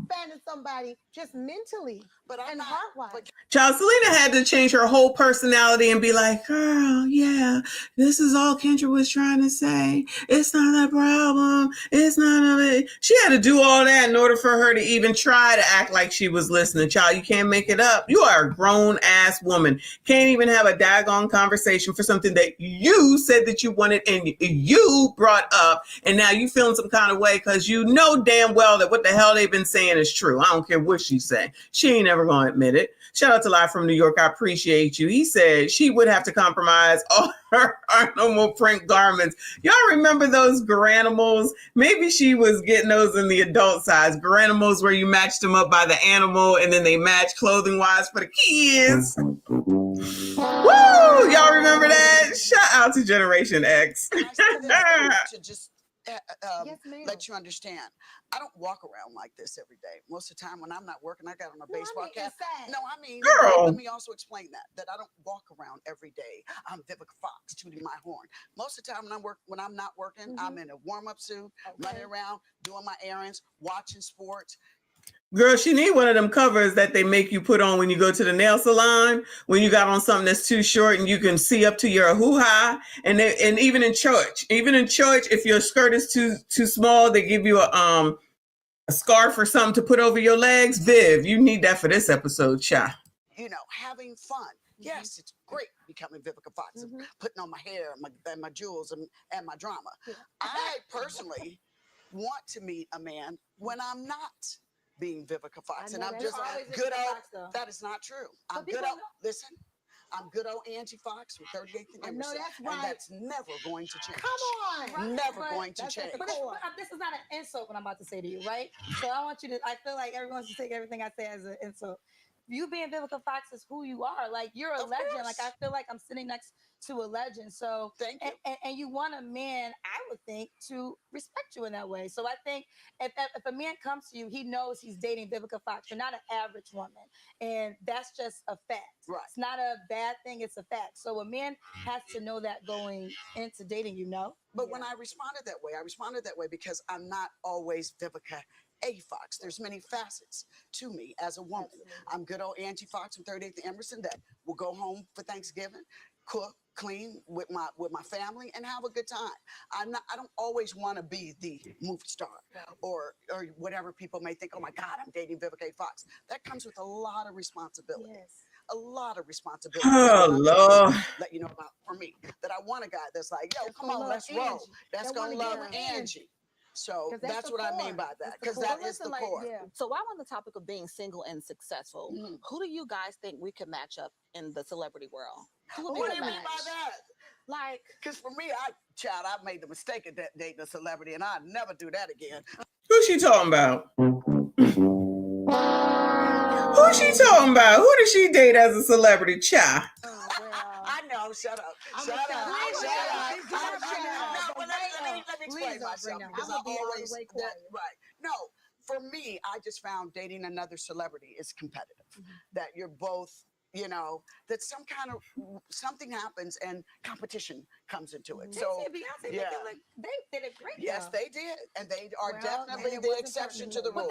Speaker 6: finding somebody just mentally and heart-wise.
Speaker 1: Child, Selena had to change her whole personality and be like, girl, yeah, this is all Kendra was trying to say. It's not a problem. It's not a... She had to do all that in order for her to even try to act like she was listening. Child, you can't make it up. You are a grown-ass woman. Can't even have a daggone conversation for something that you said that you wanted and you brought up, and now you feeling some kind of way because you know damn well that what the hell they've been saying is true. I don't care what she's saying. She ain't never going to admit it. Shout out to Live from New York. I appreciate you. He said she would have to compromise all her animal print garments. Y'all remember those Garanimals? Maybe she was getting those in the adult size. Garanimals where you matched them up by the animal and then they match clothing wise for the kids. Woo! Y'all remember that? Shout out to Generation X.
Speaker 8: To just
Speaker 6: Yes, ma'am.
Speaker 8: let you understand, I don't walk around like this every day. Most of the time when I'm not working, I got on a baseball cap. No, I mean,
Speaker 1: Girl.
Speaker 8: let me also explain that I don't walk around every day. I'm Vivica Fox, tooting my horn. Most of the time when I'm not working, I'm in a warm-up suit, running around, doing my errands, watching sports.
Speaker 1: Girl, she need one of them covers that they make you put on when you go to the nail salon, when you got on something that's too short and you can see up to your hoo-ha. And even in church, if your skirt is too small, they give you a scarf or something to put over your legs. Viv, you need that for this episode, child.
Speaker 8: You know, having fun. Yes, it's great becoming Vivica Fox, and putting on my hair and my jewels and my drama. I personally want to meet a man when I'm not being Vivica Fox, and I'm just good old. That is not true. I'm good old. Listen, I'm good old Angie Fox with 38th and Emerson,
Speaker 6: that's right.
Speaker 8: and that's never going to change.
Speaker 6: Come on.
Speaker 8: Never going to change.
Speaker 10: But this is not an insult what I'm about to say to you, right? So I want you to, I feel like everyone should take everything I say as an insult. You being Vivica Fox is who you are. Like, you're a legend. Like, I feel like I'm sitting next to a legend. So
Speaker 8: thank you.
Speaker 10: And you want a man. I would think, to respect you in that way. So I think if a man comes to you, he knows he's dating Vivica Fox. You're not an average woman. And that's just a fact.
Speaker 8: Right.
Speaker 10: It's not a bad thing, it's a fact. So a man has to know that going into dating, you know?
Speaker 8: But when I responded that way because I'm not always Vivica A. Fox. There's many facets to me as a woman.
Speaker 10: Absolutely.
Speaker 8: I'm good old Angie Fox from 38th Emerson that will go home for Thanksgiving, cook, clean with my family, and have a good time. I don't always want to be the movie star or whatever people may think. Oh my God, I'm dating Vivica A. Fox. That comes with a lot of responsibility.
Speaker 10: Yes.
Speaker 8: A lot of responsibility.
Speaker 1: Oh, Lord.
Speaker 8: Let you know about for me that I want a guy that's like, yo,
Speaker 10: That's
Speaker 8: come
Speaker 10: gonna
Speaker 8: on,
Speaker 10: love
Speaker 8: let's roll.
Speaker 10: Angie.
Speaker 8: That's
Speaker 10: That
Speaker 8: gonna
Speaker 10: wanna
Speaker 8: love
Speaker 10: get with
Speaker 8: Angie. So
Speaker 10: 'Cause
Speaker 8: that's
Speaker 10: the
Speaker 8: what I mean
Speaker 10: core.
Speaker 8: by that.
Speaker 10: That's the
Speaker 8: Because
Speaker 10: core.
Speaker 8: that
Speaker 10: But
Speaker 8: is the
Speaker 10: listen, like,
Speaker 8: core.
Speaker 10: yeah.
Speaker 9: So while on the topic of being single and successful,
Speaker 8: Mhm.
Speaker 9: who do you guys think we could match up in the celebrity world? Who would be
Speaker 8: What
Speaker 9: the
Speaker 8: do you mean by
Speaker 9: match?
Speaker 8: that?
Speaker 9: Like,
Speaker 8: Because for me, I made the mistake of dating a celebrity, and I'd never do that again.
Speaker 1: Who's she talking about? Who's she talking about? Who did she date as a celebrity? Cha.
Speaker 10: Oh, well.
Speaker 8: I know. Shut up. Shut up.
Speaker 10: Please don't bring that up.
Speaker 8: No, but let me explain
Speaker 10: Please don't
Speaker 8: myself
Speaker 10: bring that up.
Speaker 8: because I
Speaker 10: I'm gonna be all the
Speaker 8: always
Speaker 10: way quiet.
Speaker 8: right. No, for me, I just found dating another celebrity is competitive. That you're both, you know, that something happens and competition comes into it. So
Speaker 10: Beyonce,
Speaker 8: yeah.
Speaker 10: they did a great
Speaker 8: Yes,
Speaker 10: job.
Speaker 8: they did, and they are
Speaker 10: Well,
Speaker 8: definitely
Speaker 10: and it
Speaker 8: the
Speaker 10: wasn't
Speaker 8: exception
Speaker 10: perfect.
Speaker 8: to the rule.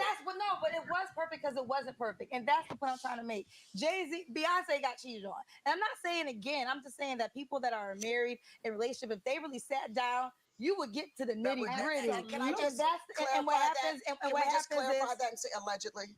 Speaker 10: But it was perfect because it wasn't perfect, and that's the point I'm trying to make. Beyonce got cheated on, and I'm not saying again. I'm just saying that people that are married in relationship, if they really sat down, you would get to the nitty gritty.
Speaker 8: Can I just
Speaker 10: And what happens? And what happens
Speaker 8: clarify
Speaker 10: is
Speaker 8: that and say allegedly?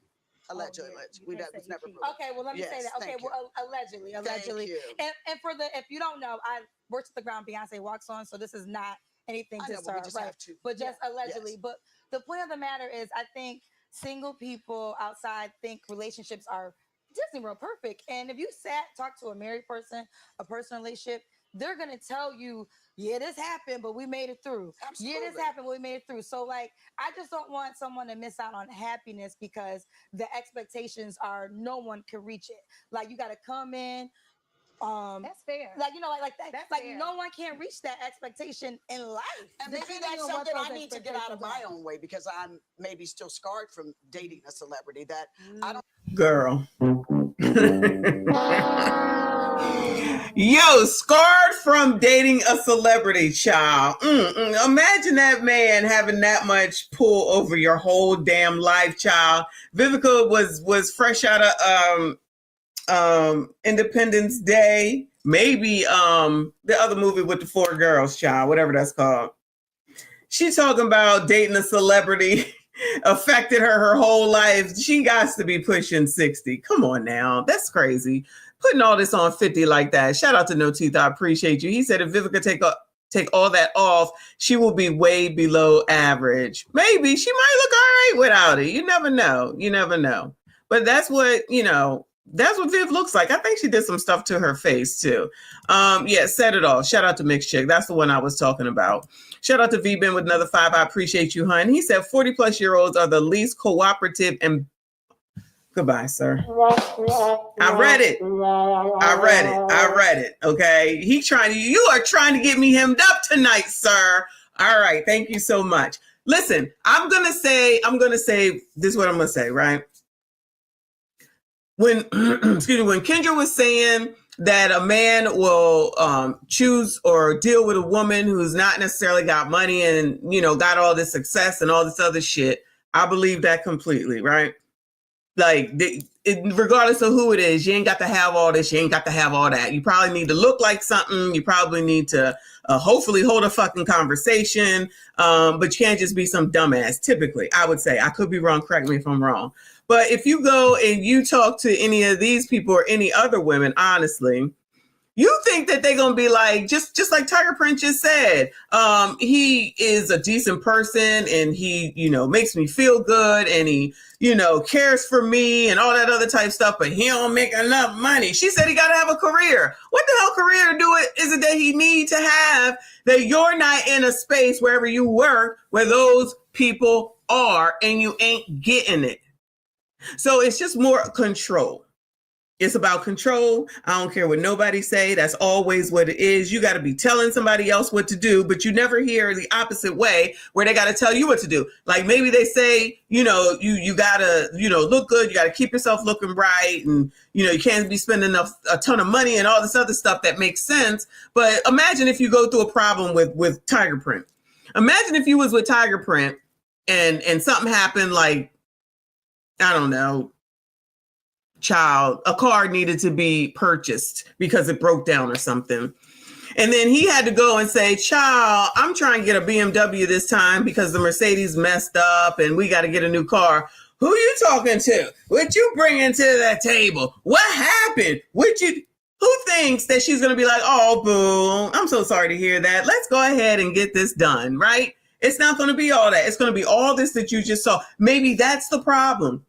Speaker 8: Allegedly, that was never proven.
Speaker 10: Okay, well let me say
Speaker 8: Yes,
Speaker 10: that. Okay,
Speaker 8: thank you.
Speaker 10: well allegedly.
Speaker 8: Thank you.
Speaker 10: And for if you don't know, I worked at the ground Beyonce walks on, so this is not anything
Speaker 8: I
Speaker 10: to
Speaker 8: know, but we
Speaker 10: start,
Speaker 8: just
Speaker 10: right?
Speaker 8: have to.
Speaker 10: But just allegedly.
Speaker 8: Yes.
Speaker 10: But the point of the matter is, I think single people outside think relationships are Disney World perfect. And if you talk to a married person, a personal relationship, they're gonna tell you, yeah, this happened, but we made it through.
Speaker 8: Absolutely.
Speaker 10: Yeah, this happened, but we made it through. So like, I just don't want someone to miss out on happiness because the expectations are no one can reach it. Like you got to come in.
Speaker 6: That's fair.
Speaker 10: Like you know, like that.
Speaker 6: That's
Speaker 10: Like
Speaker 6: fair.
Speaker 10: no one can reach that expectation in life.
Speaker 8: And maybe
Speaker 10: depending
Speaker 8: that's
Speaker 10: on what
Speaker 8: something
Speaker 10: those
Speaker 8: I need to get out of my
Speaker 10: expectations
Speaker 8: own way because I'm maybe still scarred from dating a celebrity that I don't.
Speaker 1: Girl. Yo, scarred from dating a celebrity, child. Imagine that man having that much pull over your whole damn life, child. Vivica was fresh out of Independence Day. Maybe the other movie with the 4 girls, child, whatever that's called. She talking about dating a celebrity affected her whole life. She got to be pushing 60. Come on now. That's crazy. Putting all this on 50 like that. Shout out to No Teeth. I appreciate you. He said if Vivica take all that off, she will be way below average. Maybe she might look all right without it. You never know. You never know. But that's what, that's what Viv looks like. I think she did some stuff to her face too. Yeah, said it all. Shout out to Mixed Chick. That's the one I was talking about. Shout out to V-Ben with another 5. I appreciate you, hun. He said 40-plus-year-olds are the least cooperative and goodbye, sir. I read it. I read it. Okay. You are trying to get me hemmed up tonight, sir. All right. Thank you so much. Listen, I'm going to say, this is what I'm going to say, right? When Kendra was saying that a man will choose or deal with a woman who's not necessarily got money and, got all this success and all this other shit, I believe that completely, right? Like, regardless of who it is, you ain't got to have all this. You ain't got to have all that. You probably need to look like something. You probably need to hopefully hold a fucking conversation. But you can't just be some dumbass. Typically, I would say. I could be wrong. Correct me if I'm wrong. But if you go and you talk to any of these people or any other women, honestly, you think that they're going to be like, just like Tiger Prince just said, he is a decent person and he, makes me feel good and he, cares for me and all that other type stuff, but he don't make enough money. She said he got to have a career. What the hell career is it that he need to have that you're not in a space wherever you work where those people are and you ain't getting it? So it's just more control. It's about control. I don't care what nobody say. That's always what it is. You got to be telling somebody else what to do, but you never hear the opposite way where they got to tell you what to do. Like maybe they say, you got to, look good. You got to keep yourself looking right. And, you can't be spending a ton of money and all this other stuff that makes sense. But imagine if you go through a problem with Tiger Print. Imagine if you was with Tiger Print and something happened, like, I don't know, a car needed to be purchased because it broke down or something. And then he had to go and say, child, I'm trying to get a BMW this time because the Mercedes messed up and we got to get a new car. Who you talking to? What you bringing to that table? What happened? Who thinks that she's going to be like, oh, boo, I'm so sorry to hear that. Let's go ahead and get this done, right? It's not going to be all that. It's going to be all this that you just saw. Maybe that's the problem.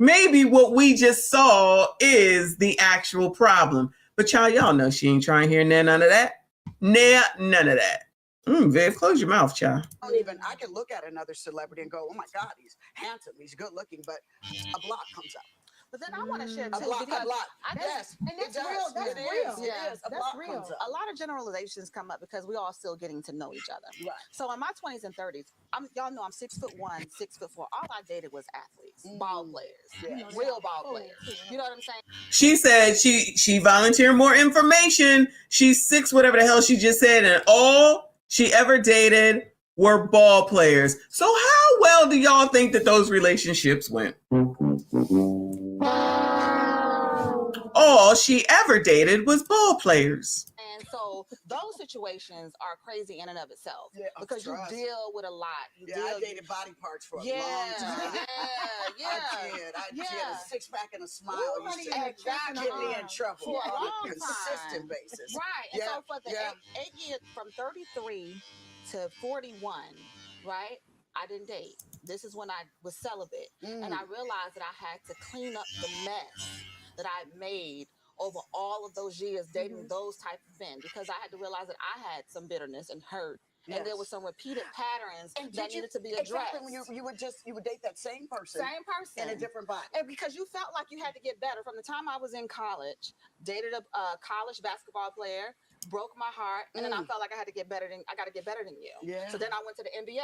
Speaker 1: Maybe what we just saw is the actual problem. But y'all know she ain't trying to hear none of that. None of that. Viv, close your mouth, child.
Speaker 8: I can look at another celebrity and go, oh my God, he's handsome, he's good looking, but a block comes up.
Speaker 9: But then I want to share too,
Speaker 8: a block.
Speaker 6: Yes, and that's real. That's real.
Speaker 8: It is.
Speaker 6: That's real.
Speaker 9: A lot of generalizations come up because we all still getting to know each other.
Speaker 8: Right.
Speaker 9: So in my 20s and 30s, y'all know I'm 6'1", 6'4". All I dated was athletes, ball players, real ball players. You know what I'm saying?
Speaker 1: She said she volunteered more information. She's 6, whatever the hell she just said, and all she ever dated were ball players. So how well do y'all think that those relationships went? All she ever dated was ball players.
Speaker 9: And so those situations are crazy in and of itself because you deal with a lot.
Speaker 8: I dated body parts for a long time. I did a six-pack and a smile. Used to get me in trouble on a consistent basis.
Speaker 9: Right. And so for the 8 years, from 33 to 41, right, I didn't date. This is when I was celibate. And I realized that I had to clean up the mess that I made over all of those years dating those type of men, because I had to realize that I had some bitterness and hurt. And there were some repeated patterns that needed to be addressed.
Speaker 8: Exactly, when you would date that same person in a different body.
Speaker 9: And because you felt like you had to get better. From the time I was in college, dated a college basketball player, broke my heart, and then I felt like I got to get better than you. So then I went to the NBA,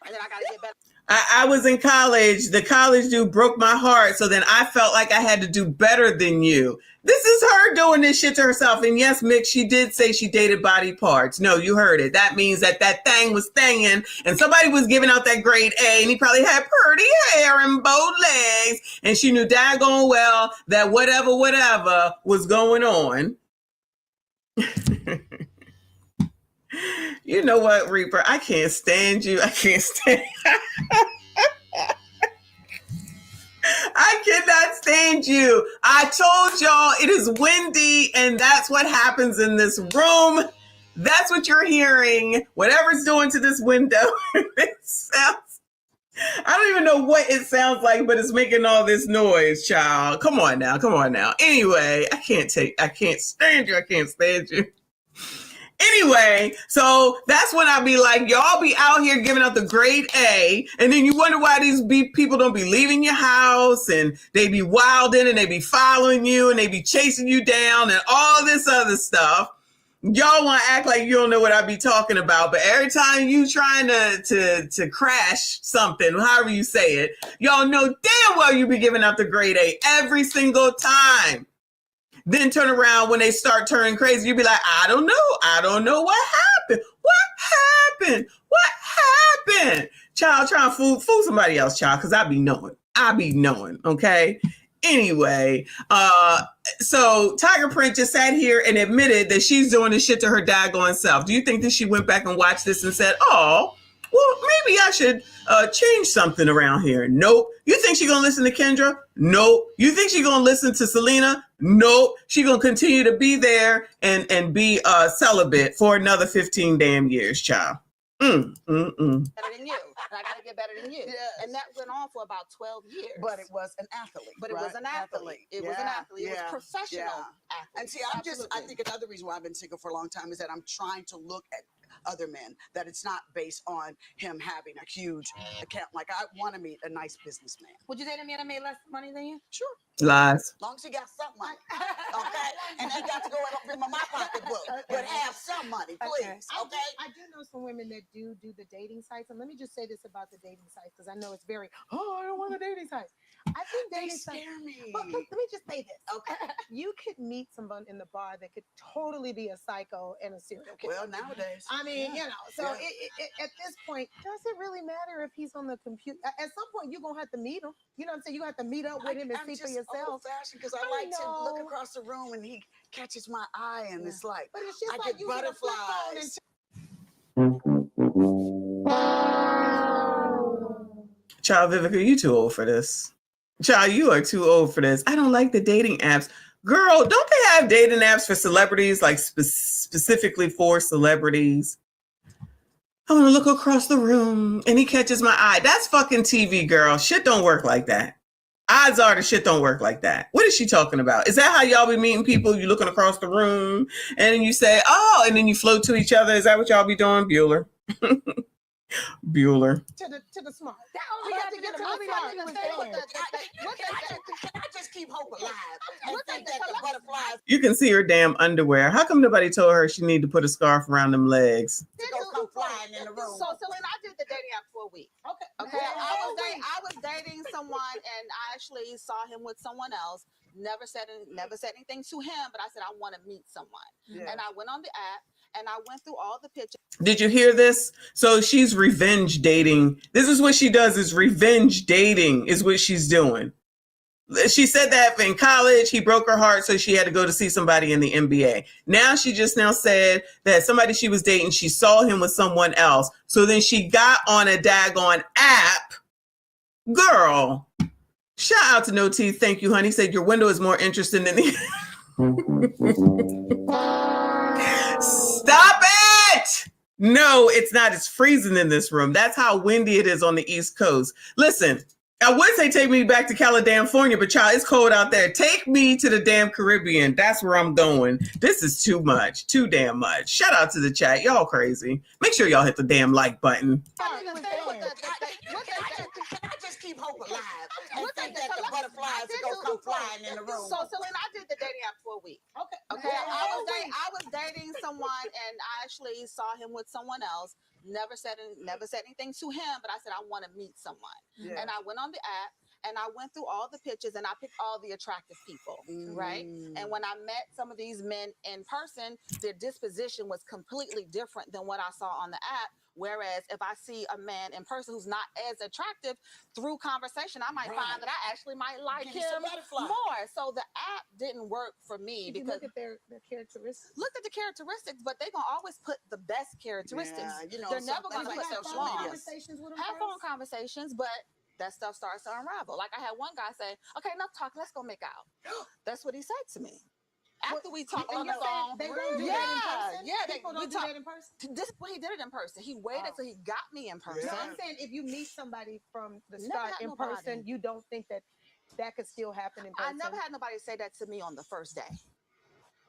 Speaker 9: and then I got to get better.
Speaker 1: I was in college. The college dude broke my heart, so then I felt like I had to do better than you. This is her doing this shit to herself. And yes, Mick, she did say she dated body parts. No, you heard it. That means that thing was thangin', and somebody was giving out that grade A, and he probably had pretty hair and bow legs, and she knew daggone well that whatever was going on. You know what, Reaper? I can't stand you. I cannot stand you. I told y'all it is windy, and that's what happens in this room. That's what you're hearing. Whatever's doing to this window, it sounds, I don't even know what it sounds like, but it's making all this noise, child. Come on now. Anyway, I can't stand you. Anyway, so that's when I be like, y'all be out here giving out the grade A, and then you wonder why these people don't be leaving your house, and they be wilding, and they be following you, and they be chasing you down, and all this other stuff. Y'all want to act like you don't know what I be talking about, but every time you trying to crash something, however you say it, y'all know damn well you be giving out the grade A every single time. Then turn around when they start turning crazy. You be like, I don't know what happened. Child, trying to fool somebody else, child, because I be knowing, okay? Anyway, so Tiger Print just sat here and admitted that she's doing this shit to her daggone self. Do you think that she went back and watched this and said, oh, well, maybe I should change something around here? Nope. You think she's going to listen to Kendra? Nope. You think she's going to listen to Selena? Nope. She's going to continue to be there and be celibate for another 15 damn years, child. Mm.
Speaker 9: better than you, and I got to get better than you.
Speaker 8: Yes.
Speaker 9: And that went on for about 12 years.
Speaker 8: But it was an athlete.
Speaker 9: But it was an athlete. It was an athlete. It was professional athlete.
Speaker 8: And see, I think another reason why I've been single for a long time is that I'm trying to look at other men, that it's not based on him having a huge account. Like, I want to meet a nice businessman.
Speaker 10: Would you date a man that made less money than you?
Speaker 8: Sure.
Speaker 1: Lies.
Speaker 8: As long as he got some money. Okay? And he got to go in my pocketbook. But have some money, please. Okay?
Speaker 6: I do know some women that do the dating sites. And let me just say this about the dating sites, because I know it's very, I don't want a dating site. I think dating sites scare me. But let me just say this.
Speaker 8: Okay.
Speaker 6: You could meet someone in the bar that could totally be a psycho and a serial killer.
Speaker 8: Well, nowadays.
Speaker 6: I mean, you know, so at this point, does it really matter if he's on the computer? At some point, you're going to have to meet him. You know what I'm saying? You have to meet up with him and see for yourself.
Speaker 8: Because I like to look across the room and he catches my eye and it's like,
Speaker 6: but it's just
Speaker 8: I
Speaker 6: like
Speaker 8: get butterflies.
Speaker 1: Child, Vivica, you too old for this. Child, you are too old for this. I don't like the dating apps. Girl, don't they have dating apps for celebrities, like specifically for celebrities? I want to look across the room and he catches my eye. That's fucking TV, girl. Shit don't work like that. Odds are the shit don't work like that. What is she talking about? Is that how y'all be meeting people? You looking across the room and then you say, oh, and then you float to each other. Is that what y'all be doing? Bueller. Bueller.
Speaker 6: To the smart.
Speaker 10: That only happened in the movie.
Speaker 8: Can I just keep hope alive and think that the butterflies
Speaker 1: You can see her damn underwear. How come nobody told her she need to put a scarf around them legs?
Speaker 8: go come flying in the room?
Speaker 9: So Selena, I did the dating app for a week. Okay. I was dating someone, and I actually saw him with someone else. Never said anything to him, but I said I want to meet someone.
Speaker 8: Yeah.
Speaker 9: And I went on the app and I went through all the pictures.
Speaker 1: Did you hear this? So she's revenge dating. This is what she does, is revenge dating is what she's doing. She said that in college, he broke her heart, so she had to go to see somebody in the NBA. Now she just now said that somebody she was dating, she saw him with someone else. So then she got on a daggone app. Girl, shout out to No Teeth. Thank you, honey. Said your window is more interesting than the... Stop it! No, it's not. It's freezing in this room. That's how windy it is on the East Coast. Listen, I would say take me back to California, but child, it's cold out there. Take me to the damn Caribbean. That's where I'm going. This is too much. Too damn much. Shout out to the chat. Y'all crazy. Make sure y'all hit the damn like button.
Speaker 8: Can I just keep hope alive and think that the butterflies are going to come flying in the room?
Speaker 9: So Selena, I did the dating app for a week. Okay. I was dating someone, and I actually saw him with someone else. Never said anything to him, but I said I want to meet someone.
Speaker 8: Yeah.
Speaker 9: And I went on the app and I went through all the pictures and I picked all the attractive people, right? And when I met some of these men in person, their disposition was completely different than what I saw on the app. Whereas if I see a man in person who's not as attractive, through conversation, I might find that I actually might like him more. So the app didn't work for me because
Speaker 6: look at their characteristics.
Speaker 9: Looked at the characteristics, but they're gonna always put the best characteristics.
Speaker 8: Yeah, you know,
Speaker 9: they're never gonna put their flaws. Have phone
Speaker 6: conversations.
Speaker 9: Conversations, but that stuff starts to unravel. Like I had one guy say, "Okay, enough talk. Let's go make out." That's what he said to me. After we talked on the phone,
Speaker 6: they don't do that in person? People don't do that in person?
Speaker 9: This is when he did it in person. He waited till he got me in person.
Speaker 6: No, I'm saying if you meet somebody from the start in person, you don't think that could still happen in person?
Speaker 9: I never had nobody say that to me on the first day.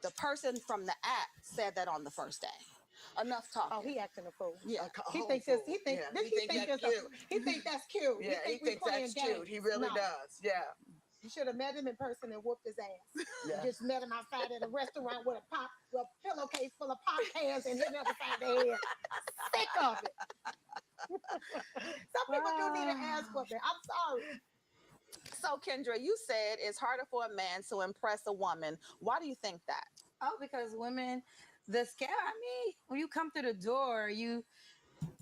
Speaker 9: The person from the app said that on the first day. Enough talking.
Speaker 6: Oh, he acting a fool.
Speaker 9: Yeah,
Speaker 6: he thinks that's cute. He thinks that's cute.
Speaker 8: Yeah, he thinks that's cute. He really does. Yeah.
Speaker 6: You should have met him in person and whooped his ass.
Speaker 8: Yeah.
Speaker 6: Just met him outside at a restaurant with a pillowcase full of pop cans and hit him upside the head. Sick of it. Some people do need an ass whooping. I'm sorry.
Speaker 9: So Kendra, you said it's harder for a man to impress a woman. Why do you think that?
Speaker 10: Oh, because women, when you come through the door, you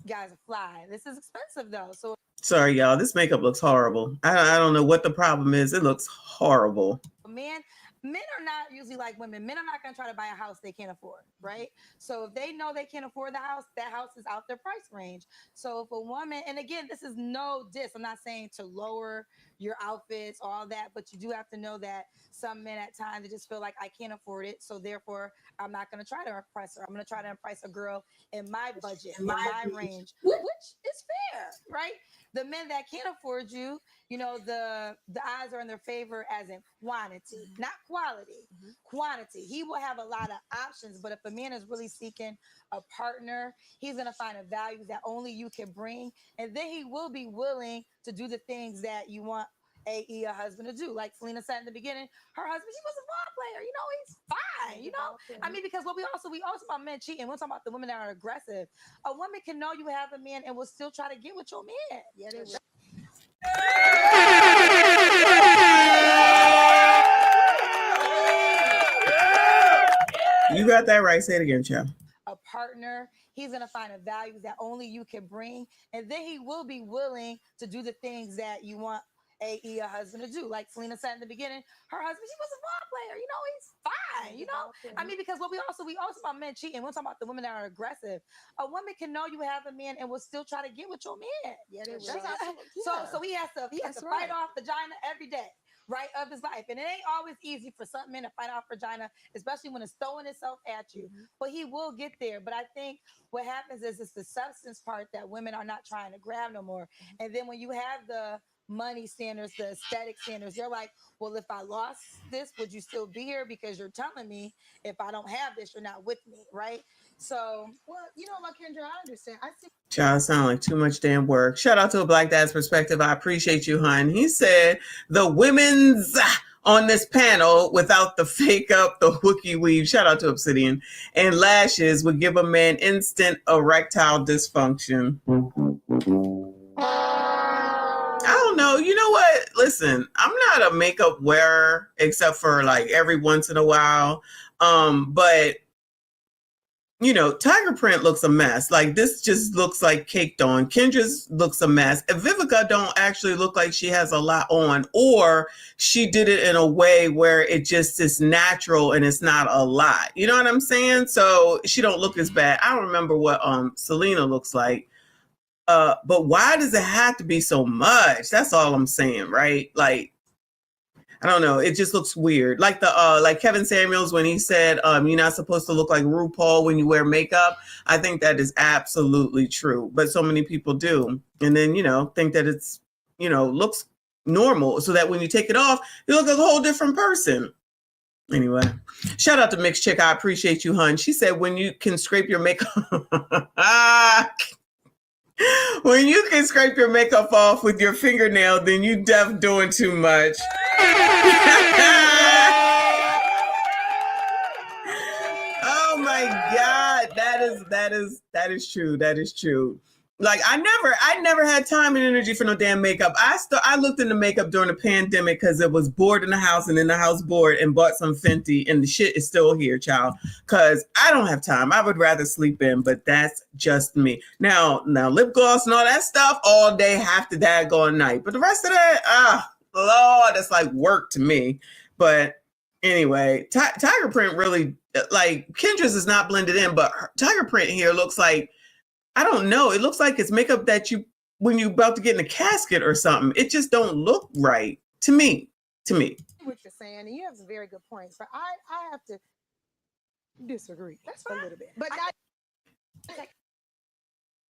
Speaker 10: guys are fly. This is expensive though. So
Speaker 1: Sorry, y'all. This makeup looks horrible. I don't know what the problem is. It looks horrible.
Speaker 10: Men are not usually like women. Men are not going to try to buy a house they can't afford, right? So if they know they can't afford the house, that house is out their price range. So if a woman, and again, this is no diss. I'm not saying to lower your outfits, all that. But you do have to know that some men at times they just feel like I can't afford it, so therefore I'm not going to try to impress her. I'm going to try to impress a girl in my budget, in my range, which is fair, right? The men that can't afford you, you know, the odds are in their favor as in quantity, not quality. Quantity. He will have a lot of options, but if a man is really seeking a partner, he's going to find a value that only you can bring, and then he will be willing to do the things that you want a husband to do. Like Selena said in the beginning, her husband, he was a ball player. You know, he's fine. You know, I mean, because what we also about men cheating. We're talking about the women that are aggressive. A woman can know you have a man and will still try to get with your man. Yeah, they will.
Speaker 1: You got that right. Say it again, Chow.
Speaker 10: A partner, he's going to find a value that only you can bring, and then he will be willing to do the things that you want a husband to do. Like Selena said in the beginning, her husband, he was a ball player. You know, he's fine. You know, I mean, because what we also about men cheating. We're talking about the women that are aggressive. A woman can know you have a man and will still try to get with your man. Yeah, they will. So he has to fight off vagina every day, right, of his life. And it ain't always easy for some men to fight off vagina, especially when it's throwing itself at you. But he will get there. But I think what happens is it's the substance part that women are not trying to grab no more. And then when you have the money standards, the aesthetic standards, they're like, well, if I lost this, would you still be here? Because you're telling me if I don't have this, you're not with me, right? So, well, you know what, Kendra, I understand. I see.
Speaker 1: Child, sound like too much damn work. Shout out to A Black Dad's Perspective. I appreciate you, hon. He said the women's on this panel without the fake up, the hooky weave, shout out to Obsidian, and lashes would give a man instant erectile dysfunction. I don't know. You know what? Listen, I'm not a makeup wearer except for like every once in a while. But you know, Tiger Print looks a mess. Like this just looks like caked on. Kendra's looks a mess. Vivica don't actually look like she has a lot on, or she did it in a way where it just is natural and it's not a lot. You know what I'm saying? So she don't look as bad. I don't remember what Selena looks like. But why does it have to be so much? That's all I'm saying, right? Like, I don't know. It just looks weird. Like like Kevin Samuels when he said, you're not supposed to look like RuPaul when you wear makeup. I think that is absolutely true. But so many people do. And then, you know, think that it's, you know, looks normal. So that when you take it off, you look like a whole different person. Anyway, shout out to Mixed Chick. I appreciate you, hun. She said, when you can scrape your makeup. When you can scrape your makeup off with your fingernail, then you def doing too much. Oh my God, that is true. That is true. Like I never had time and energy for no damn makeup. I looked into makeup during the pandemic because it was bored in the house and in the house bored, and bought some Fenty, and the shit is still here, child. Because I don't have time. I would rather sleep in, but that's just me. Now lip gloss and all that stuff all day, half the daggone night. But the rest of that, Lord, it's like work to me. But anyway, Tiger Print really, like Kendra's is not blended in, but Tiger Print here looks like, I don't know. It looks like it's makeup that when you're about to get in a casket or something, it just don't look right to me.
Speaker 6: What you're saying, and you have some very good points, but I have to disagree. That's a little bit. But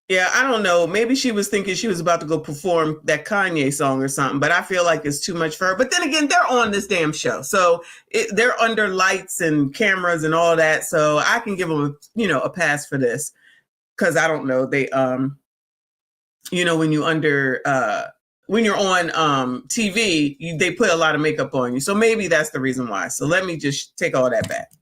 Speaker 1: yeah, I don't know. Maybe she was thinking she was about to go perform that Kanye song or something, but I feel like it's too much for her. But then again, they're on this damn show. So they're under lights and cameras and all that. So I can give them, a pass for this. Because I don't know, they when you're on TV, they put a lot of makeup on you. So maybe that's the reason why. So let me just take all that back.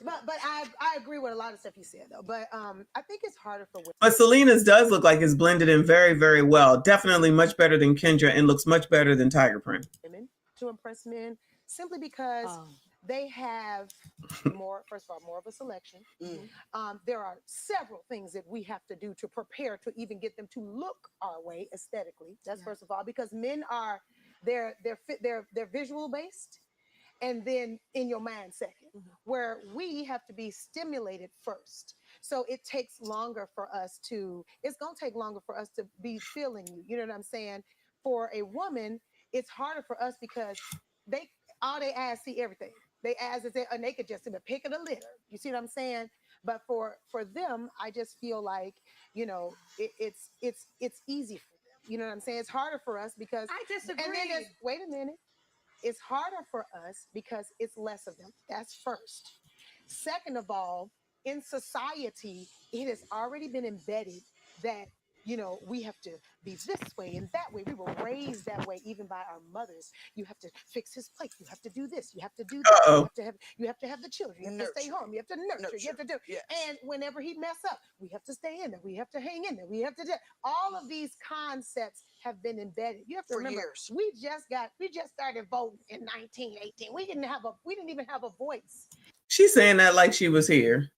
Speaker 6: But I agree with a lot of stuff you said though. But I think it's harder for women.
Speaker 1: But Selena's does look like it's blended in very, very well. Definitely much better than Kendra, and looks much better than Tiger Print.
Speaker 6: Women to impress men simply because they have more of a selection. There are several things that we have to do to prepare to even get them to look our way aesthetically. That's first of all, because men are they're visual based, and then in your mind second, where we have to be stimulated first. So it takes longer for us it's gonna take longer for us to be feeling you. You know what I'm saying? For a woman, it's harder for us because all they ask see everything. They ask is and they could just see the pick of the litter. You see what I'm saying? But for them, I just feel like, you know, it's easy for them. You know what I'm saying? It's harder for us because
Speaker 10: I disagree.
Speaker 6: And then wait a minute. It's harder for us because it's less of them. That's first. Second of all, in society, it has already been embedded that, you know, we have to be this way and that way. We were raised that way, even by our mothers. You have to fix his plate. You have to do this. You have to do that. You have to have the children. You have to stay home. You have to nurture. You have to do.
Speaker 8: Yes.
Speaker 6: And whenever he mess up, we have to stay in there. We have to hang in there. We have to do. All of these concepts have been embedded. You have to remember,
Speaker 8: years.
Speaker 6: we just started voting in 1918. We didn't even have a voice.
Speaker 1: She's saying that like she was here.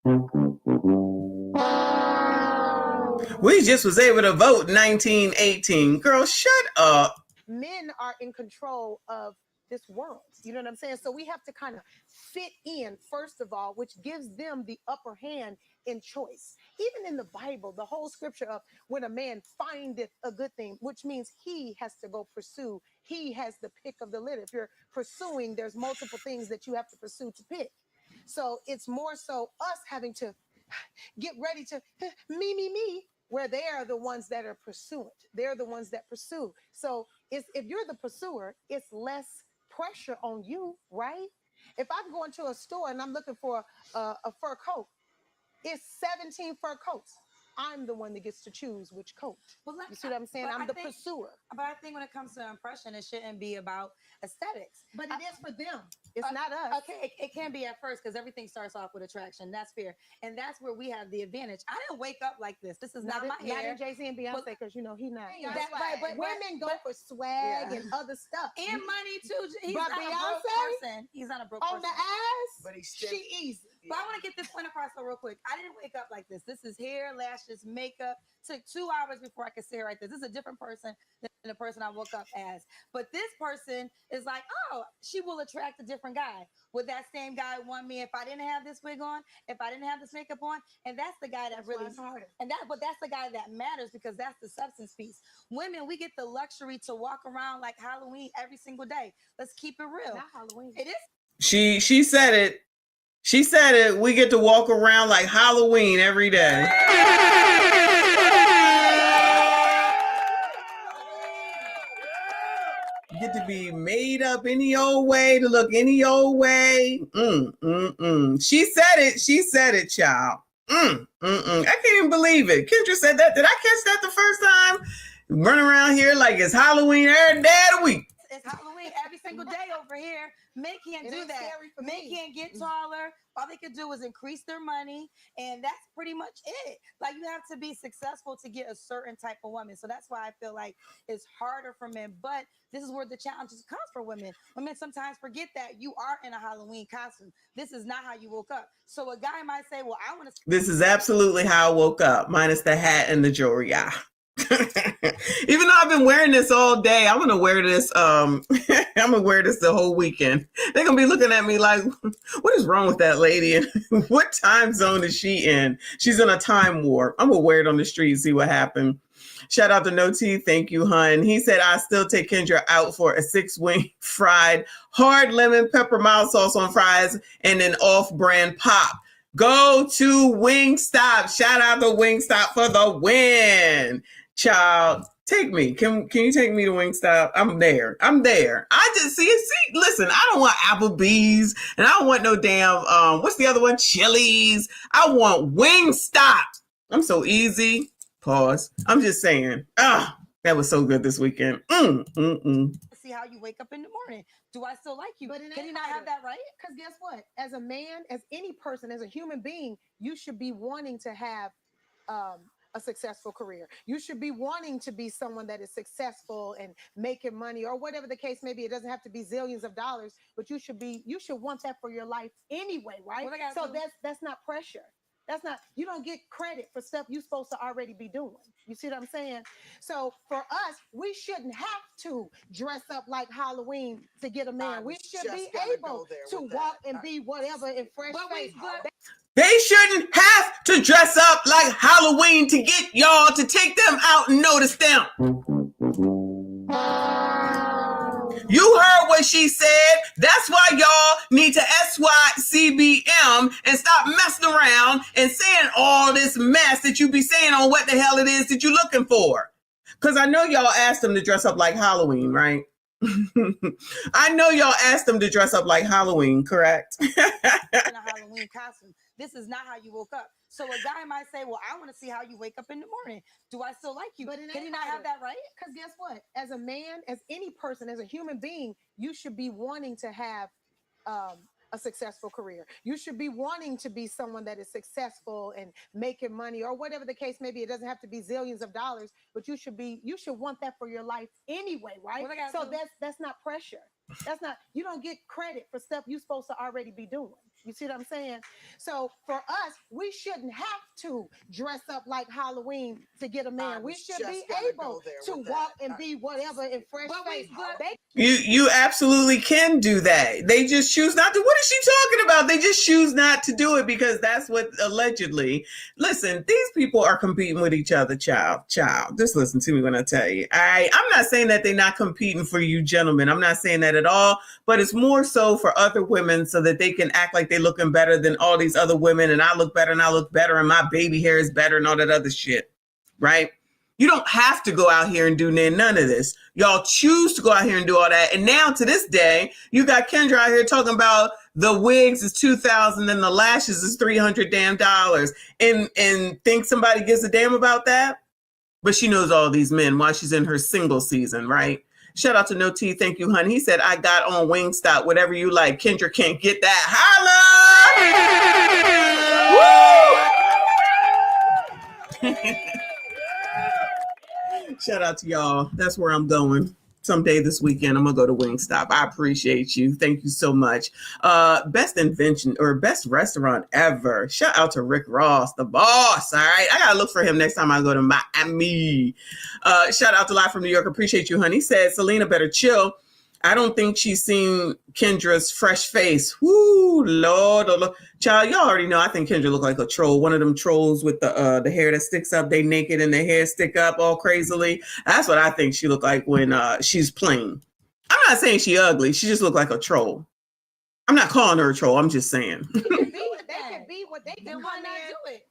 Speaker 1: We just was able to vote 1918. Girl, shut up.
Speaker 6: Men are in control of this world. You know what I'm saying? So we have to kind of fit in, first of all, which gives them the upper hand in choice. Even in the Bible, the whole scripture of when a man findeth a good thing, which means he has to go pursue. He has the pick of the litter. If you're pursuing, there's multiple things that you have to pursue to pick. So it's more so us having to get ready to me, where they are the ones that are pursuant. They're the ones that pursue. So if you're the pursuer, it's less pressure on you, right? If I'm going to a store and I'm looking for a fur coat, it's 17 fur coats. I'm the one that gets to choose which coat.
Speaker 10: Well,
Speaker 6: you see what I'm saying? I'm the pursuer.
Speaker 10: But I think when it comes to impression, it shouldn't be about aesthetics.
Speaker 6: But it is for them. It's not us.
Speaker 10: Okay, it can be at first because everything starts off with attraction. That's fair. And that's where we have the advantage. I didn't wake up like this. This is not my hair.
Speaker 6: Not in Jay-Z and Beyonce because, you know, he's not.
Speaker 10: That's right. But
Speaker 6: women go for swag and other stuff.
Speaker 10: And money, too. He's
Speaker 6: but
Speaker 10: not a broke person. He's not a broke person.
Speaker 6: On the ass,
Speaker 8: but he's still,
Speaker 6: she easy.
Speaker 10: But I want to get this point across real quick. I didn't wake up like this. This is hair, lashes, makeup. Took 2 hours before I could sit here like this. This is a different person than the person I woke up as. But this person is like, oh, she will attract a different guy. Would that same guy want me if I didn't have this wig on? If I didn't have this makeup on? And that's the guy that really harder. But that's the guy that matters because that's the substance piece. Women, we get the luxury to walk around like Halloween every single day. Let's keep it real.
Speaker 6: Not Halloween.
Speaker 10: It is.
Speaker 1: She said it. She said it. We get to walk around like Halloween every day. You get to be made up any old way, to look any old way. She said it. She said it, child. I can't even believe it. Kendra said that. Did I catch that the first time? Run around here like it's Halloween every day of the week.
Speaker 10: It's Halloween every single day over here. Men can't do that. Men can't get taller. All they can do is increase their money. And that's pretty much it. Like, you have to be successful to get a certain type of woman. So that's why I feel like it's harder for men. But this is where the challenges comes for women. Women sometimes forget that you are in a Halloween costume. This is not how you woke up. So a guy might say, well, I want to.
Speaker 1: This is absolutely how I woke up, minus the hat and the jewelry. Yeah. Even though I've been wearing this all day, I'm gonna wear this. I'm gonna wear this the whole weekend. They're gonna be looking at me like, "What is wrong with that lady? And what time zone is she in? She's in a time warp." I'm gonna wear it on the street and see what happens. Shout out to No T. Thank you, hun. He said, "I still take Kendra out for a 6-wing fried hard lemon pepper mild sauce on fries and an off-brand pop. Go to Wingstop. Shout out to Wingstop for the win." Child, take me. Can you take me to Wingstop? I'm there. I just see. Listen, I don't want Applebee's and I don't want no damn what's the other one? Chili's. I want Wingstop. I'm so easy. Pause. I'm just saying. That was so good this weekend.
Speaker 10: See how you wake up in the morning. Do I still like you?
Speaker 6: But
Speaker 10: can you not have that right?
Speaker 6: Because guess what? As a man, as any person, as a human being, you should be wanting to have a successful career. You should be wanting to be someone that is successful and making money or whatever the case may be. It doesn't have to be zillions of dollars, but you should want that for your life anyway, right? So that's not pressure. That's not, you don't get credit for stuff you're supposed to already be doing. You see what I'm saying? So for us, we shouldn't have to dress up like Halloween to get a man. We should be able to walk and be whatever in fresh face.
Speaker 1: They shouldn't have to dress up like Halloween to get y'all to take them out and notice them. what she said. That's why y'all need to SYCBM and stop messing around and saying all this mess that you be saying on what the hell it is that you're looking for. Because I know y'all asked them to dress up like Halloween, right? I know y'all asked them to dress up like Halloween, correct?
Speaker 10: In a Halloween costume. This is not how you woke up. So a guy might say, well, I want to see how you wake up in the morning. Do I still like you?
Speaker 6: But it
Speaker 10: Can he
Speaker 6: ain't
Speaker 10: not have that right?
Speaker 6: Because guess what? As a man, as any person, as a human being, you should be wanting to have a successful career. You should be wanting to be someone that is successful and making money or whatever the case may be. It doesn't have to be zillions of dollars, but you should want that for your life anyway, right?
Speaker 10: Well,
Speaker 6: so that's not pressure. That's not, you don't get credit for stuff you're supposed to already be doing. You see what I'm saying? So for us, we shouldn't have to dress up like Halloween to get a man. We should be able to walk and be whatever in fresh face.
Speaker 1: You absolutely can do that. They just choose not to. What is she talking about? They just choose not to do it because that's what allegedly. Listen, these people are competing with each other, child. Just listen to me when I tell you. I'm not saying that they're not competing for you gentlemen. I'm not saying that at all, but it's more so for other women so that they can act like they're looking better than all these other women, and I look better and my baby hair is better and all that other shit, right? You don't have to go out here and do none of this. Y'all choose to go out here and do all that. And now to this day, you got Kendra out here talking about the wigs is $2,000 and the lashes is $300 damn and think somebody gives a damn about that? But she knows all these men while she's in her single season, right? Shout out to No T. Thank you, honey. He said, I got on Wingstop, whatever you like. Kendra can't get that. Holla! Shout out to y'all. That's where I'm going. Someday this weekend, I'm going to go to Wingstop. I appreciate you. Thank you so much. Best invention or best restaurant ever. Shout out to Rick Ross, the boss. All right. I got to look for him next time I go to Miami. Shout out to Live from New York. Appreciate you, honey. Said Selena better chill. I don't think she's seen Kendra's fresh face. Whoo, Lord. Child, y'all already know I think Kendra look like a troll. One of them trolls with the hair that sticks up. They naked and their hair stick up all crazily. That's what I think she look like when she's plain. I'm not saying she ugly. She just look like a troll. I'm not calling her a troll. I'm just saying.
Speaker 6: They can be what they
Speaker 10: Then why not do it?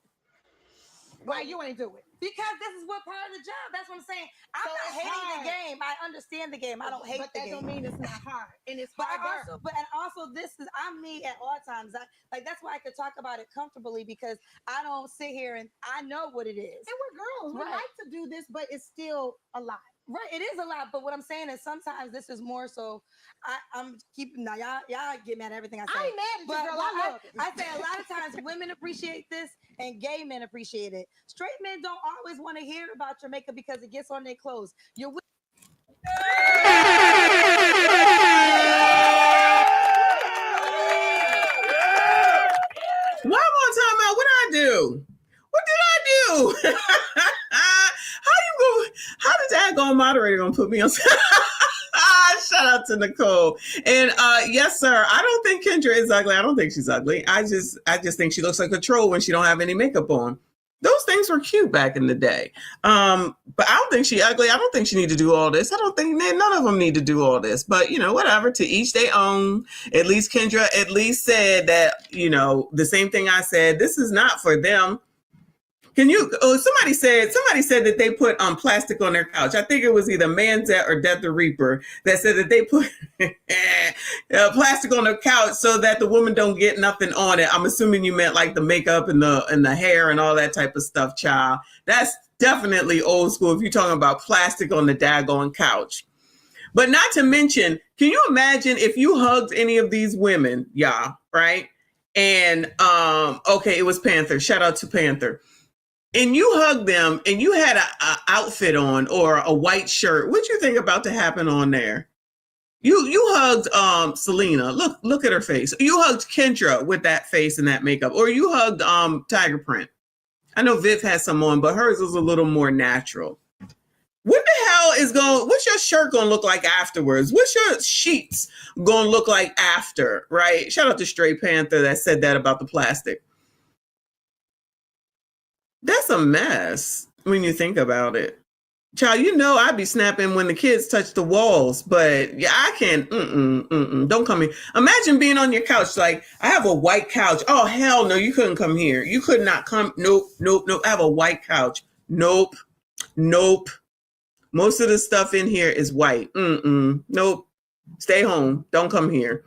Speaker 6: Why you ain't do it?
Speaker 10: Because this is what part of the job. That's what I'm saying. I'm not hating the game. I understand the game. I don't hate the game.
Speaker 6: But that don't mean it's not hard. And it's
Speaker 10: But
Speaker 6: harder.
Speaker 10: also this is, I'm me at all times. That's why I could talk about it comfortably because I don't sit here and I know what it is.
Speaker 6: And we're girls. We like to do this, but it's still a lot.
Speaker 10: Right, it is a lot, but what I'm saying is sometimes this is more so. I'm keeping now. Y'all get mad at everything I say.
Speaker 6: I ain't mad at you, girl. I love it.
Speaker 10: I say a lot of times women appreciate this and gay men appreciate it. Straight men don't always want to hear about your makeup because it gets on their clothes. One
Speaker 1: more time out. What did I do? What did I do? How did that go moderator gonna put me on? Shout out to Nicole. And yes, sir. I don't think Kendra is ugly. I don't think she's ugly. I just think she looks like a troll when she don't have any makeup on. Those things were cute back in the day. But I don't think she ugly. I don't think she need to do all this. I don't think none of them need to do all this. But, whatever, to each their own. At least Kendra said that, the same thing I said. This is not for them. Somebody said that they put plastic on their couch. I think it was either Manzette or Death the Reaper that said that they put plastic on their couch so that the woman don't get nothing on it. I'm assuming you meant like the makeup and the hair and all that type of stuff, child. That's definitely old school if you're talking about plastic on the daggone couch. But not to mention, can you imagine if you hugged any of these women, right? And it was Panther. Shout out to Panther. And you hugged them and you had a outfit on or a white shirt. What you think about to happen on there? You hugged Selena. Look at her face. You hugged Kendra with that face and that makeup. Or you hugged Tiger Print. I know Viv has some on, but hers was a little more natural. What the hell what's your shirt gonna look like afterwards? What's your sheets gonna look like after, right? Shout out to Straight Panther that said that about the plastic. That's a mess when you think about it. Child, you know I be snapping when the kids touch the walls, but yeah, I can't. Don't come here. Imagine being on your couch. Like, I have a white couch. Oh, hell no, you couldn't come here. You could not come. Nope. I have a white couch. Nope. Most of the stuff in here is white. Nope. Stay home. Don't come here.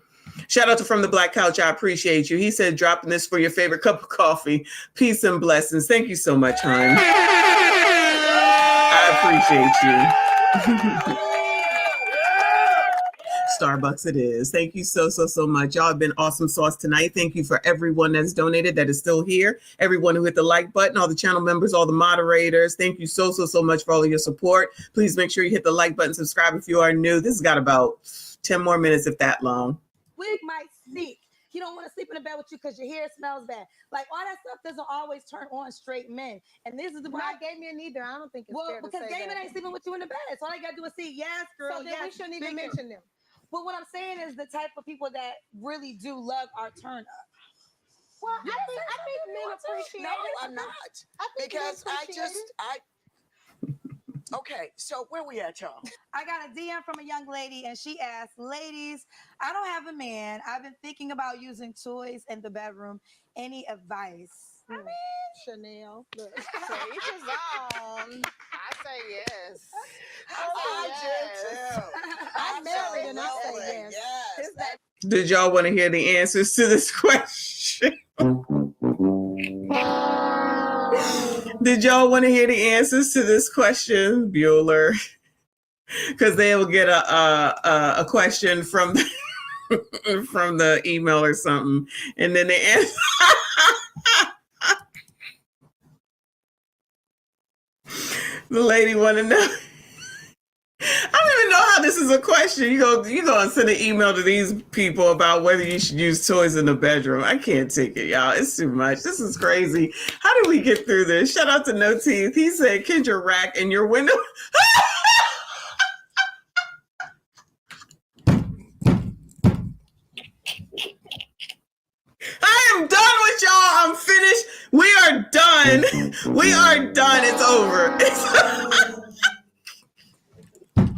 Speaker 1: Shout out to From the Black Couch. I appreciate you. He said, dropping this for your favorite cup of coffee. Peace and blessings. Thank you so much, hon. I appreciate you. Starbucks it is. Thank you so much. Y'all have been awesome sauce tonight. Thank you for everyone that's donated, that is still here. Everyone who hit the like button, all the channel members, all the moderators. Thank you so much for all of your support. Please make sure you hit the like button, subscribe if you are new. This has got about 10 more minutes, if that long.
Speaker 10: Wig might stink. He don't want to sleep in the bed with you because your hair smells bad. Like, all that stuff doesn't always turn on straight men. And this is the
Speaker 6: Not gay men either. I don't think it's fair to
Speaker 10: because
Speaker 6: say
Speaker 10: gay men
Speaker 6: that.
Speaker 10: ain't sleeping with you in the bed. So all they gotta do is see, yes, girl,
Speaker 6: So then
Speaker 10: yes.
Speaker 6: we shouldn't even mention them.
Speaker 10: But what I'm saying is the type of people that really do love our turn up.
Speaker 6: Well, I think men appreciate
Speaker 8: No,
Speaker 6: it.
Speaker 8: I'm not.
Speaker 6: I think
Speaker 8: Because
Speaker 6: men
Speaker 8: I
Speaker 6: appreciate
Speaker 8: just,
Speaker 6: it.
Speaker 8: okay, so where we at, y'all?
Speaker 10: I got a DM from a young lady and she asked, ladies, I don't have a man. I've been thinking about using toys in the bedroom. Any advice?
Speaker 6: I mean, Chanel. Look.
Speaker 9: To each his own. I say yes.
Speaker 8: I do too.
Speaker 6: I'm married and I say
Speaker 8: Absolutely,
Speaker 6: yes.
Speaker 1: Did y'all want to hear the answers to this question? Did y'all want to hear the answers to this question, Bueller? Because they will get a question from the, from the email or something, and then they answer. The lady want to know. I don't even know how this is a question. You go and send an email to these people about whether you should use toys in the bedroom. I can't take it, y'all. It's too much. This is crazy. How did we get through this? Shout out to No Teeth. He said, Kendra, rack in your window. I am done with y'all. I'm finished. We are done. We are done. It's over.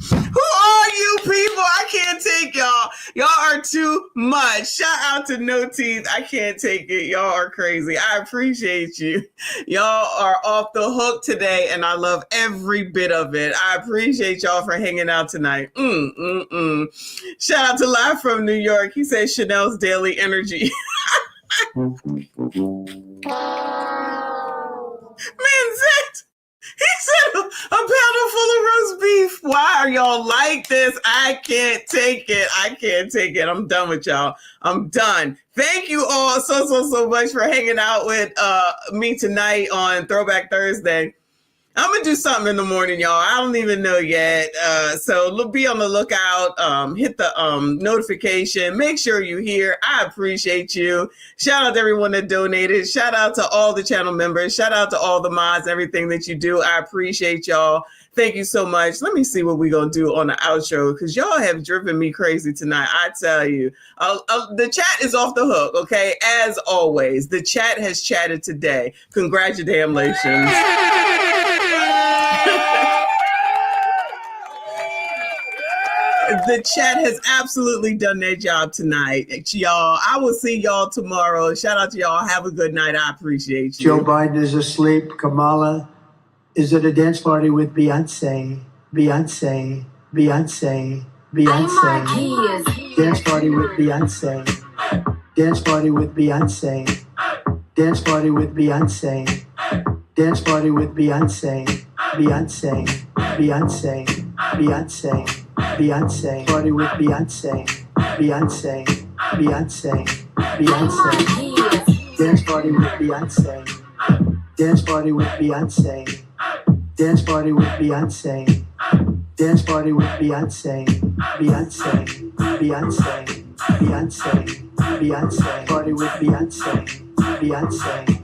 Speaker 1: Who are you people? I can't take y'all. Y'all are too much. Shout out to No Teeth. I can't take it. Y'all are crazy. I appreciate you. Y'all are off the hook today, and I love every bit of it. I appreciate y'all for hanging out tonight. Shout out to Live from New York. He said Chanel's Daily Energy. Man, Zach. He said a pound full of roast beef. Why are y'all like this? I can't take it. I can't take it. I'm done with y'all. I'm done. Thank you all so much for hanging out with me tonight on Throwback Thursday. I'm going to do something in the morning, y'all. I don't even know yet. So be on the lookout. Hit the notification. Make sure you're here. I appreciate you. Shout out to everyone that donated. Shout out to all the channel members. Shout out to all the mods, everything that you do. I appreciate y'all. Thank you so much. Let me see what we're going to do on the outro because y'all have driven me crazy tonight. I tell you. The chat is off the hook, okay? As always, the chat has chatted today. Congratulations. The chat has absolutely done their job tonight, y'all. I will see y'all tomorrow. Shout out to y'all. Have a good night. I appreciate you.
Speaker 3: Joe Biden is asleep. Kamala is at a dance party with Beyonce. Beyonce. Beyonce. Beyonce. Dance party with Beyonce. Dance party with Beyonce. Dance party with Beyonce. Dance party with Beyonce. Beyonce. Beyonce. Beyonce. Beyonce. Party with Beyonce. Beyonce. Beyonce. Beyonce. Dance party with Beyonce. Dance party with Beyonce. Dance party with Beyonce. Dance party with Beyonce. Beyonce. Beyonce. Beyonce. Beyonce. Party with Beyonce. Beyonce.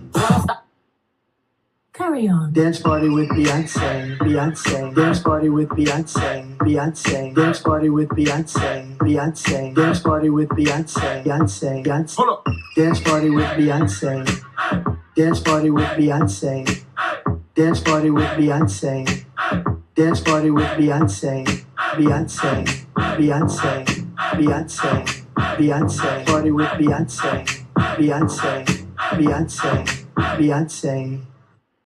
Speaker 4: Carry on.
Speaker 3: Dance party with Beyonce. Beyonce. Dance party with Beyonce. Beyonce. Dance party with Beyonce. Beyonce. Dance party with Beyonce. Beyonce. Beyonce. Hold up. Dance party with Beyonce. Dance party with Beyonce. Dance party with Beyonce. Dance party with Beyonce, Beyonce, Beyonce, Beyonce, Beyonce. Party with Beyonce, Beyonce, Beyonce, Beyonce.